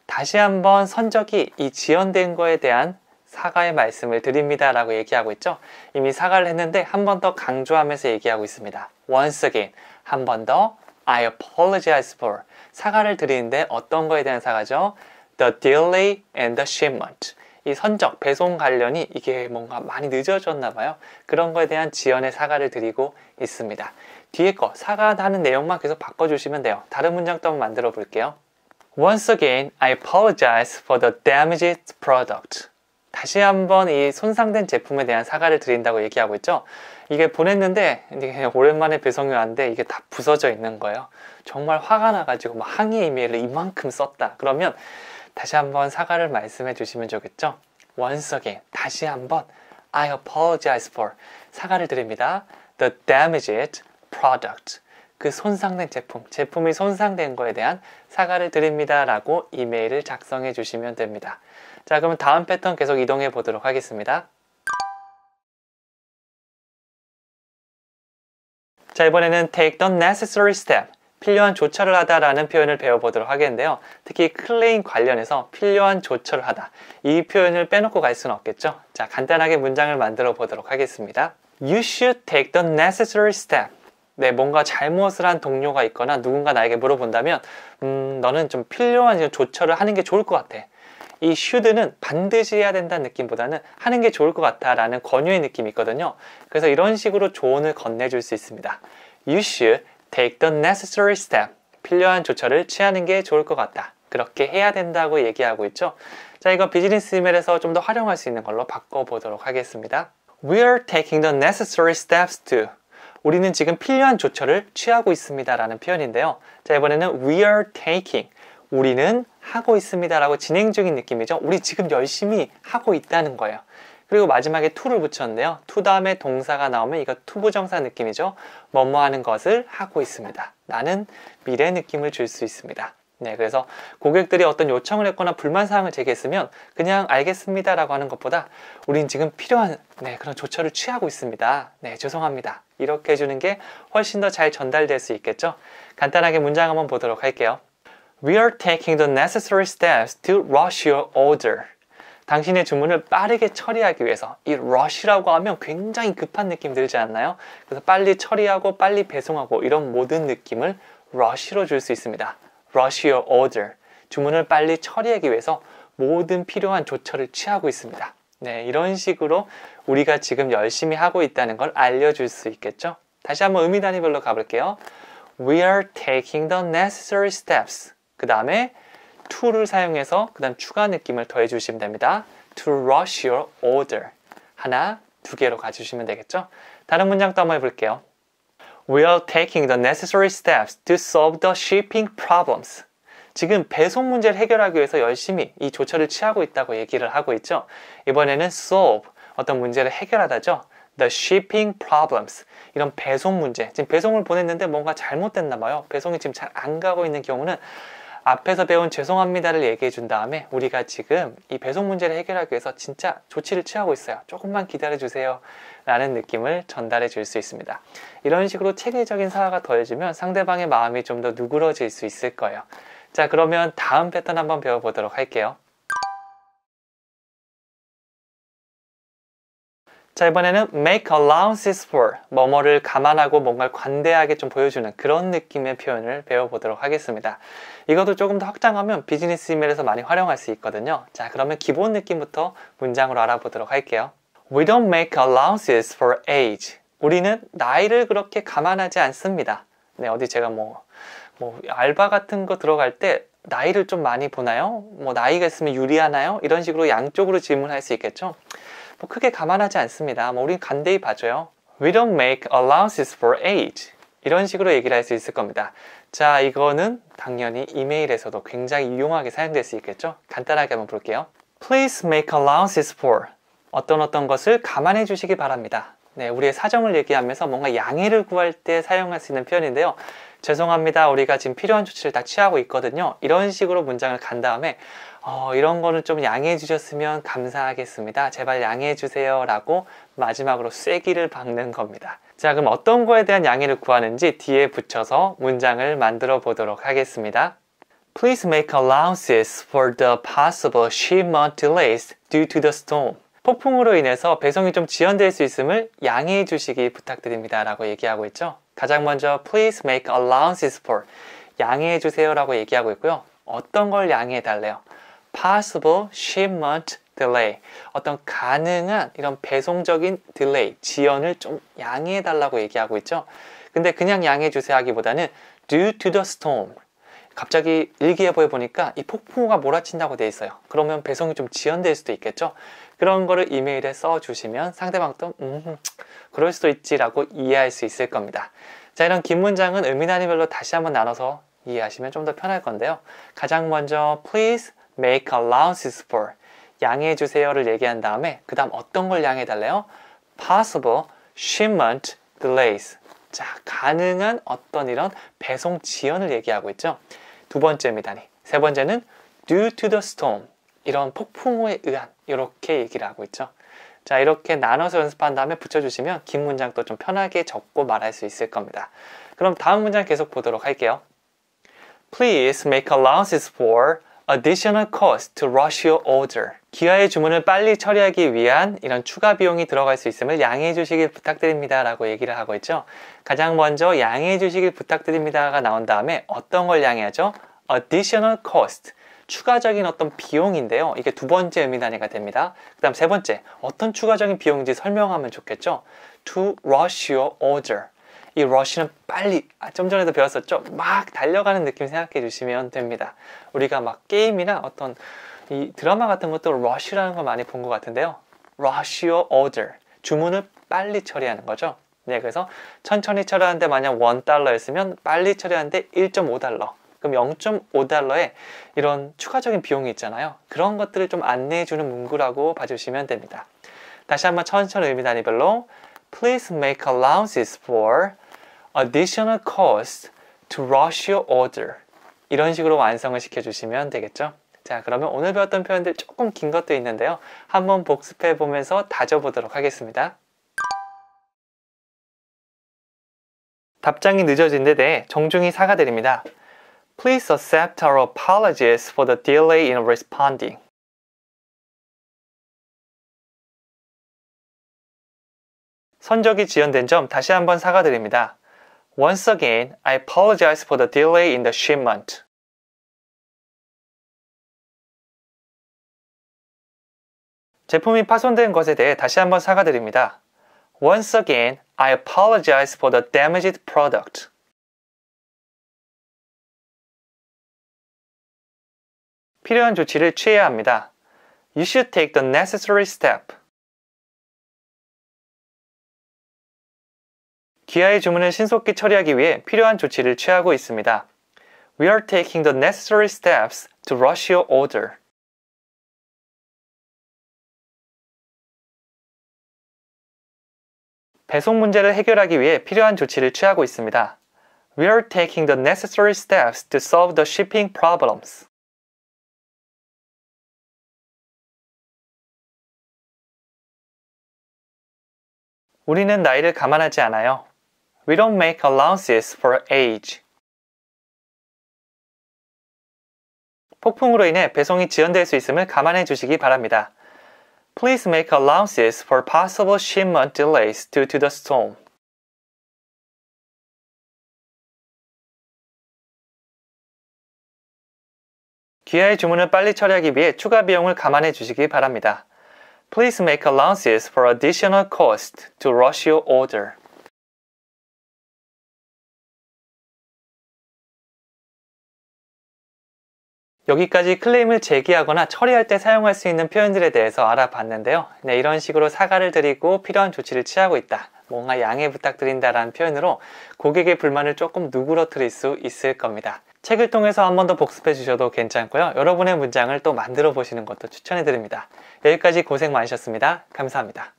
다시 한번 선적이 이 지연된 거에 대한 사과의 말씀을 드립니다 라고 얘기하고 있죠. 이미 사과를 했는데 한 번 더 강조하면서 얘기하고 있습니다. Once again, 한 번 더 I apologize for 사과를 드리는데 어떤 거에 대한 사과죠? The delay in the shipment. 이 선적, 배송 관련이 이게 뭔가 많이 늦어졌나 봐요. 그런 거에 대한 지연의 사과를 드리고 있습니다. 뒤에 거 사과하는 내용만 계속 바꿔주시면 돼요. 다른 문장도 한번 만들어 볼게요. Once again, I apologize for the damaged product. 다시 한번 이 손상된 제품에 대한 사과를 드린다고 얘기하고 있죠. 이게 보냈는데 이게 오랜만에 배송이 왔는데 이게 다 부서져 있는 거예요. 정말 화가 나가지고 막 항의 이메일을 이만큼 썼다. 그러면 다시 한번 사과를 말씀해 주시면 좋겠죠. Once again, 다시 한번 I apologize for 사과를 드립니다. The damaged product. 그 손상된 제품이 손상된 거에 대한 사과를 드립니다 라고 이메일을 작성해 주시면 됩니다. 자, 그러면 다음 패턴 계속 이동해 보도록 하겠습니다. 자, 이번에는 take the necessary step, 필요한 조처를 하다라는 표현을 배워보도록 하겠는데요. 특히 클레임 관련해서 필요한 조처를 하다, 이 표현을 빼놓고 갈 수는 없겠죠. 자, 간단하게 문장을 만들어 보도록 하겠습니다. You should take the necessary step. 네, 뭔가 잘못을 한 동료가 있거나 누군가 나에게 물어본다면 너는 좀 필요한 조처를 하는 게 좋을 것 같아. 이 should는 반드시 해야 된다는 느낌보다는 하는 게 좋을 것 같아 라는 권유의 느낌이 있거든요. 그래서 이런 식으로 조언을 건네줄 수 있습니다. You should take the necessary step. 필요한 조처를 취하는 게 좋을 것 같다. 그렇게 해야 된다고 얘기하고 있죠. 자, 이거 비즈니스 이메일에서 좀 더 활용할 수 있는 걸로 바꿔보도록 하겠습니다. We are taking the necessary steps to. 우리는 지금 필요한 조처를 취하고 있습니다 라는 표현인데요. 자, 이번에는 we are taking. 우리는 하고 있습니다 라고 진행 중인 느낌이죠. 우리 지금 열심히 하고 있다는 거예요. 그리고 마지막에 to를 붙였는데요. to 다음에 동사가 나오면 이거 투부정사 느낌이죠. 뭐뭐 하는 것을 하고 있습니다. 나는 미래 느낌을 줄 수 있습니다. 네, 그래서 고객들이 어떤 요청을 했거나 불만사항을 제기했으면 그냥 알겠습니다 라고 하는 것보다 우린 지금 필요한 그런 조처를 취하고 있습니다. 네, 죄송합니다. 이렇게 해주는 게 훨씬 더 잘 전달될 수 있겠죠. 간단하게 문장 한번 보도록 할게요. We are taking the necessary steps to rush your order. 당신의 주문을 빠르게 처리하기 위해서, 이 rush라고 하면 굉장히 급한 느낌 들지 않나요? 그래서 빨리 처리하고 빨리 배송하고 이런 모든 느낌을 rush로 줄 수 있습니다. Rush your order. 주문을 빨리 처리하기 위해서 모든 필요한 조처를 취하고 있습니다. 네, 이런 식으로 우리가 지금 열심히 하고 있다는 걸 알려줄 수 있겠죠? 다시 한번 의미 단위별로 가볼게요. We are taking the necessary steps. 그 다음에 to를 사용해서 그 다음 추가 느낌을 더해 주시면 됩니다. To rush your order. 하나, 두 개로 가주시면 되겠죠? 다른 문장도 한번 해볼게요. We are taking the necessary steps to solve the shipping problems. 지금 배송 문제를 해결하기 위해서 열심히 이 조처를 취하고 있다고 얘기를 하고 있죠. 이번에는 solve, 어떤 문제를 해결하다죠. The shipping problems. 이런 배송 문제. 지금 배송을 보냈는데 뭔가 잘못됐나 봐요. 배송이 지금 잘 안 가고 있는 경우는 앞에서 배운 죄송합니다를 얘기해 준 다음에 우리가 지금 이 배송 문제를 해결하기 위해서 진짜 조치를 취하고 있어요. 조금만 기다려 주세요 라는 느낌을 전달해 줄 수 있습니다. 이런 식으로 체계적인 사과가 더해지면 상대방의 마음이 좀 더 누그러질 수 있을 거예요. 자, 그러면 다음 패턴 한번 배워보도록 할게요. 자, 이번에는 make allowances for, 뭐뭐를 감안하고 뭔가를 관대하게 좀 보여주는 그런 느낌의 표현을 배워보도록 하겠습니다. 이것도 조금 더 확장하면 비즈니스 이메일에서 많이 활용할 수 있거든요. 자, 그러면 기본 느낌부터 문장으로 알아보도록 할게요. We don't make allowances for age. 우리는 나이를 그렇게 감안하지 않습니다. 네, 어디 제가 알바 같은 거 들어갈 때 나이를 좀 많이 보나요? 나이가 있으면 유리하나요? 이런 식으로 양쪽으로 질문할 수 있겠죠. 크게 감안하지 않습니다. 우린 간대히 봐줘요. We don't make allowances for age. 이런 식으로 얘기를 할 수 있을 겁니다. 자, 이거는 당연히 이메일에서도 굉장히 유용하게 사용될 수 있겠죠. 간단하게 한번 볼게요. Please make allowances for. 어떤 것을 감안해 주시기 바랍니다. 네, 우리의 사정을 얘기하면서 뭔가 양해를 구할 때 사용할 수 있는 표현인데요. 죄송합니다. 우리가 지금 필요한 조치를 다 취하고 있거든요. 이런 식으로 문장을 간 다음에 이런 거는 좀 양해해 주셨으면 감사하겠습니다. 제발 양해해 주세요 라고 마지막으로 쐐기를 박는 겁니다. 자, 그럼 어떤 거에 대한 양해를 구하는지 뒤에 붙여서 문장을 만들어 보도록 하겠습니다. Please make allowances for the possible shipment delays due to the storm. 폭풍으로 인해서 배송이 좀 지연될 수 있음을 양해해 주시기 부탁드립니다 라고 얘기하고 있죠. 가장 먼저 please make allowances for, 양해해 주세요 라고 얘기하고 있고요. 어떤 걸 양해해 달래요? Possible shipment delay. 어떤 가능한 이런 배송적인 딜레이, 지연을 좀 양해해 달라고 얘기하고 있죠. 근데 그냥 양해해 주세요 하기보다는 due to the storm. 갑자기 일기예보에 보니까 이 폭풍우가 몰아친다고 돼 있어요. 그러면 배송이 좀 지연될 수도 있겠죠. 그런 거를 이메일에 써주시면 상대방도 그럴 수도 있지라고 이해할 수 있을 겁니다. 자, 이런 긴 문장은 의미 단위별로 다시 한번 나눠서 이해하시면 좀 더 편할 건데요. 가장 먼저 please make allowances for 양해해 주세요를 얘기한 다음에 그 다음 어떤 걸 양해해 달래요? possible shipment delays. 자, 가능한 어떤 이런 배송 지연을 얘기하고 있죠. 두 번째 의미 단위. 세 번째는 due to the storm. 이런 폭풍우에 의한 이렇게 얘기를 하고 있죠. 자, 이렇게 나눠서 연습한 다음에 붙여주시면 긴 문장도 좀 편하게 적고 말할 수 있을 겁니다. 그럼 다음 문장 계속 보도록 할게요. Please make allowances for additional cost to rush your order. 기아의 주문을 빨리 처리하기 위한 이런 추가 비용이 들어갈 수 있음을 양해해 주시길 부탁드립니다 라고 얘기를 하고 있죠. 가장 먼저 양해해 주시길 부탁드립니다가 나온 다음에 어떤 걸 양해하죠? additional cost. 추가적인 어떤 비용인데요. 이게 두 번째 의미 단위가 됩니다. 그 다음 세 번째, 어떤 추가적인 비용인지 설명하면 좋겠죠. To rush your order. 이 rush는 빨리, 좀 전에도 배웠었죠. 막 달려가는 느낌 생각해 주시면 됩니다. 우리가 막 게임이나 어떤 이 드라마 같은 것도 rush라는 걸 많이 본 것 같은데요. rush your order. 주문을 빨리 처리하는 거죠. 네, 그래서 천천히 처리하는데 만약 $1였으면 빨리 처리하는데 1.5달러. 그럼 0.5달러에 이런 추가적인 비용이 있잖아요. 그런 것들을 좀 안내해주는 문구라고 봐주시면 됩니다. 다시 한번 천천히 의미 단위별로 Please make allowances for additional cost to rush your order. 이런 식으로 완성을 시켜주시면 되겠죠. 자, 그러면 오늘 배웠던 표현들 조금 긴 것도 있는데요. 한번 복습해 보면서 다져보도록 하겠습니다. 답장이 늦어진 데 대해 정중히 사과드립니다. Please accept our apologies for the delay in responding. 선적이 지연된 점 다시 한번 사과드립니다. Once again, I apologize for the delay in the shipment. 제품이 파손된 것에 대해 다시 한번 사과드립니다. Once again, I apologize for the damaged product. 필요한 조치를 취해야 합니다. You should take the necessary step. 기아의 주문을 신속히 처리하기 위해 필요한 조치를 취하고 있습니다. We are taking the necessary steps to rush your order. 배송 문제를 해결하기 위해 필요한 조치를 취하고 있습니다. We are taking the necessary steps to solve the shipping problems. 우리는 나이를 감안하지 않아요. We don't make allowances for age. 폭풍으로 인해 배송이 지연될 수 있음을 감안해 주시기 바랍니다. Please make allowances for possible shipment delays due to the storm. 기아의 주문을 빨리 처리하기 위해 추가 비용을 감안해 주시기 바랍니다. Please make allowances for additional cost to rush your order. 여기까지 클레임을 제기하거나 처리할 때 사용할 수 있는 표현들에 대해서 알아봤는데요. 네, 이런 식으로 사과를 드리고 필요한 조치를 취하고 있다. 뭔가 양해 부탁드린다라는 표현으로 고객의 불만을 조금 누그러뜨릴 수 있을 겁니다. 책을 통해서 한 번 더 복습해 주셔도 괜찮고요. 여러분의 문장을 또 만들어 보시는 것도 추천해 드립니다. 여기까지 고생 많으셨습니다. 감사합니다.